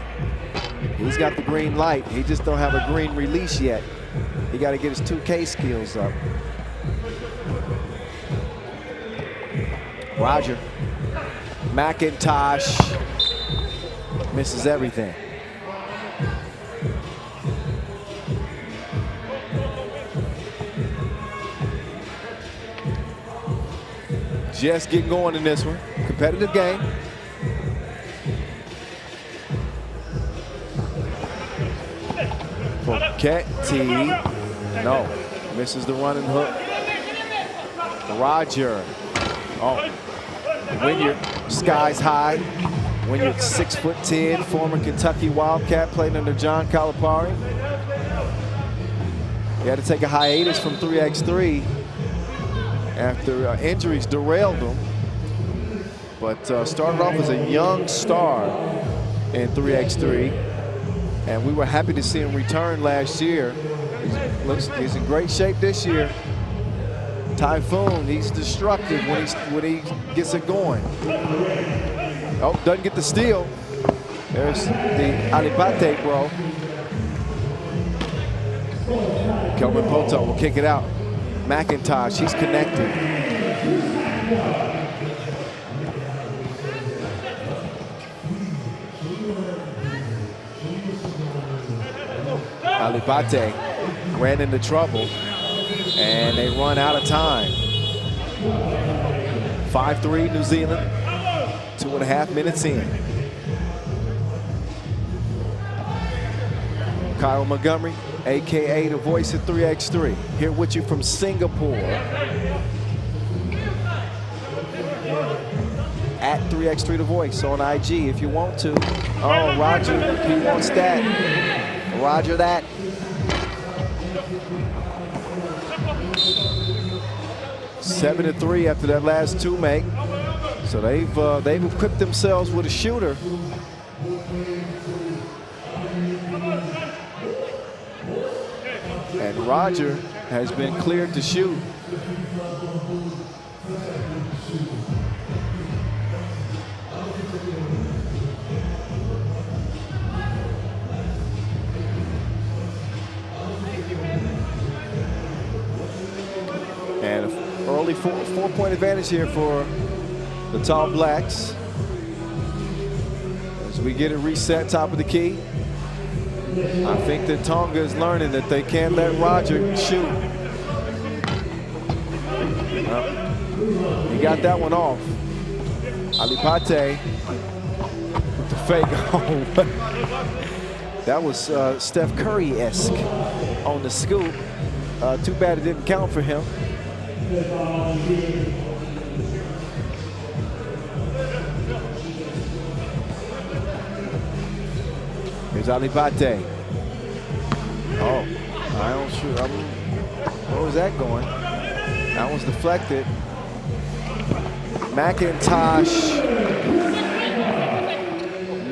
He's got the green light. He just don't have a green release yet. He got to get his 2K skills up. Roger. McIntosh misses everything. Just getting going in this one. Competitive game. Fochetti. No. Misses the running hook. Roger. Oh. Wynyard, skies high. Wynyard, 6'10", former Kentucky Wildcat, played under John Calipari. He had to take a hiatus from 3x3 after injuries derailed him. But started off as a young star in 3x3. And we were happy to see him return last year. He's in great shape this year. Typhoon, he's destructive when he gets it going. Oh, doesn't get the steal. There's the Ali Pate bro. Kelvin Poto will kick it out. McIntosh, he's connected. Ali Pate ran into trouble, and they run out of time. 5-3 New Zealand, 2.5 minutes in. Kyle Montgomery, AKA the voice of 3x3, here with you from Singapore. At 3x3 the voice on IG if you want to. Oh, Roger, he wants that. Roger that. Seven to 3 after that last two make. So they've equipped themselves with a shooter. And Roger has been cleared to shoot. And an early four-point advantage here for the Tall Blacks. As we get it reset top of the key. I think that Tonga is learning that they can't let Roger shoot. He got that one off. Ali Pate with the fake. That was Steph Curry-esque on the scoop. Too bad it didn't count for him. Here's Ali Pate. Oh, I don't shoot. Where was that going? That was deflected. McIntosh,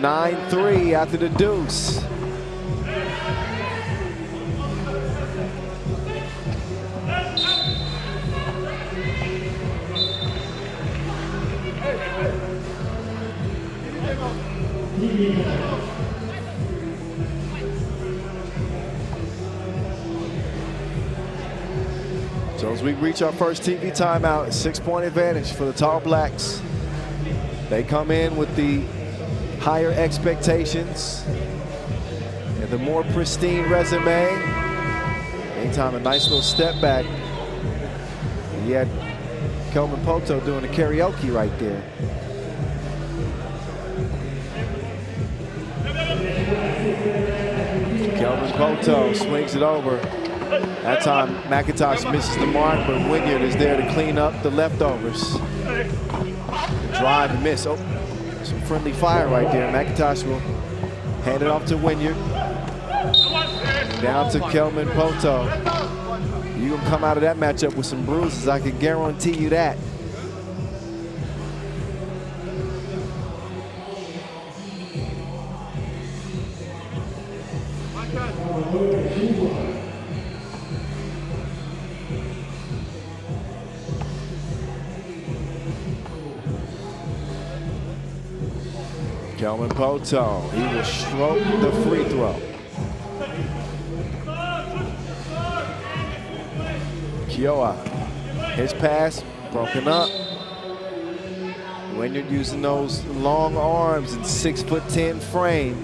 9-3 after the deuce. So as we reach our first TV timeout, 6-point advantage for the Tall Blacks. They come in with the higher expectations And the more pristine resume, anytime a nice little step back. He had Kelvin Poto doing the karaoke right there. Kelvin Poto swings it over. That time McIntosh misses the mark, but Wynyard is there to clean up the leftovers. The drive and miss. Oh, some friendly fire right there. McIntosh will hand it off to Wynyard. Down to Kelvin Poto. You're gonna come out of that matchup with some bruises, I can guarantee you that. Kelvin Poto, he will stroke the free throw. Kioa, his pass broken up. Wynyard using those long arms and 6'10" frame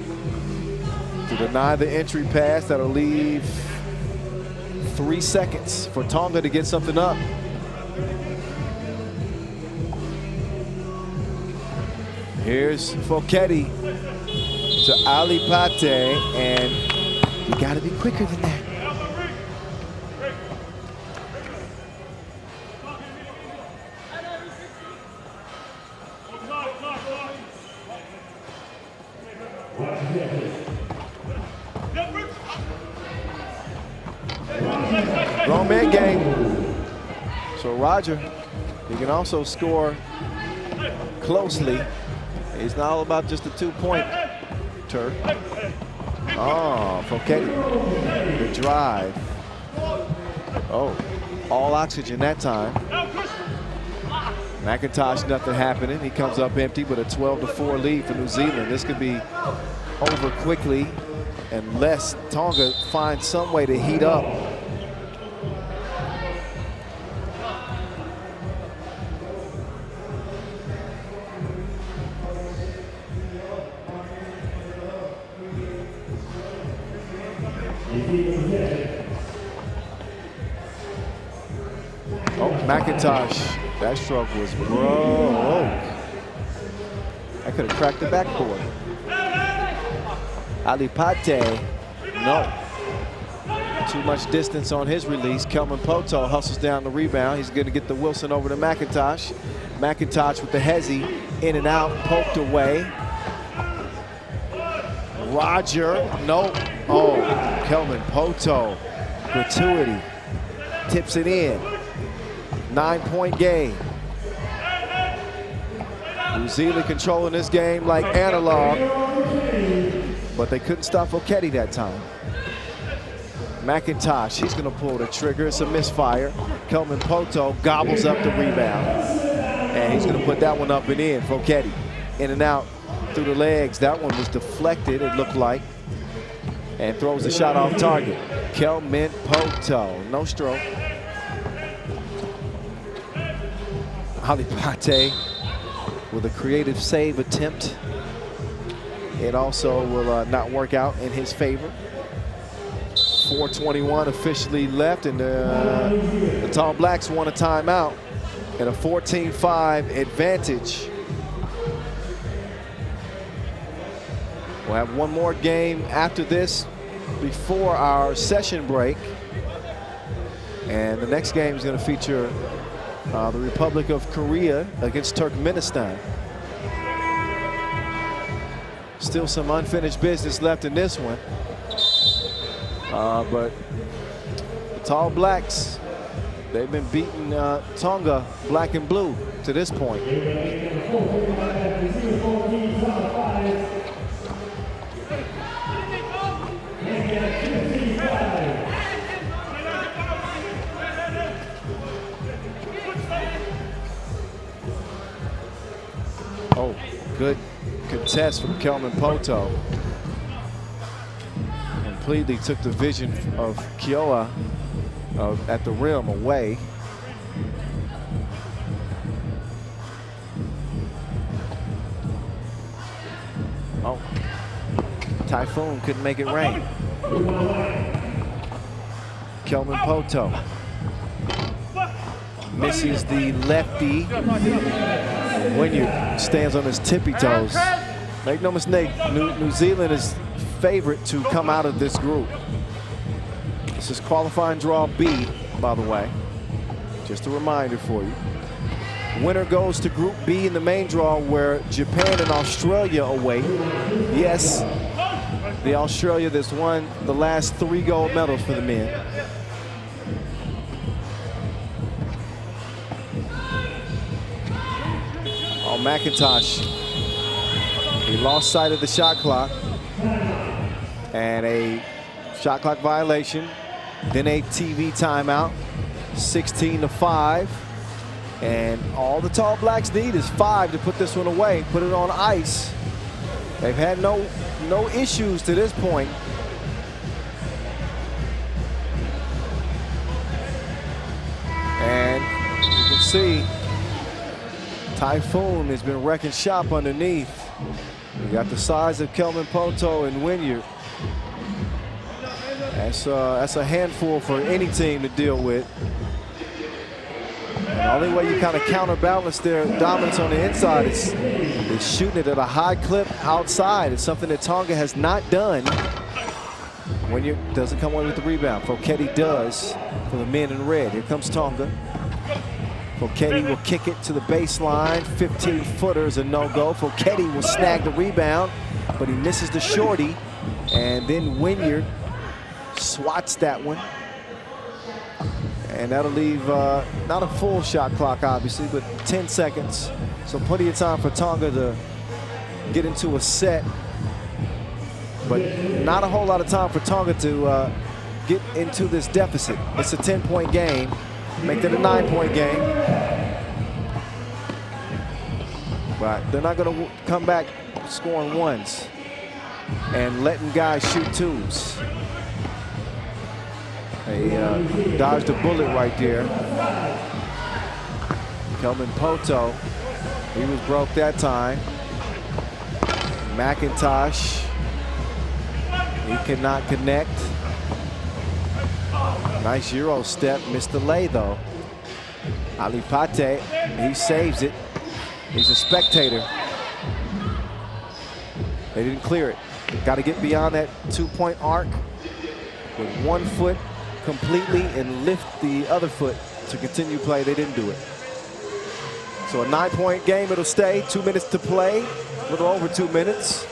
to deny the entry pass. That'll leave 3 seconds for Tonga to get something up. Here's Foketti to Alipate, and you gotta be quicker than that. Grown man game. So Roger, he can also score closely. It's not all about just a 2-pointer. Oh, Foketti, the drive. Oh, all oxygen that time. McIntosh, nothing happening. He comes up empty with a 12-4 lead for New Zealand. This could be over quickly unless Tonga finds some way to heat up. Oh, McIntosh, that stroke was broke. I could have cracked the backboard. Alipate, no. Too much distance on his release. Kelvin Poto hustles down the rebound. He's going to get the Wilson over to McIntosh. McIntosh with the hezzy, in and out, poked away. Roger, no. Oh, Kelvin Poto, gratuity, tips it in. 9-point game. New Zealand controlling this game like analog, but they couldn't stop Foketti that time. McIntosh, he's gonna pull the trigger. It's a misfire. Kelvin Poto gobbles up the rebound, and he's gonna put that one up and in. Foketti, in and out through the legs. That one was deflected, it looked like, and throws the shot off target. Kelvin Poto, no stroke. Alipate with a creative save attempt. It also will not work out in his favor. 4:21 officially left, and the Tall Blacks want a timeout and a 14-5 advantage. We'll have one more game after this before our session break. And the next game is going to feature the Republic of Korea against Turkmenistan. Still some unfinished business left in this one. But the Tall Blacks, they've been beating Tonga black and blue to this point. Oh, good contest from Kelvin Poto. Completely took the vision of Kioa at the rim away. Oh, Typhoon couldn't make it rain. Kelvin Poto misses the lefty. Wynyard stands on his tippy toes. Make no mistake, New Zealand is favorite to come out of this group. This is qualifying draw B, by the way. Just a reminder for you. Winner goes to Group B in the main draw, where Japan and Australia await. Yes, the Australia that's won the last 3 gold medals for the men. Oh, McIntosh. He lost sight of the shot clock. And a shot clock violation. Then a TV timeout. 16-5. And all the Tall Blacks need is 5 to put this one away, put it on ice. They've had no issues to this point. And you can see Typhoon has been wrecking shop underneath. You got the size of Kelvin Poto and Wynyard. That's a handful for any team to deal with. And the only way you kind of counterbalance their dominance on the inside is shooting it at a high clip outside. It's something that Tonga has not done. Wynyard doesn't come away with the rebound. Foketti does for the men in red. Here comes Tonga. Foketti will kick it to the baseline. 15-footer is a no-go. Foketti will snag the rebound, but he misses the shorty. And then Wynyard swats that one. And that'll leave not a full shot clock, obviously, but 10 seconds. So plenty of time for Tonga to get into a set. But not a whole lot of time for Tonga to get into this deficit. It's a 10-point game. Make that a 9-point game. But they're not going to come back scoring ones and letting guys shoot twos. They dodged a bullet right there. Kelvin Poto, he was broke that time. McIntosh, he cannot connect. Nice Euro step, missed the lay though. Ali Pate, he saves it. He's a spectator. They didn't clear it. Got to get beyond that 2-point arc with 1 foot completely and lift the other foot to continue play. They didn't do it. So a 9-point game, it'll stay. 2 minutes to play, a little over 2 minutes.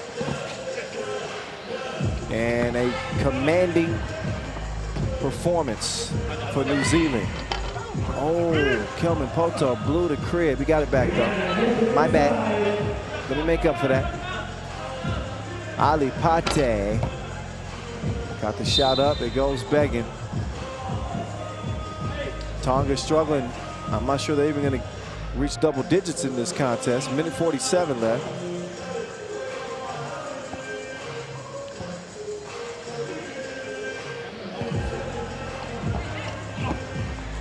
And a commanding performance for New Zealand. Oh, Kelvin Poto blew the crib. We got it back though. My bad. Let me make up for that. Ali Pate got the shot up. It goes begging. Tonga struggling. I'm not sure they're even going to reach double digits in this contest. Minute 47 left.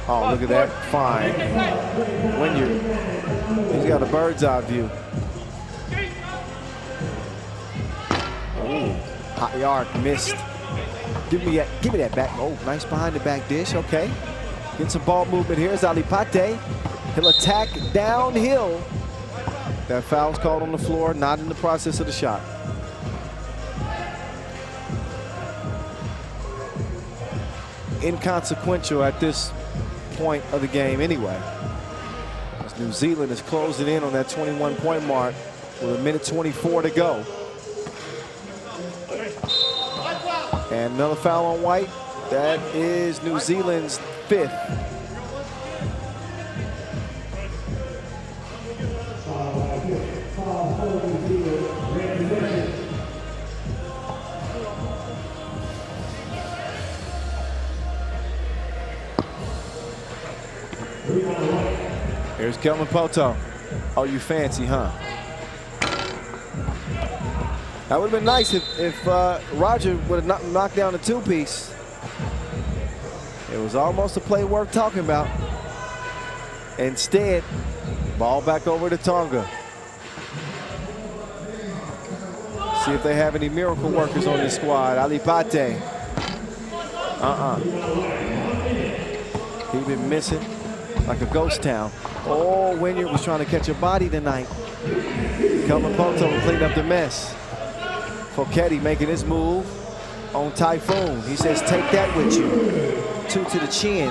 Oh, look at that. Fine. Wynyard, he's got a bird's eye view. Ooh, high arc, missed. Give me that back. Oh, nice behind the back dish. Okay. Get some ball movement here. Here's Ali Pate. He'll attack downhill. That foul's called on the floor, not in the process of the shot. Inconsequential at this point of the game anyway. As New Zealand is closing in on that 21-point mark with a minute 24 to go. And another foul on White. That is New Zealand's 5th. Here's Kelvin Poto. Oh, you fancy, huh? That would have been nice if Roger would have knocked down the 2-piece. It was almost a play worth talking about. Instead, ball back over to Tonga. See if they have any miracle workers on this squad. Ali Pate. He been missing like a ghost town. Oh, Wynyard was trying to catch a body tonight. Kelvin Poto will clean up the mess. Foketti making his move on Typhoon. He says, take that with you. 2 to the chin.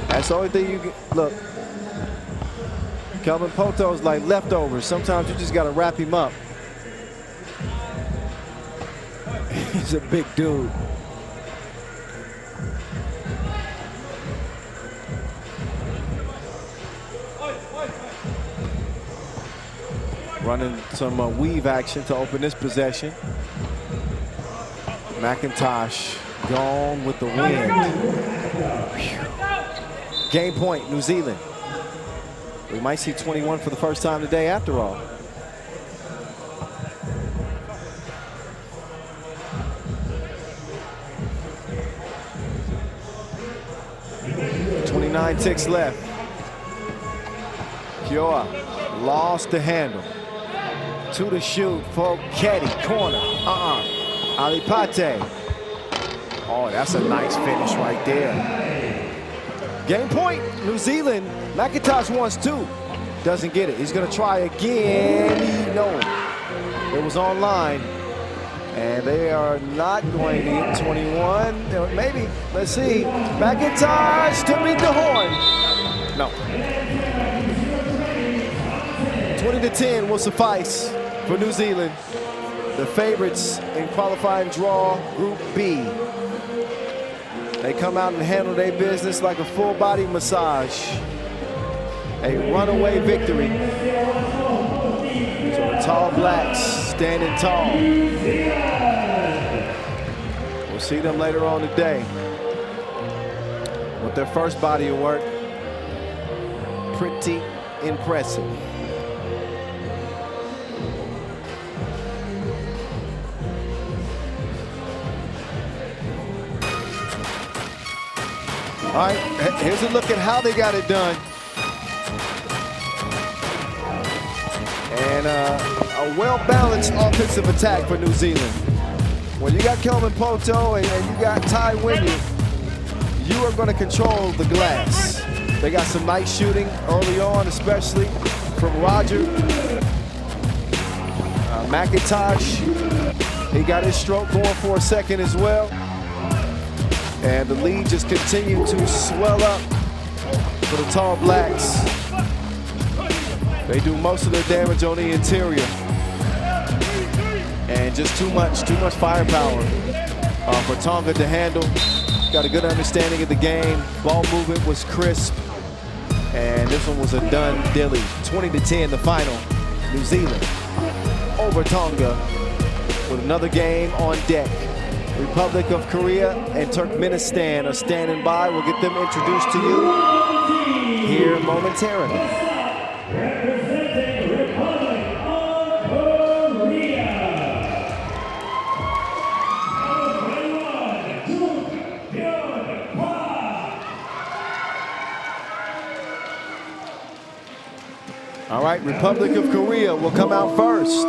That's the only thing you can, look. Kelvin Poto's like leftovers. Sometimes you just got to wrap him up. He's a big dude. Running some weave action to open this possession. McIntosh gone with the wind. Game point, New Zealand. We might see 21 for the first time today after all. .29 ticks left. Kioa lost the handle. 2 to shoot for Foketti, corner. Ali Pate. Oh, that's a nice finish right there. Game point, New Zealand. McIntosh wants 2. Doesn't get it. He's going to try again. No. It was online. And they are not going to get 21. Maybe. Let's see. McIntosh to beat the horn. No. 20 to 10 will suffice for New Zealand. The favorites in qualifying draw Group B. They come out and handle their business like a full body massage. A runaway victory. So the Tall Blacks standing tall. We'll see them later on today with their first body of work. Pretty impressive. All right, here's a look at how they got it done. And a well-balanced offensive attack for New Zealand. When you got Kelvin Poto and you got Ty Wynyard, you are going to control the glass. They got some nice shooting early on, especially from Roger. McIntosh, he got his stroke going for a second as well. And the lead just continued to swell up for the Tall Blacks. They do most of their damage on the interior. And just too much firepower for Tonga to handle. Got a good understanding of the game. Ball movement was crisp. And this one was a done dilly. 20 to 10, the final. New Zealand over Tonga with another game on deck. Republic of Korea and Turkmenistan are standing by. We'll get them introduced to you here momentarily. All right, Republic of Korea will come out first.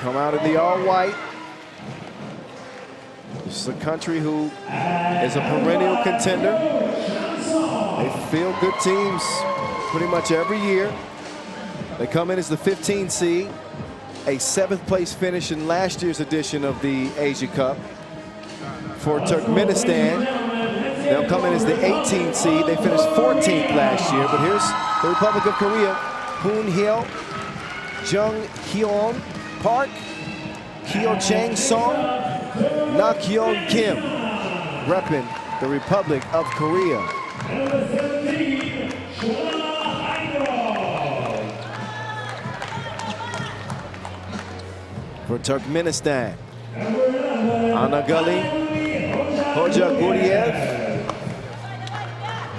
Come out in the all-white. This is a country who is a perennial contender. They field good teams pretty much every year. They come in as the 15 seed, a 7th place finish in last year's edition of the Asia Cup. For Turkmenistan, they'll come in as the 18th seed. They finished 14th last year, but here's the Republic of Korea. Hoon Hyo, Jung Hyun Park, Kyo Chang Song, Na Kyon Kim, repping the Republic of Korea. For Turkmenistan, Anagali, Hoja Guriev,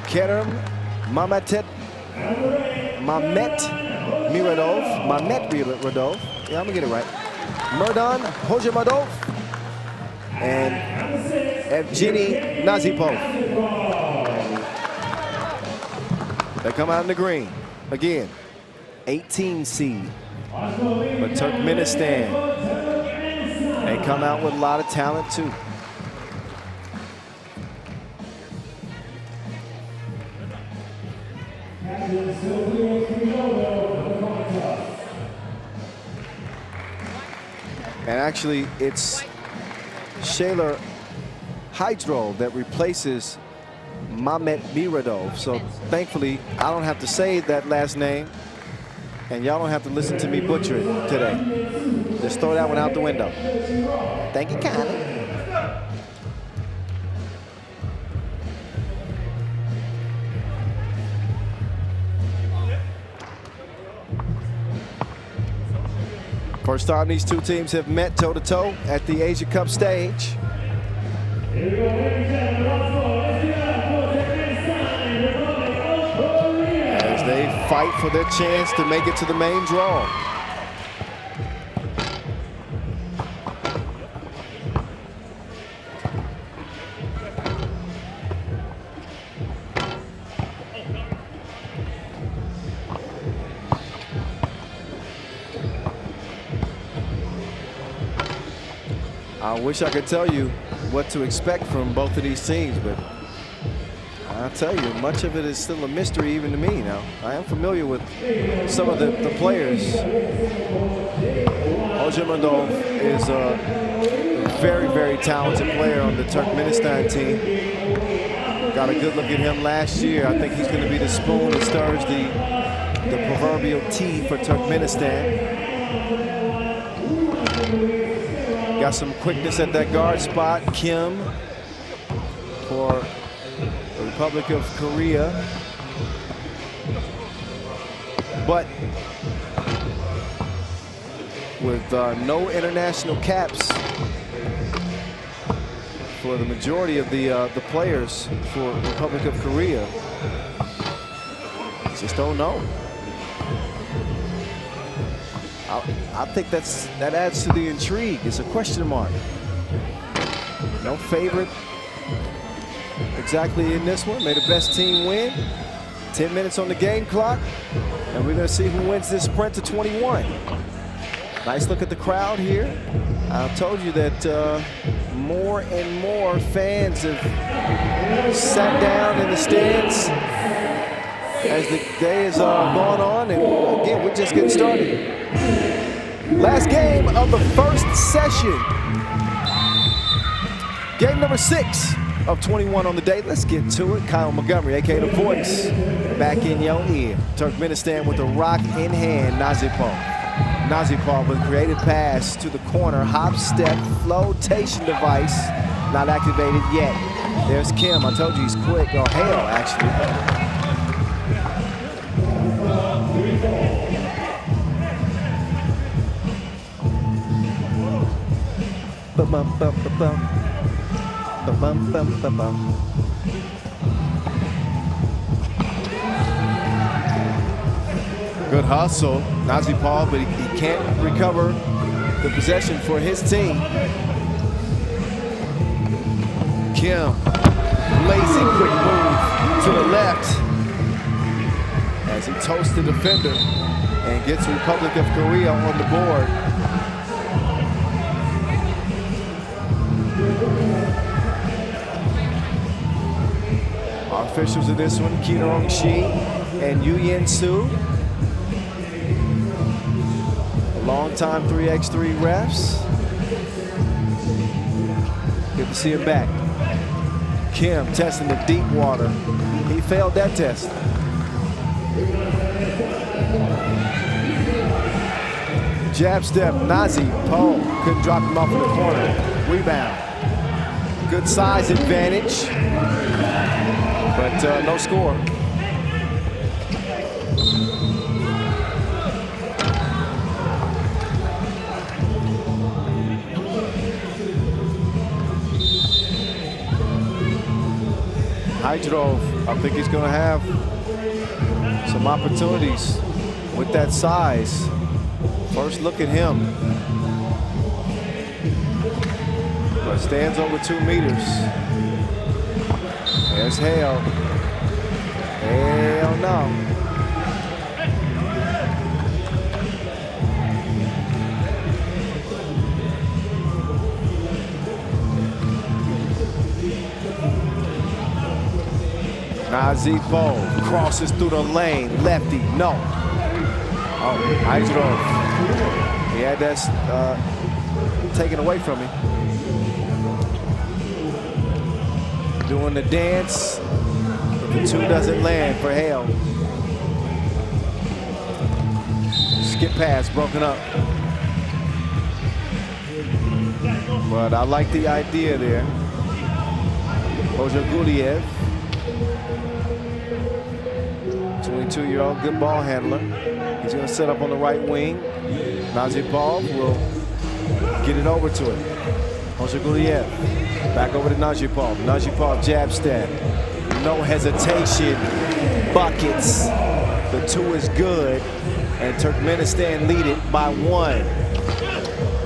Kerem Mamet Miradov. Yeah, I'm gonna get it right. Merdan Hojamadov, and Evgeny Nazipov. They come out in the green. Again, 18 seed. But Turkmenistan, they come out with a lot of talent too. And actually, it's Shaler Hydro that replaces Mamet Miradov. So thankfully, I don't have to say that last name, and y'all don't have to listen to me butcher it today. Just throw that one out the window. Thank you kindly. First time these two teams have met toe-to-toe at the Asia Cup stage. As they fight for their chance to make it to the main draw. I wish I could tell you what to expect from both of these teams, but I'll tell you, much of it is still a mystery even to me now. I am familiar with some of the players. Ojemandov is a very, very talented player on the Turkmenistan team. Got a good look at him last year. I think he's going to be the spoon that stirs the proverbial tea for Turkmenistan. Got some quickness at that guard spot. Kim for the Republic of Korea. But with no international caps for the majority of the players for Republic of Korea, just don't know. I think that adds to the intrigue. It's a question mark. No favorite exactly in this one. May the best team win. 10 minutes on the game clock, and we're going to see who wins this sprint to 21. Nice look at the crowd here. I told you that more and more fans have sat down in the stands as the day has gone on, and again, we're just getting started. Last game of the first session. Game number 6 of 21 on the day. Let's get to it. Kyle Montgomery, aka The Voice, back in your ear. Turkmenistan with a rock in hand. Nazipov with a creative pass to the corner. Hop step flotation device. Not activated yet. There's Kim. I told you he's quick. Or Hale, actually. Good hustle, Nazipov, but he can't recover the possession for his team. Kim, lazy quick move to the left as he toasts the defender and gets Republic of Korea on the board. Our officials in this one, Kinarong Shi and Yu Yen Su. Long-time 3x3 refs. Good to see him back. Kim testing the deep water. He failed that test. Jab step, Nazipov couldn't drop him off in the corner. Rebound. Good size advantage, but no score. Hydrov, I think he's going to have some opportunities with that size. First look at him. But Stands over 2 meters. There's Hale. Hell no. Nazipov crosses through the lane. Lefty, no. Oh, Hydrov. He had that taken away from him. Doing the dance. But the 2 doesn't land for Hale. Skip pass broken up. But I like the idea there. Ojaguliev. 22-year-old good ball handler. He's going to set up on the right wing. Nazipov will get it over to him. Ojaguliev back over to Nazipov. Nazipov jab step. No hesitation. Buckets. The 2 is good. And Turkmenistan lead it by 1.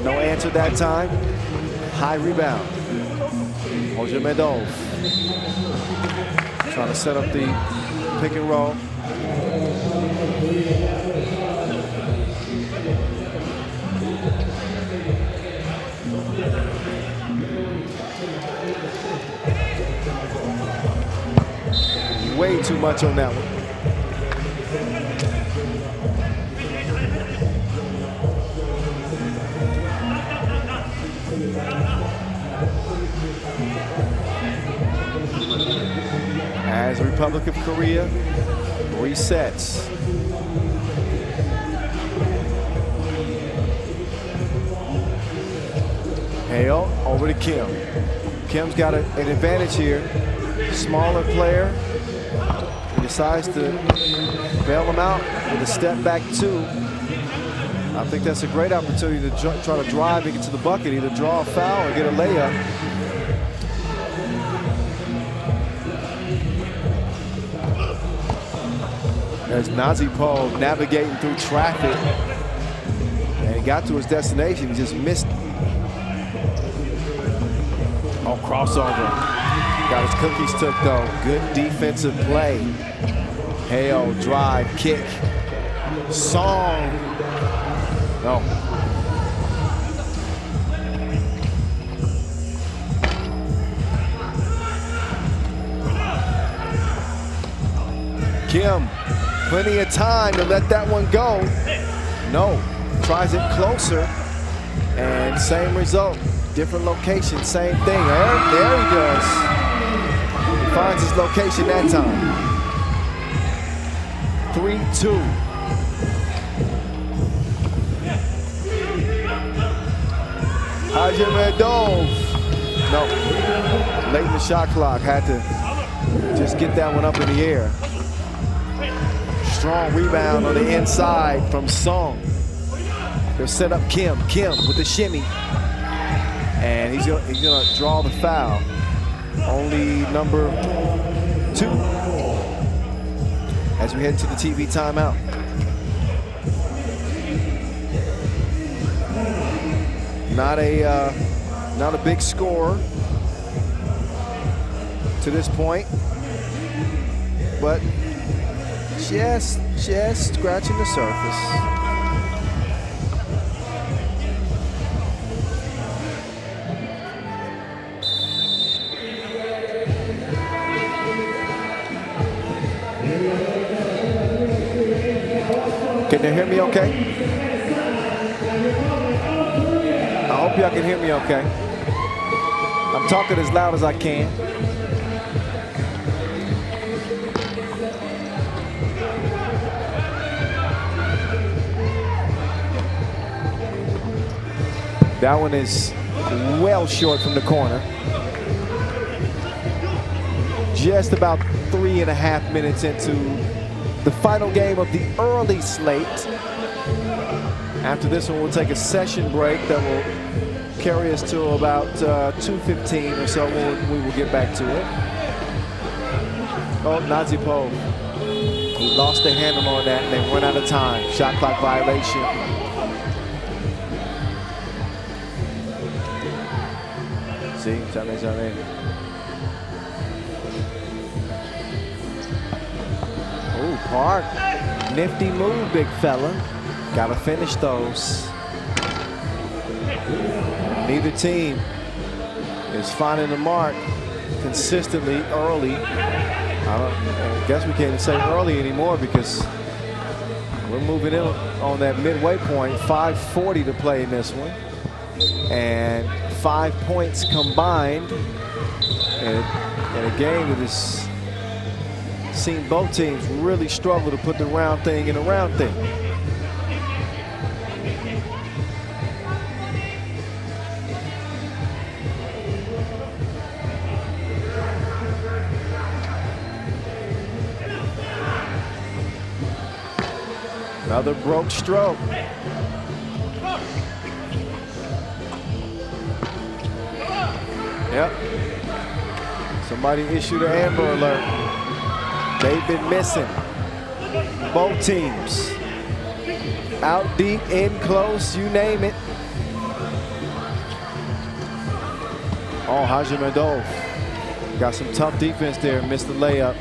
No answer that time. High rebound. Ojamedov trying to set up the pick and roll. Way too much on that one. As the Republic of Korea resets. Hale over to Kim. Kim's got an advantage here. Smaller player. He decides to bail him out with a step back 2. I think that's a great opportunity to try to drive and get to the bucket, either draw a foul or get a layup. There's Nazipov navigating through traffic. And he got to his destination, he just missed. Oh, crossover. Got his cookies took though. Good defensive play. Hale, drive, kick. Song. No. Kim, plenty of time to let that one go. No, tries it closer, and same result. Different location, same thing. There he does. He finds his location that time. 3-2. Hajimedov. No, late in the shot clock, had to just get that one up in the air. Strong rebound on the inside from Song. They'll set up Kim. Kim with the shimmy. And he's gonna draw the foul. Only number 2 as we head to the TV timeout. Not a big score to this point, but just scratching the surface. Can you hear me okay? I hope y'all can hear me okay. I'm talking as loud as I can. That one is well short from the corner. Just about 3.5 minutes into the final game of the early slate. After this one, we'll take a session break that will carry us to about 2:15 or so. We will get back to it. Oh, Nazipov. He lost the handle on that and they run out of time. Shot clock violation. See, jamais. Ooh, Park. Nifty move, big fella. Gotta finish those. Neither team is finding the mark consistently early. I guess we can't even say early anymore because we're moving in on that midway point. 5:40 to play in this one. And 5 points combined in a game that has seen both teams really struggle to put the round thing in a round thing. Another broke stroke. Yep. Somebody issued an Amber Alert. They've been missing. Both teams. Out deep, in close, you name it. Oh, Hajimedov got some tough defense there, missed the layup.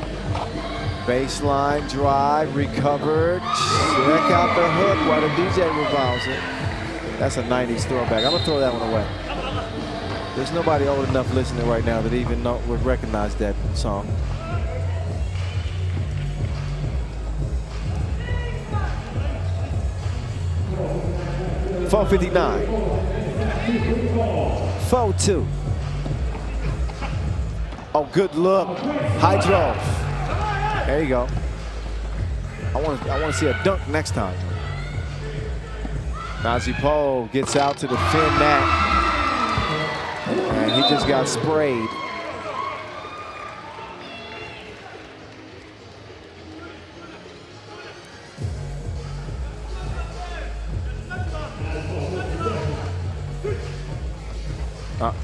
Baseline drive, recovered. Check out the hook while the DJ revolves it. That's a 90s throwback. I'm gonna throw that one away. There's nobody old enough listening right now that even would recognize that song. .459. 4-2. Oh, good look. Hydro. There you go. I want to see a dunk next time. Nazipov gets out to defend that. And he just got sprayed.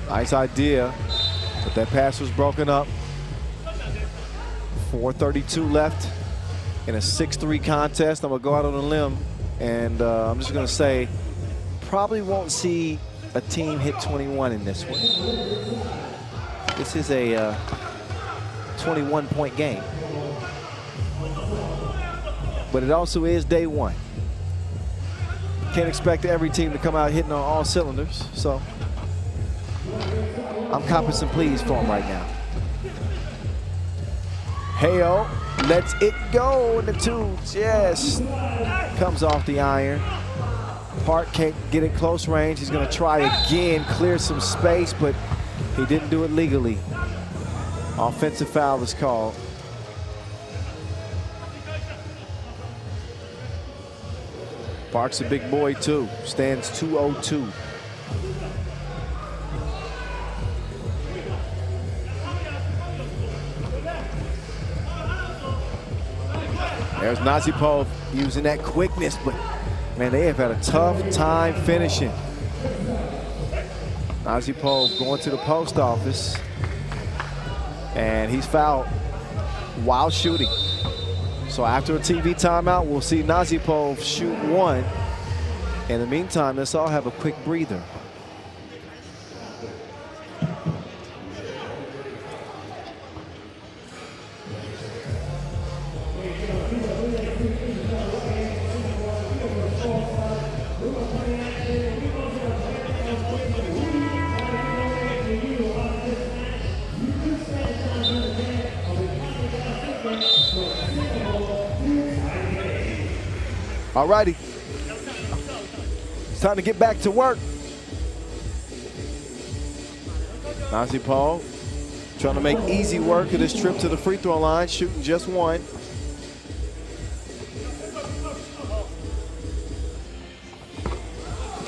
Nice idea, but that pass was broken up. 4:32 left in a 6-3 contest. I'm gonna go out on a limb, and I'm just gonna say, probably won't see a team hit 21 in this one. This is a 21-point game, but it also is day one. Can't expect every team to come out hitting on all cylinders, so I'm copping some pleas for them right now. Hale lets it go in the twos. Yes. Comes off the iron. Park can't get it close range. He's going to try again, clear some space, but he didn't do it legally. Offensive foul is called. Park's a big boy, too. Stands 202. There's Nazipov using that quickness, but man, they have had a tough time finishing. Nazipov going to the post office, and he's fouled while shooting. So after a TV timeout, we'll see Nazipov shoot one. In the meantime, let's all have a quick breather. All righty, it's time to get back to work. Nazipov trying to make easy work of this trip to the free throw line, shooting just one.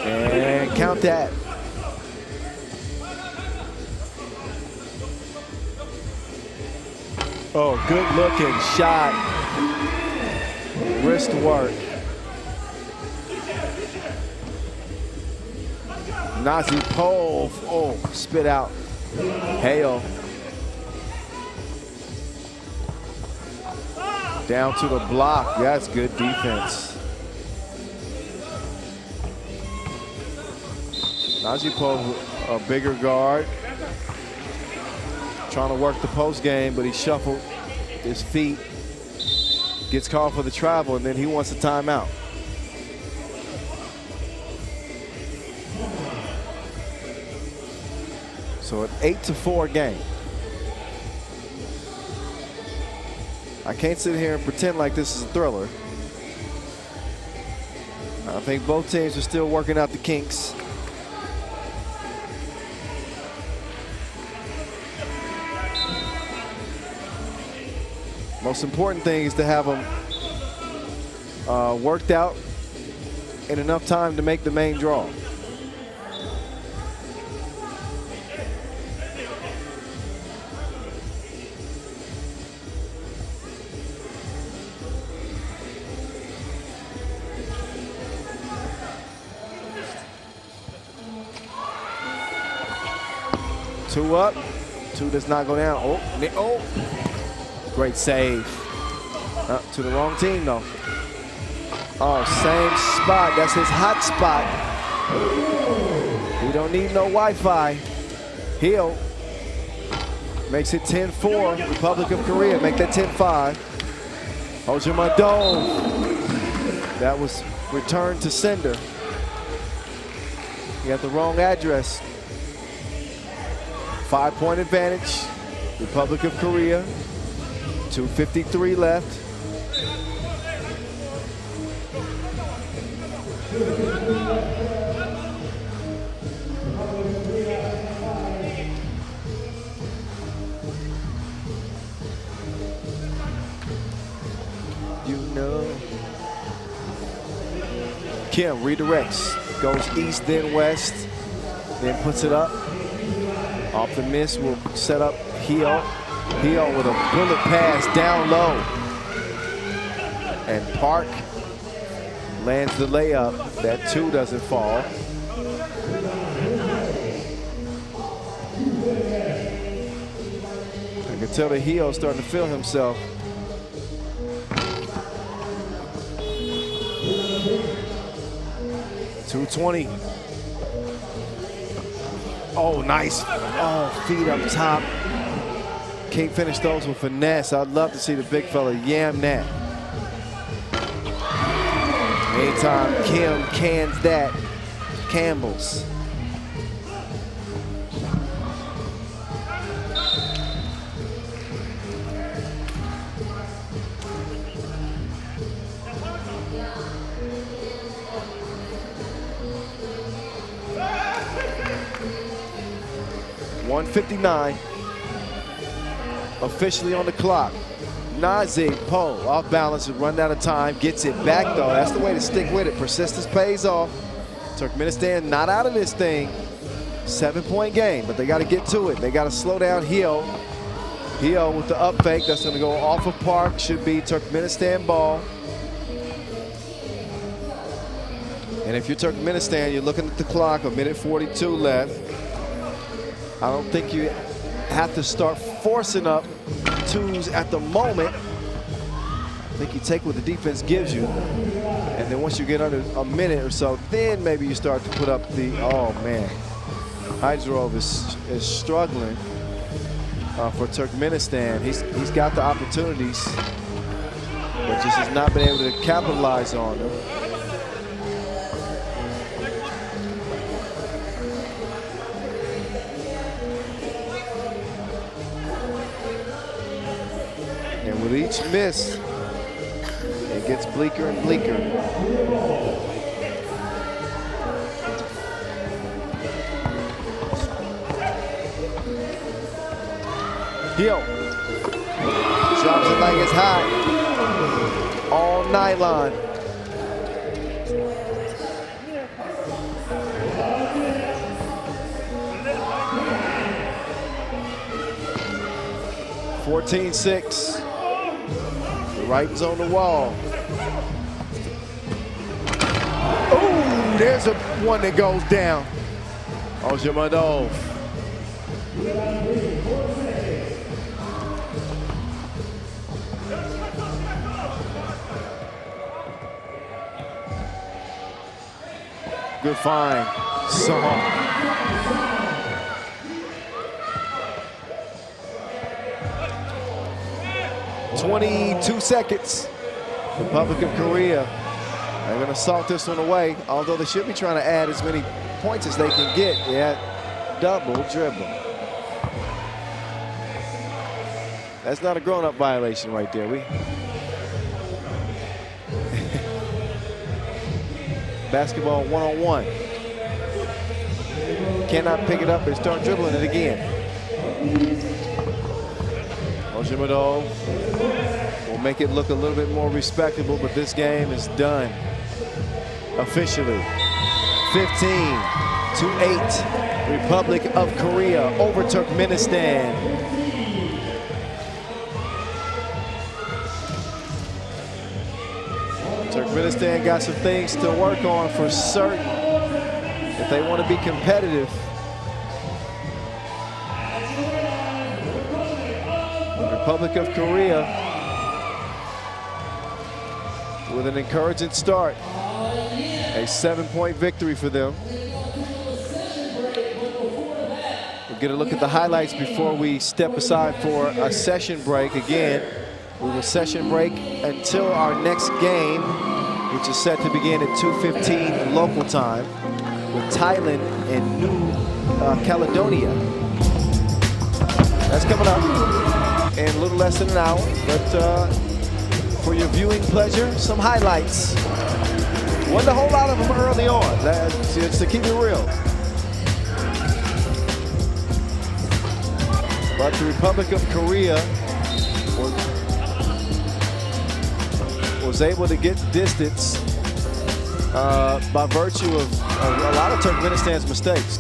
And count that. Oh, good looking shot. Wrist work. Nazipov, oh, spit out. Hale. Down to the block. That's good defense. Nazipov, a bigger guard. Trying to work the post game, but he shuffled his feet. Gets called for the travel, and then he wants a timeout. So an 8-4 game. I can't sit here and pretend like this is a thriller. I think both teams are still working out the kinks. Most important thing is to have them worked out in enough time to make the main draw. Two up, two does not go down. Oh. Great save. To the wrong team, though. Oh, same spot. That's his hot spot. He don't need no Wi-Fi. Hill makes it 10-4. Republic of Korea make that 10-5. Ojemadov. That was returned to sender. He had the wrong address. 5-point advantage. Republic of Korea. 2:53 left. You know. Kim redirects, goes east then west, then puts it up. Off the miss will set up Hill. Hill with a bullet pass down low. And Park lands the layup. That two doesn't fall. I can tell the Hill starting to feel himself. .220. Oh, nice. Oh, feet up top. Can't finish those with finesse. I'd love to see the big fella yam that. Anytime Kim cans that, Campbell's. .159. Officially on the clock. Nazi Poe off balance and run out of time. Gets it back though. That's the way to stick with it. Persistence pays off. Turkmenistan not out of this thing. 7-point game, but they got to get to it. They got to slow down Hill. Hill with the up fake. That's going to go off of Park. Should be Turkmenistan ball. And if you're Turkmenistan, you're looking at the clock. 1:42 left. I don't think you have to start forcing up twos at the moment. I think you take what the defense gives you. And then once you get under a minute or so, then maybe you start to put up the, oh man. Hydrov is struggling for Turkmenistan. He's got the opportunities, but just has not been able to capitalize on them. And with each miss, it gets bleaker and bleaker. Hill drops it like it's hot. All nylon. .14-6. The writing's on the wall. Oh, there's a one that goes down. Ojemadov. Good find. 22 seconds. Republic of Korea are going to salt this one away, although they should be trying to add as many points as they can get. Yeah, double dribble. That's not a grown-up violation right there. Basketball one-on-one. Cannot pick it up and start dribbling it again. Ojimadov will make it look a little bit more respectable, but this game is done officially. 15-8, Republic of Korea over Turkmenistan. Turkmenistan got some things to work on for certain if they want to be competitive. Republic of Korea with an encouraging start. A 7-point victory for them. We'll get a look at the highlights before we step aside for a session break. Again, we will session break until our next game, which is set to begin at 2:15 local time with Thailand and New Caledonia. That's coming up in a little less than an hour, but for your viewing pleasure, some highlights. Wasn't a whole lot of them early on. It's to keep it real. But the Republic of Korea was able to get distance by virtue of a lot of Turkmenistan's mistakes.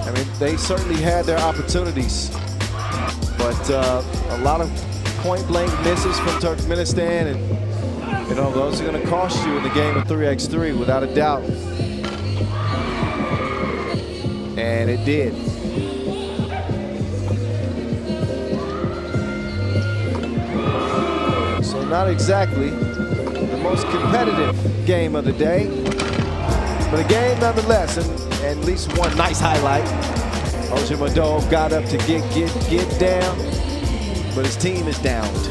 I mean, they certainly had their opportunities, but a lot of point-blank misses from Turkmenistan, and you know those are going to cost you in the game of 3x3 without a doubt. And it did. So not exactly the most competitive game of the day, but a game nonetheless, and at least one nice highlight. Ojimadov got up to get down, but his team is downed.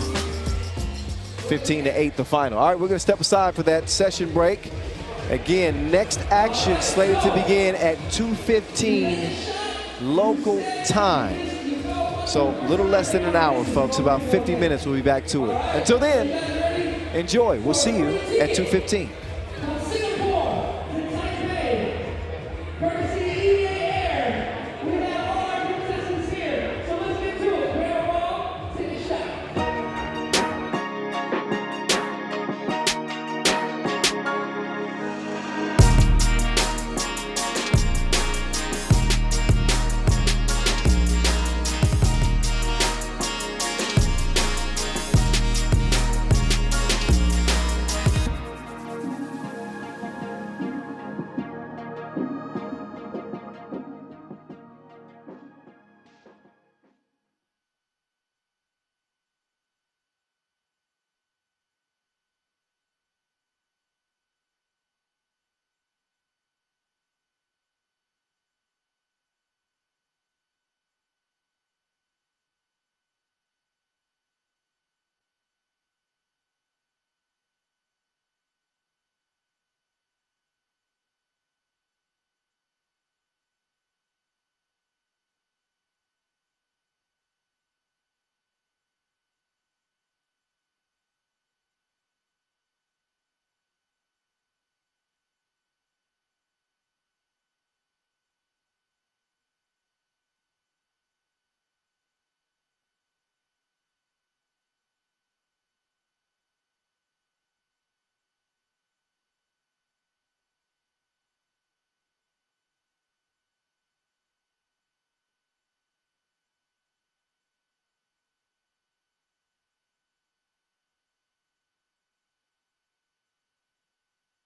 15-8 the final. All right, we're going to step aside for that session break. Again, next action slated to begin at 2:15 local time. So a little less than an hour, folks. About 50 minutes, we'll be back to it. Until then, enjoy. We'll see you at 2:15.